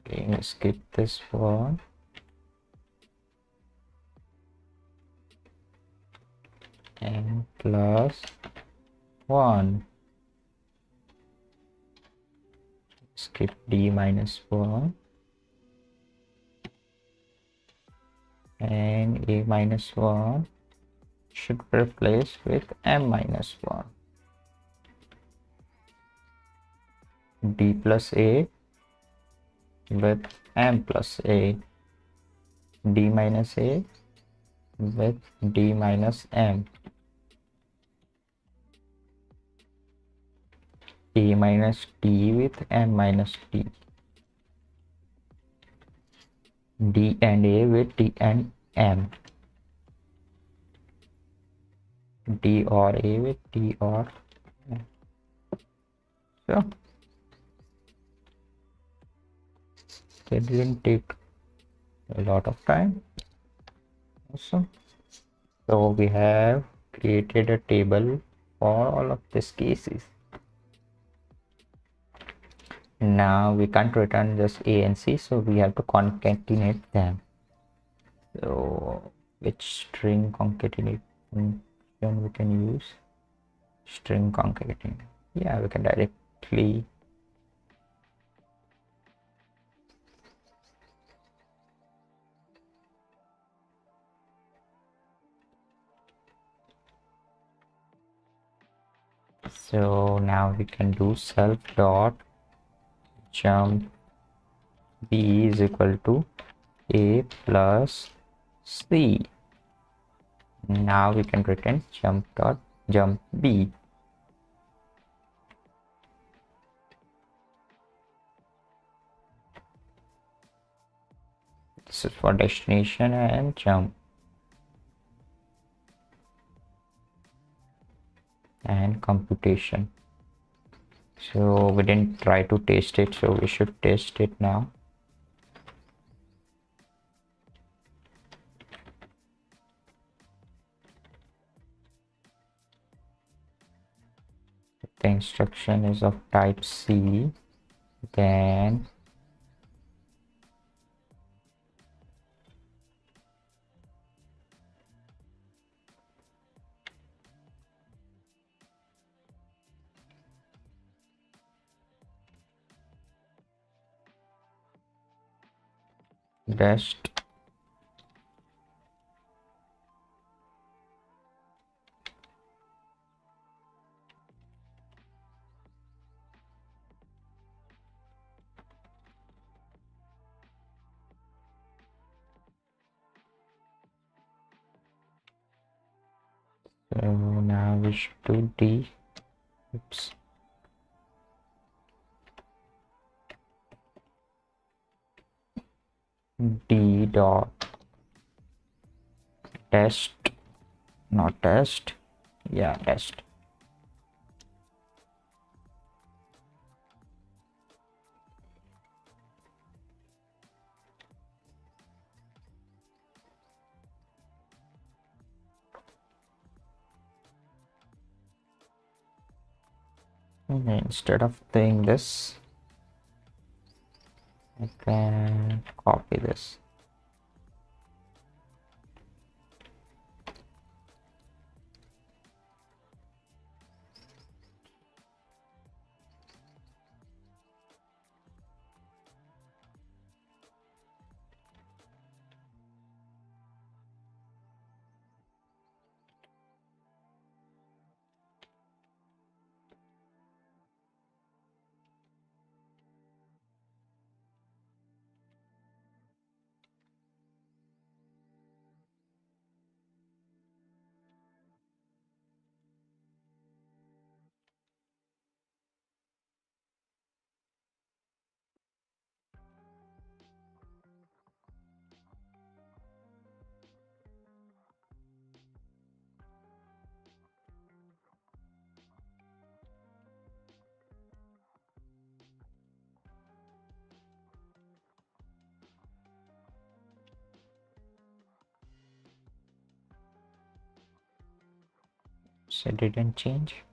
Again skip this one, and plus 1. Skip D minus 1, and A minus 1 should replace with M minus 1. D plus A with M plus A. D minus A with D minus M. A minus D with M minus D. D and A with D and M. D or A with D or M. So it didn't take a lot of time. Awesome. So we have created a table for all of these cases. Now we can't return just A and C, so we have to concatenate them. So which string concatenate function we can use? String concatenate. Yeah, we can directly so now we can do self dot jump B is equal to A plus C. Now we can return jump dot jump B. This is for destination and jump and computation. So we didn't try to test it, so we should test it now. The instruction is of type C, then best so now we should do D. Oops. D dot test, not test, yeah, test. Okay, instead of doing this, I can copy this. So it didn't change.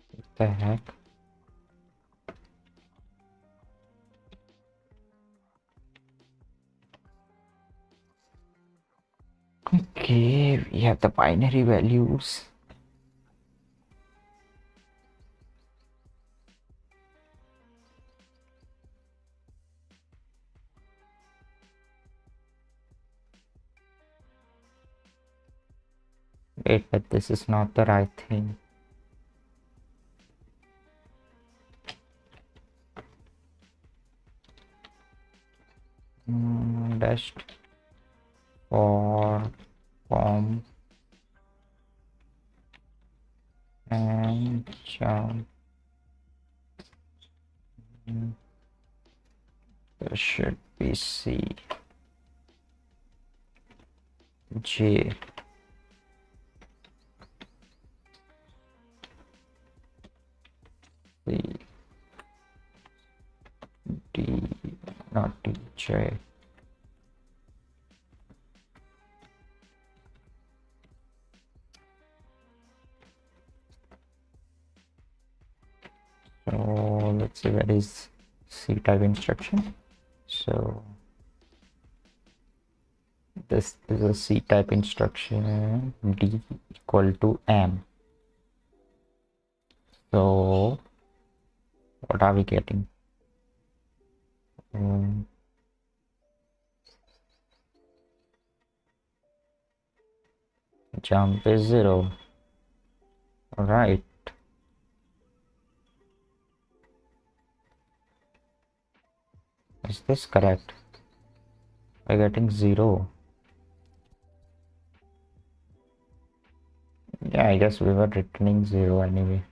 What the heck? Okay, we have the binary values. Wait, but this is not the right thing. Dash for form and jump. There should be C, J, C, D, not D, J. So let's see where is C type instruction. So this is a C type instruction, D equal to M. So what are we getting? Jump is 0. Right. Is this correct? We're getting 0. Yeah, I guess we were returning 0 anyway.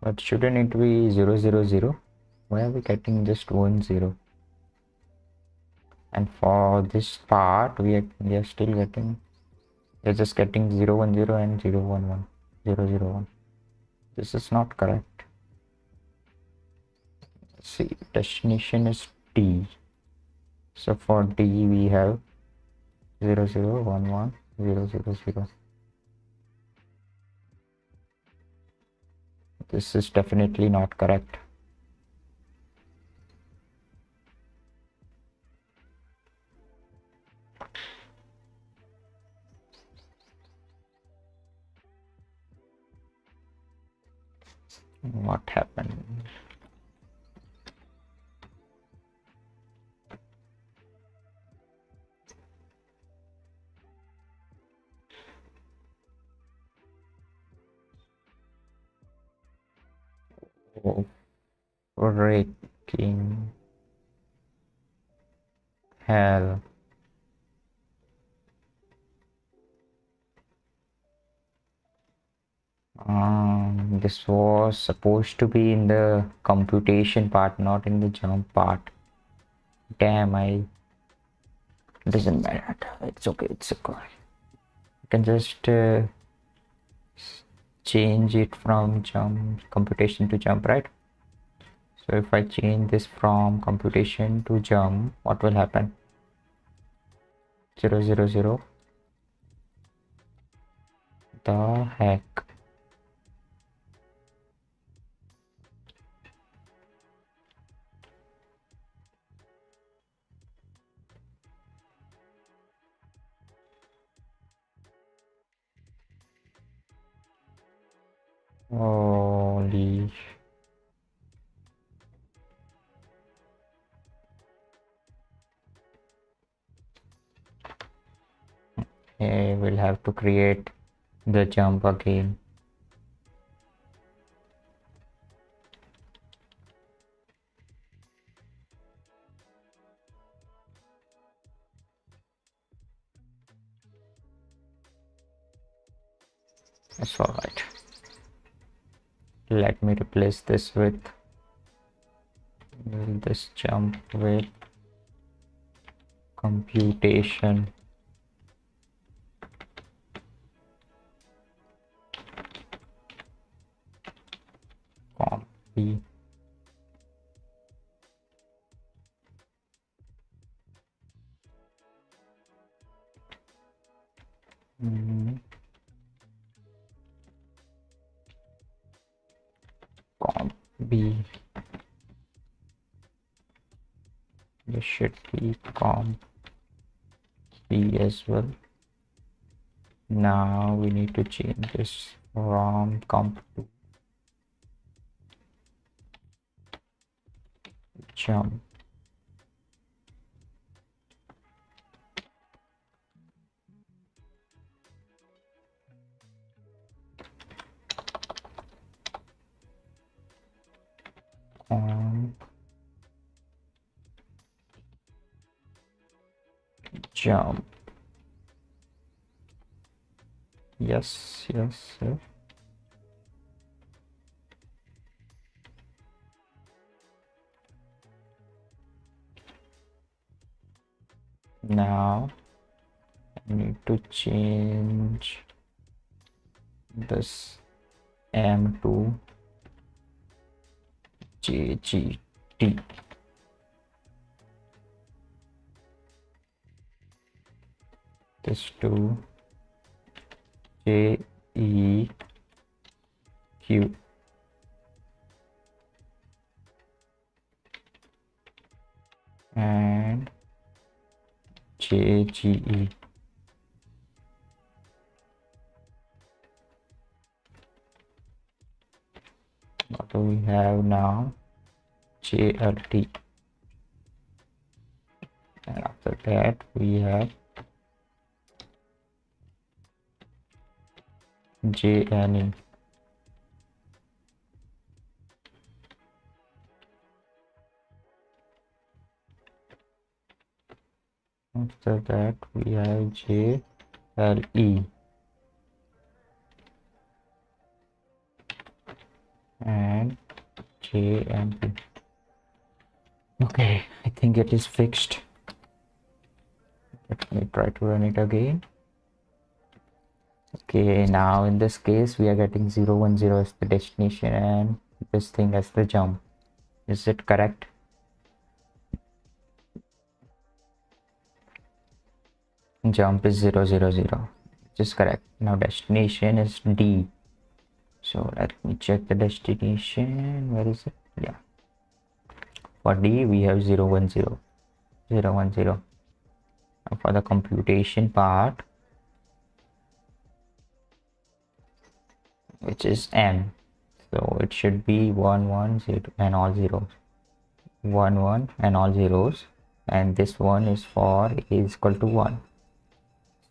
But shouldn't it be 0, 0, 0? Why are we getting just 1, 0? And for this part, we are still getting, we're just getting 0, 1, 0 and 0, 1, 1, 0, 0, 1. This is not correct. See, destination is D. So for D, we have 0, 0, 1, 1, 0, 0, 0. This is definitely not correct. What happened? Oh, freaking hell. This was supposed to be in the computation part, not in the jump part. Damn, doesn't matter. It's okay. It's okay. You can just change it from jump computation to jump, right? So if I change this from computation to jump, what will happen? 0, 0, 0. The heck? Holy. We'll have to create the jump again. That's all right. Let me replace this with this jump with computation. Copy. Copy. This should be comp B as well. Now we need to change this from comp to jump. Jump. Yes. Now I need to change this M to JGT. This to JEQ and JGE. What do we have now? JLT. And after that we have JNE. After that we have JLE and JMP. Okay, I think it is fixed. Let me try to run it again. Okay, now in this case we are getting 0 1 0 as the destination and this thing as the jump. Is it correct? Jump is 0 0 0, which is correct. Now destination is D. So let me check the destination. Where is it? Yeah. For D we have 0 1 0 0 1 0. Now for the computation part, which is M, so it should be 1 1 0 and all zeros, 1 1 and all zeros, and this one is for A is equal to 1.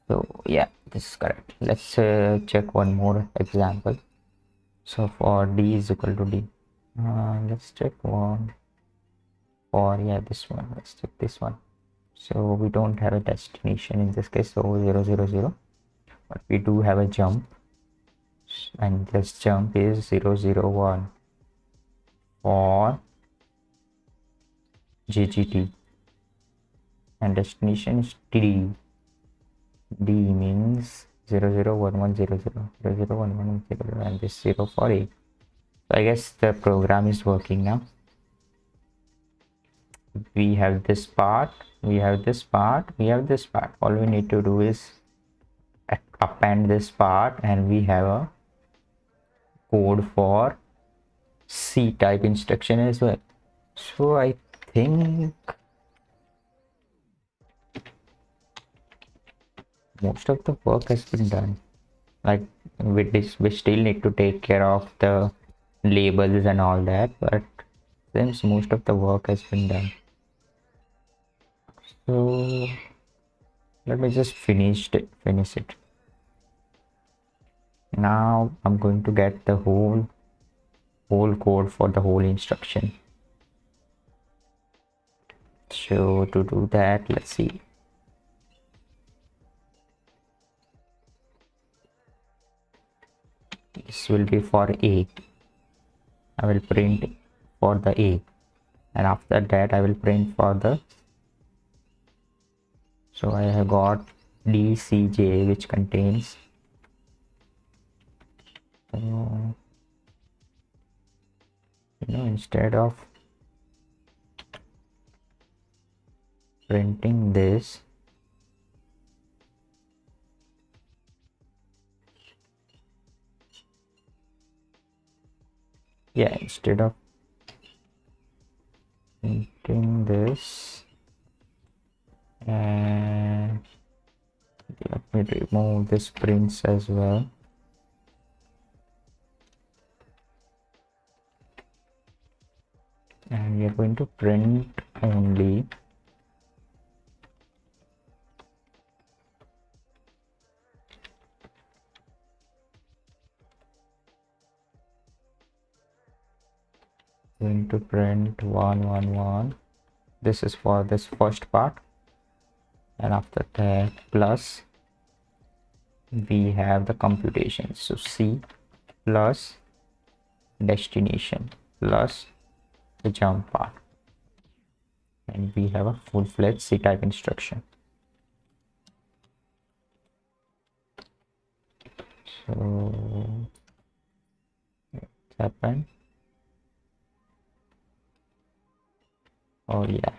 So yeah, this is correct. Let's check one more example. So for D is equal to D, let's check one for, yeah, this one. Let's check this one. So we don't have a destination in this case, so 0 0 0, but we do have a jump, and this jump is 0 0 1 for GGT, and destination is D. D means 0 0 1 1 0 0 0 0 1 1 0 0, and this 0 for A. So I guess the program is working now. We have this part, we have this part, we have this part. All we need to do is append this part, and we have a code for C type instruction as well. So I think most of the work has been done. Like with this we still need to take care of the labels and all that, but since most of the work has been done, so let me just finish it. Now I'm going to get the whole code for the whole instruction. So to do that, let's see. This will be for A. I will print for the A, and after that I will print for the, so I have got DCJ, which contains, instead of printing this, instead of printing this, and let me remove this prints as well. And we are going to print only going to print 111. This is for this first part, and after that plus we have the computation, so C plus destination plus the jump part, and we have a full-fledged C type instruction. So what's happened? Oh yeah,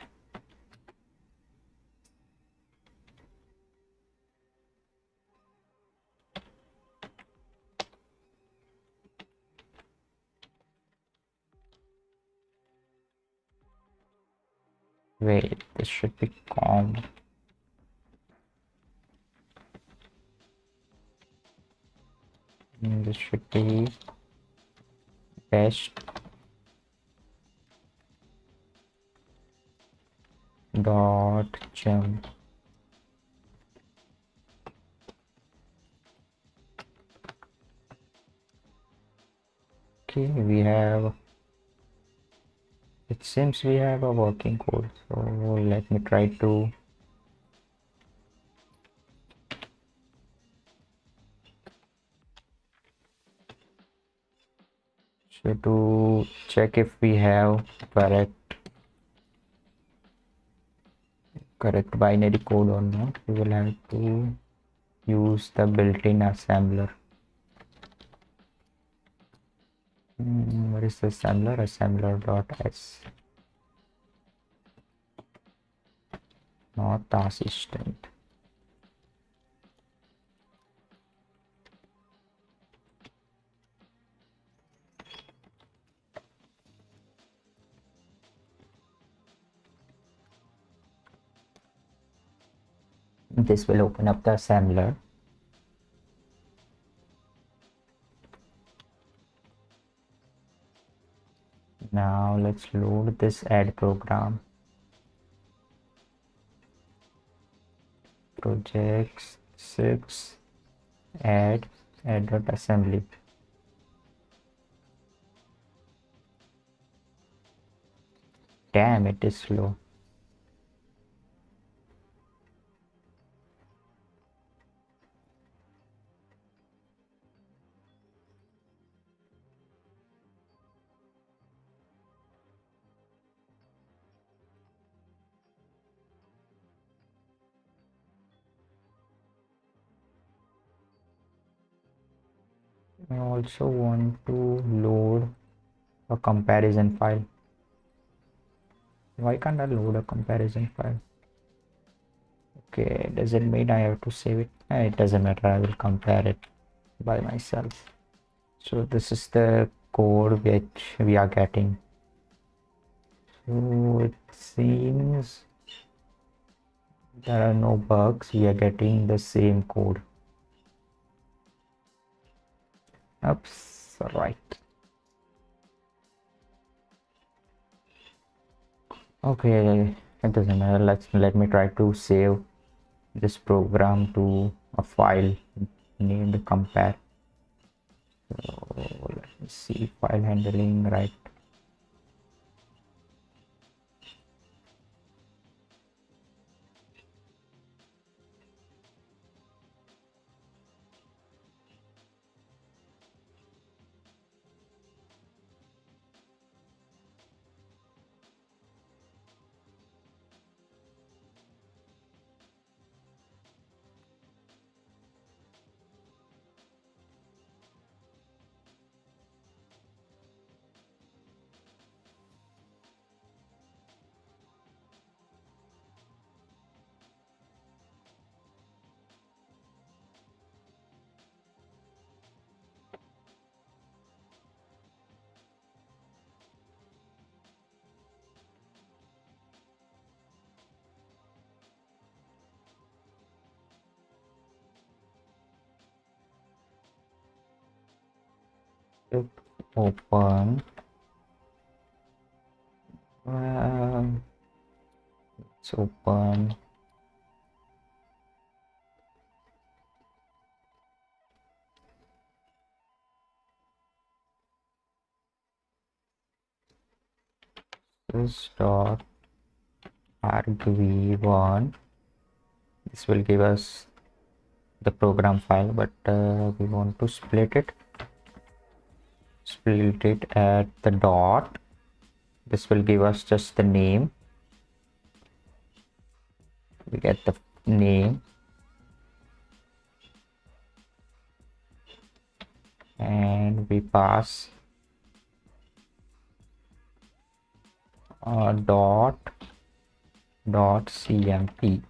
wait, this should be com. This should be best dot jump. Okay, we have, it seems we have a working code, so let me try to check if we have correct binary code or not. We will have to use the built-in assembler. What is the assembler? Assembler.s, not the assistant. This will open up the assembler. Now let's load this add program. Projects 6 add.assembly. Damn, it is slow. I also want to load a comparison file. Why can't I load a comparison file? Okay, does it mean I have to save it? It doesn't matter, I will compare it by myself. So this is the code which we are getting. So it seems there are no bugs, we are getting the same code. Oops, right. Okay, it doesn't matter. Let me try to save this program to a file named compare. So let me see, file handling, right? open. Let's open this dot argv1. This will give us the program file, but we want to split it at the dot. This will give us just the name. We get the name and we pass cmp.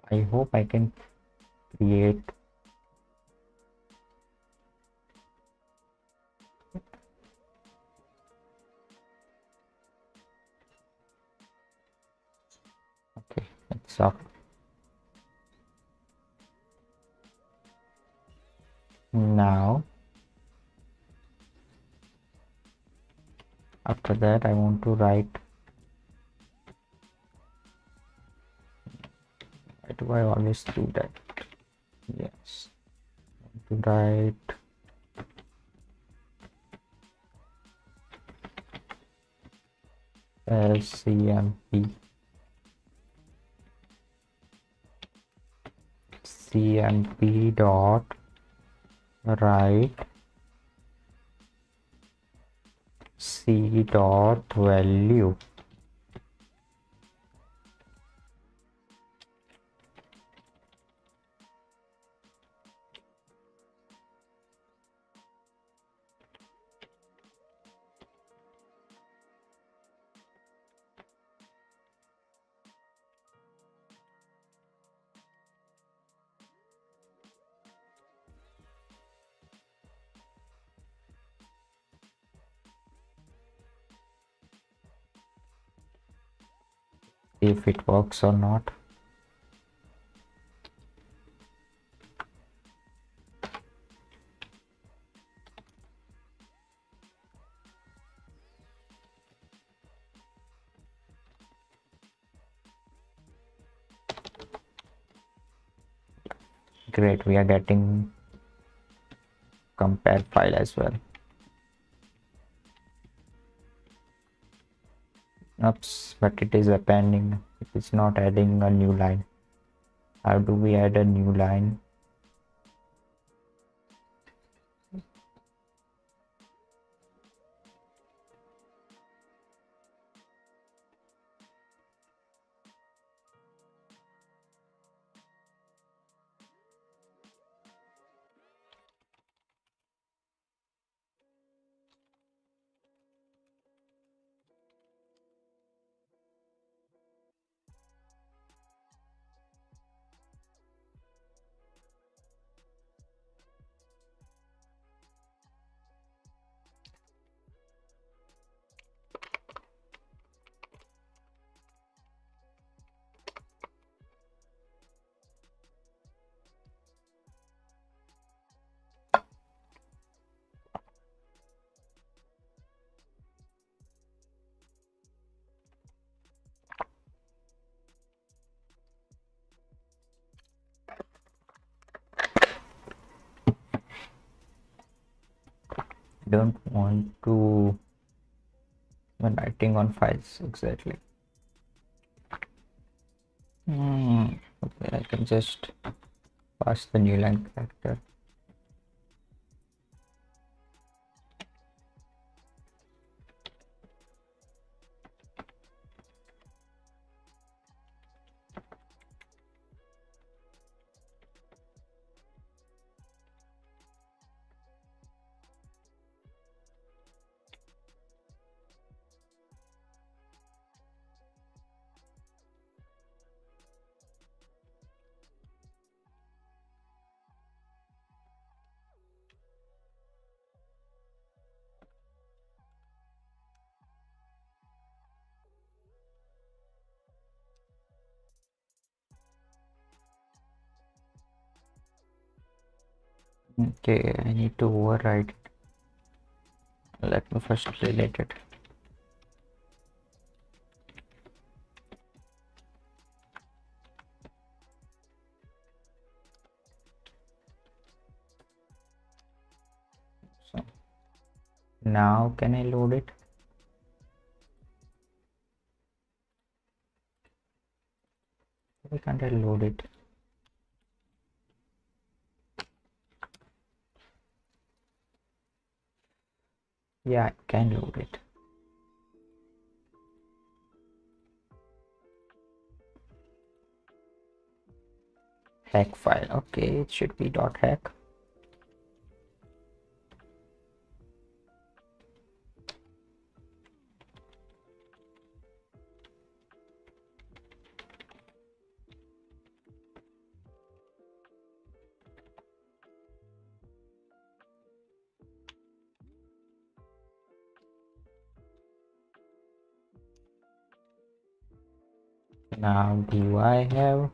I hope I can create okay, it's up. Now after that I want to write. Why do I always do that? Yes, to write cmp dot write c dot value. If it works or not. Great, we are getting compare file as well. Oops, but it is appending. It is not adding a new line. How do we add a new line? Don't want to when writing on files exactly. Okay, I can just pass the new line character. Okay, I need to override it. Let me first relate it. So now can I load it? Why can't I load it? Yeah, I can load it. Hack file. Okay, it should be .hack. Now do I have?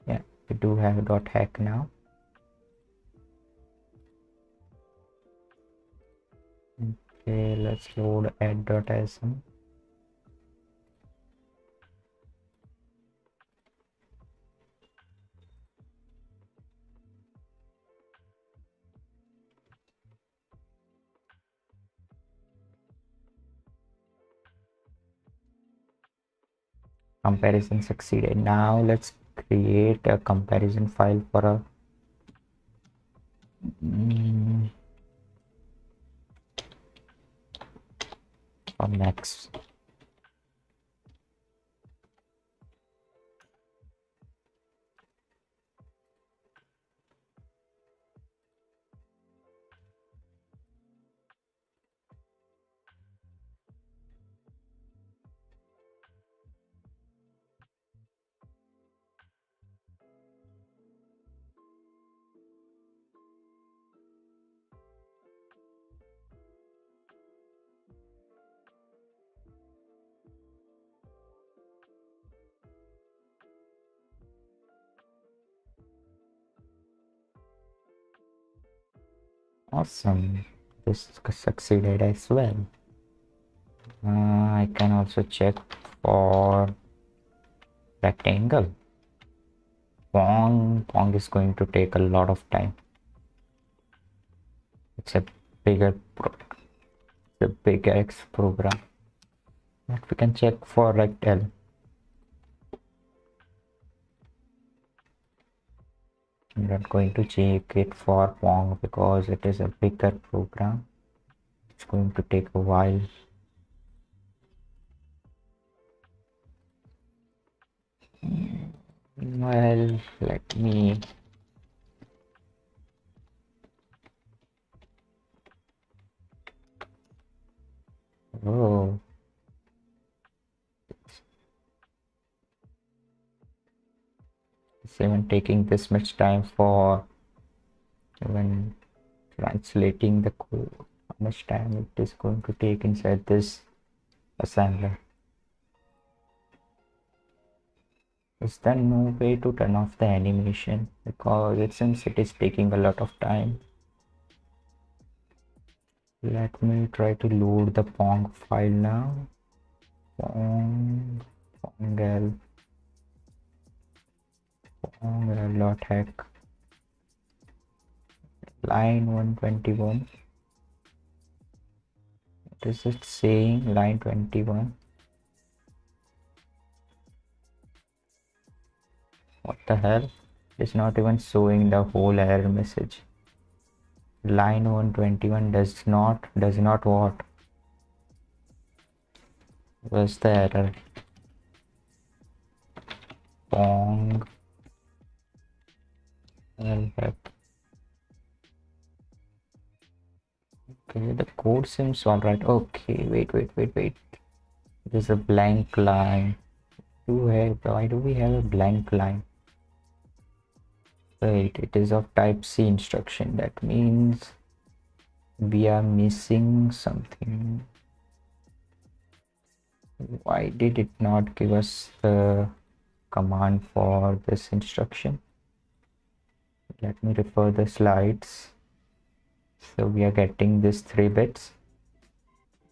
Yeah, we do have .hack now. Okay, let's load add.sm. Comparison succeeded. Now let's create a comparison file for a for max. Awesome, this succeeded as well. I can also check for rectangle. Pong is going to take a lot of time. It's a bigger it's a big X program. But we can check for rectangle. I'm not going to check it for Pong because it is a bigger program. It's going to take a while. Well, let me oh it's even taking this much time for even translating the code. How much time it is going to take inside this assembler? Is there no way to turn off the animation because it seems it is taking a lot of time? Let me try to load the Pong file now. Pongl dot hack line 121. What is it saying? Line 21. What the hell? It's not even showing the whole error message. Line 121 does not what? Where's the error? Pong help. Okay, the code seems alright. Okay, wait. There's a blank line. Why do we have a blank line? Wait, it is of type C instruction. That means we are missing something. Why did it not give us the command for this instruction? Let me refer the slides. So we are getting this 3 bits,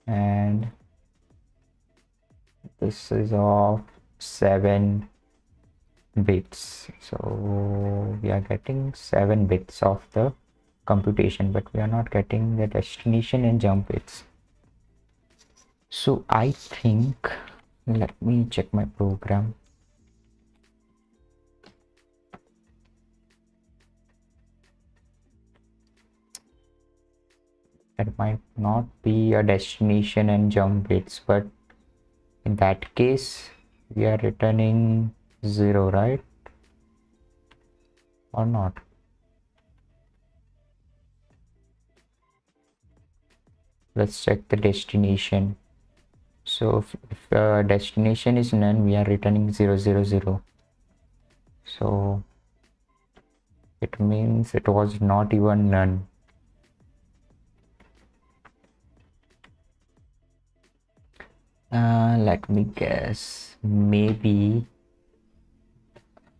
and this is of 7 bits. So we are getting 7 bits of the computation, but we are not getting the destination and jump bits. So I think, let me check my program. That might not be a destination and jump bits, but in that case we are returning 0, right? Or not? Let's check the destination. So if destination is none, we are returning 0, 0, 0. So it means it was not even none. Let me guess, maybe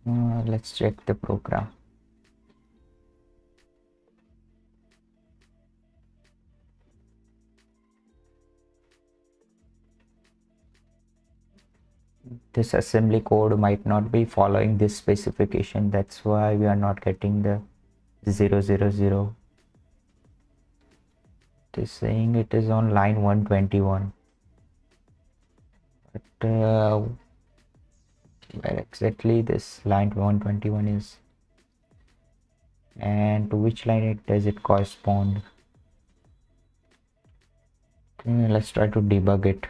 let's check the program. This assembly code might not be following this specification. That's why we are not getting the 0, 0, 0. It is saying it is on line 121. But where exactly this line 121 is, and to which line does it correspond? Let's try to debug it.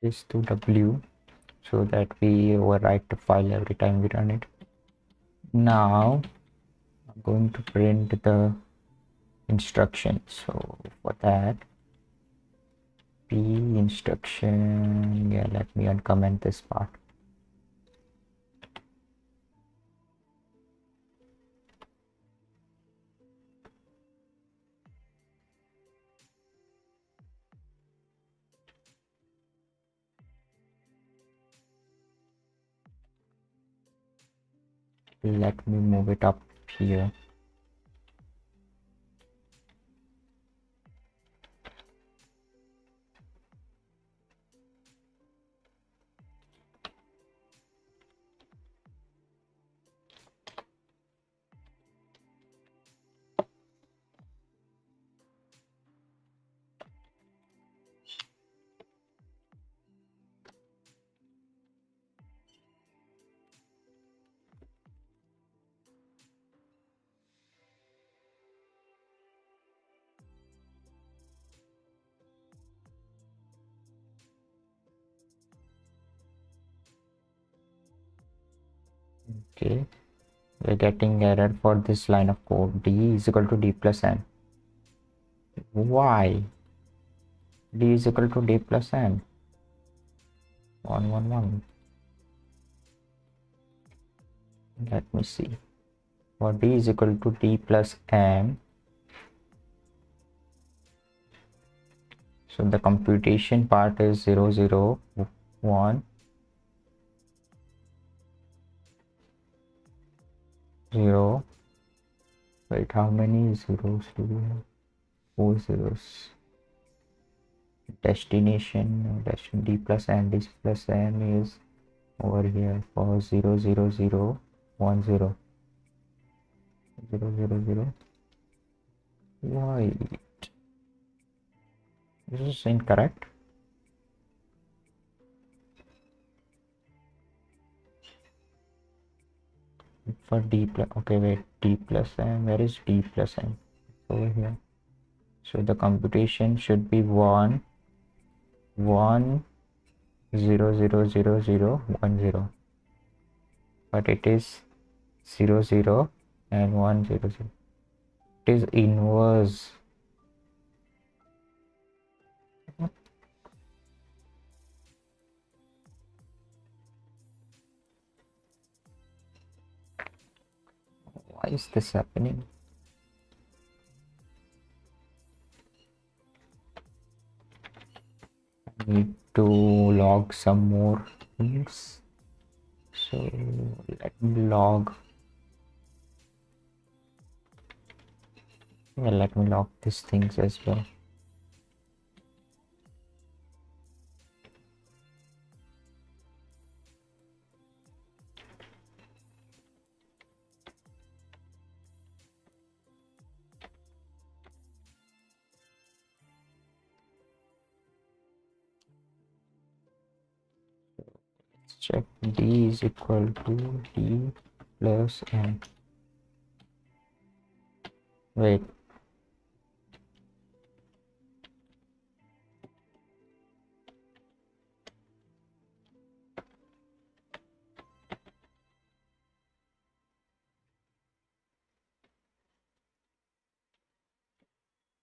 This to W so that we overwrite the file every time we run it. Now I'm going to print the instruction. So for that, p instruction, yeah, let me uncomment this part. Let me move it up here. Okay, we're getting error for this line of code. D is equal to D plus N. Why? D is equal to D plus N. 1, 1, 1. Let me see. For D is equal to D plus N. So the computation part is 0, 0, 1, 0. Wait, how many zeros do we have? 4 zeros. Destination D plus N, D plus N is over here for 0, 0, 0, 1, 0, 0, 0, 0. Why? This is incorrect. For d plus, okay, wait, d plus m, where is d plus m? Over here. So the computation should be 1 1 0 0 0 0 1 0, but it is 0 0 and 1 0 0. It is inverse. Why is this happening? I need to log some more things. So let me log. Well, let me log these things as well. Let's check d is equal to d plus m. Wait.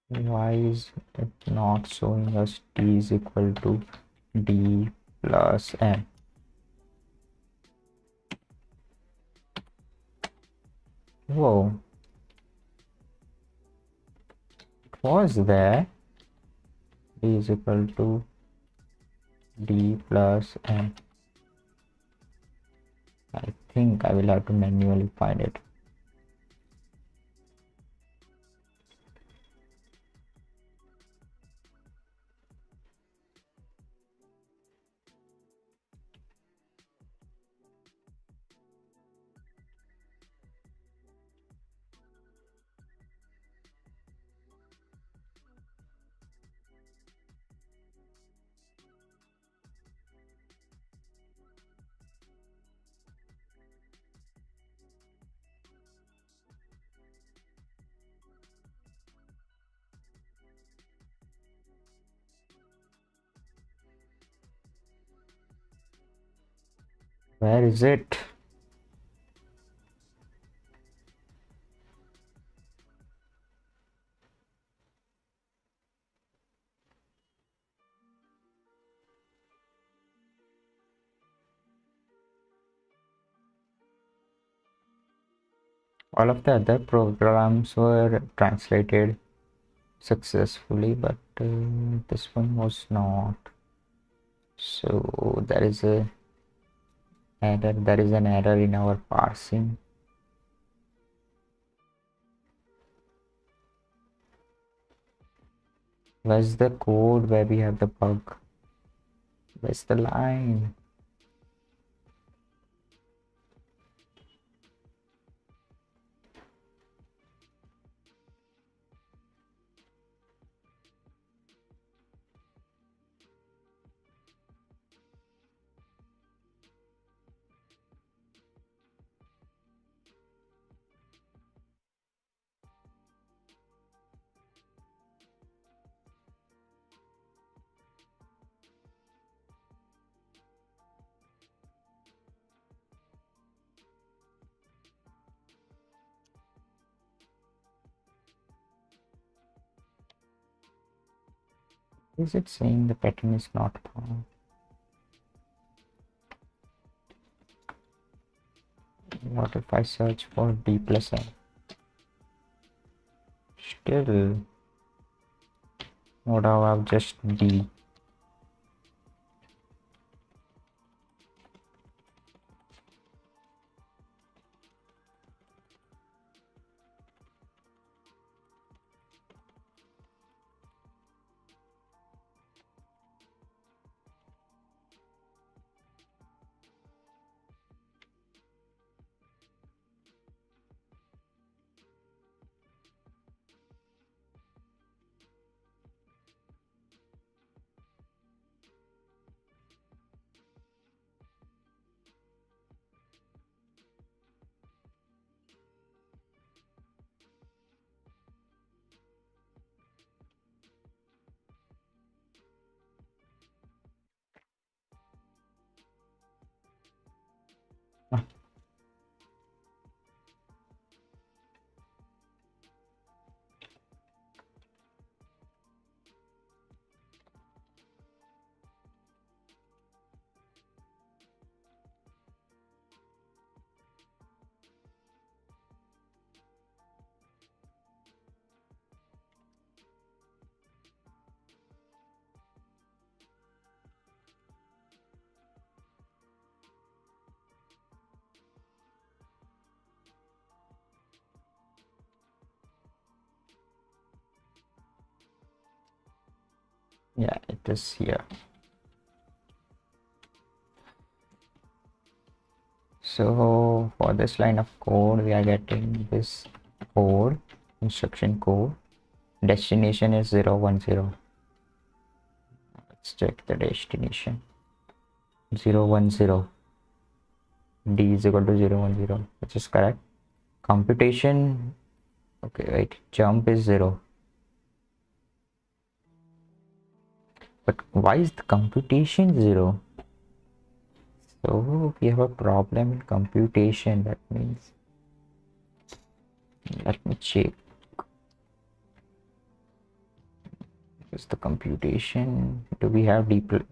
Why is it not showing us d is equal to d plus m? Whoa, it was there. D is equal to d plus m. I think I will have to manually find it. Where is it? All of the other programs were translated successfully, but this one was not. So there is a error. There is an error in our parsing. Where's the code where we have the bug? Where's the line? Is it saying the pattern is not found? What if I search for d plus m? Still, what about just d? Yeah, it is here. So for this line of code, we are getting this code, instruction code. Destination is 010. Let's check the destination. 010. D is equal to 010, which is correct. Computation, okay, wait, jump is 0. But why is the computation 0? So we have a problem in computation. That means, let me check. Is the computation, do we have D plus?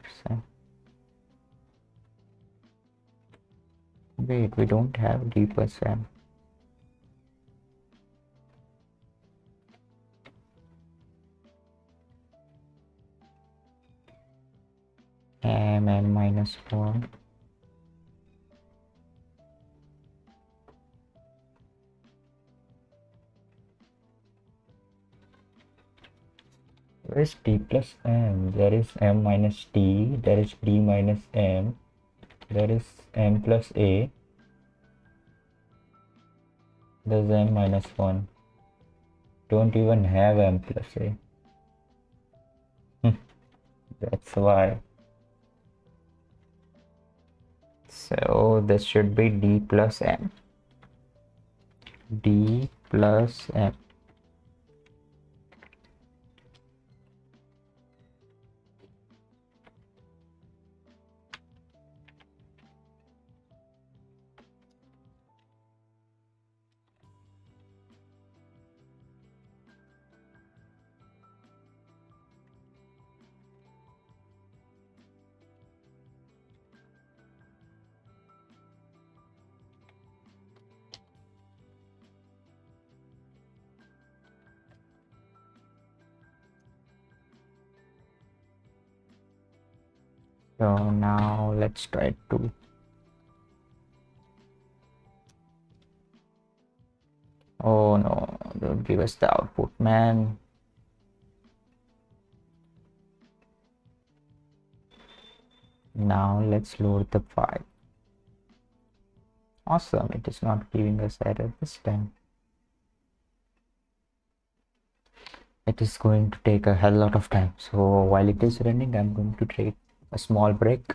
Wait, we don't have D plus M. M minus 1. Where is D plus M? There is M minus D, there is D minus M, there is M plus A, there's M minus 1. Don't even have M plus A. That's why. So this should be D plus M. D plus M. So now let's try to. Oh no, don't give us the output, man. Now let's load the file. Awesome, it is not giving us error this time. It is going to take a hell lot of time. So while it is running, I'm going to take a small break.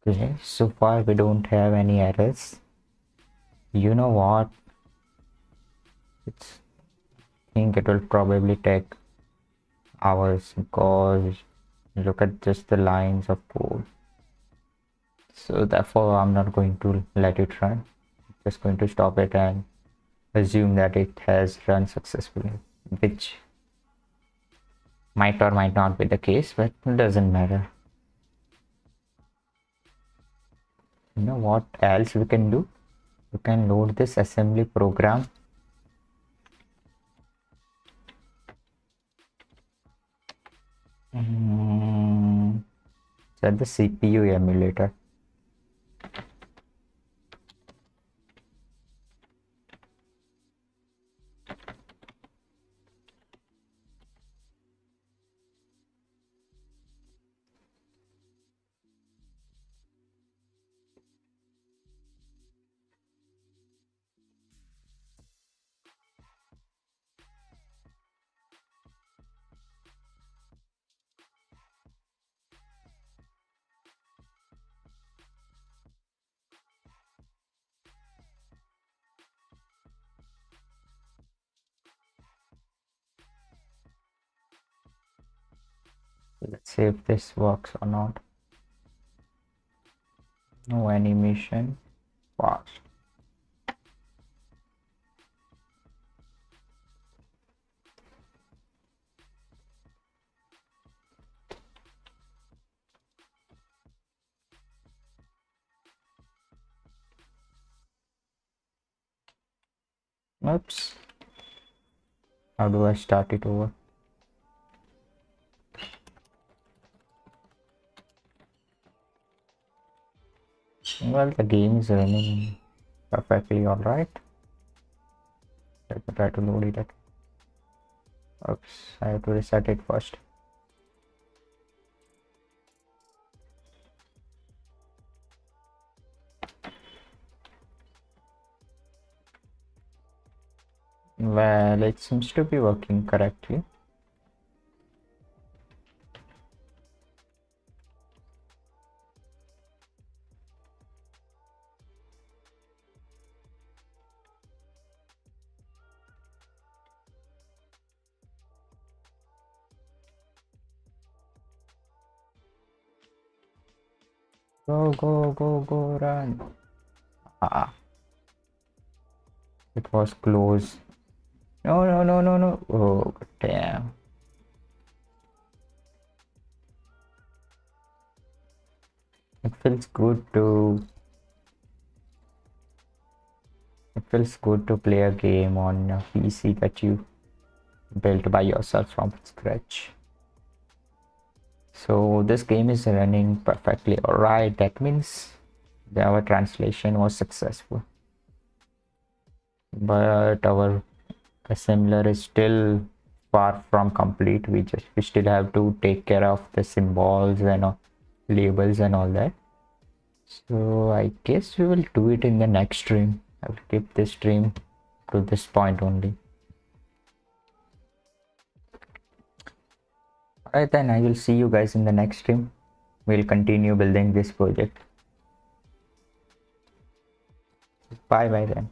Okay, so far we don't have any errors. You know what? It's think it will probably take hours because look at just the lines of code. So therefore I'm not going to let it run. Just going to stop it and assume that it has run successfully, which might or might not be the case, but it doesn't matter. You know what else we can do? We can load this assembly program. Set the CPU emulator. Let's see if this works or not. No animation. Pause. Oops. How do I start it over? Well, the game is running perfectly alright. Let me try to load it. Oops, I have to reset it first. Well, it seems to be working correctly. Go, go, go, go, run. Ah, it was close. No, no, no, no, no. Oh, damn. It feels good to play a game on a PC that you built by yourself from scratch. So this game is running perfectly alright. That means our translation was successful. But our assembler is still far from complete. We still have to take care of the symbols and labels and all that. So I guess we will do it in the next stream. I will keep this stream to this point only. Alright, then I will see you guys in the next stream. We'll continue building this project. Bye bye then.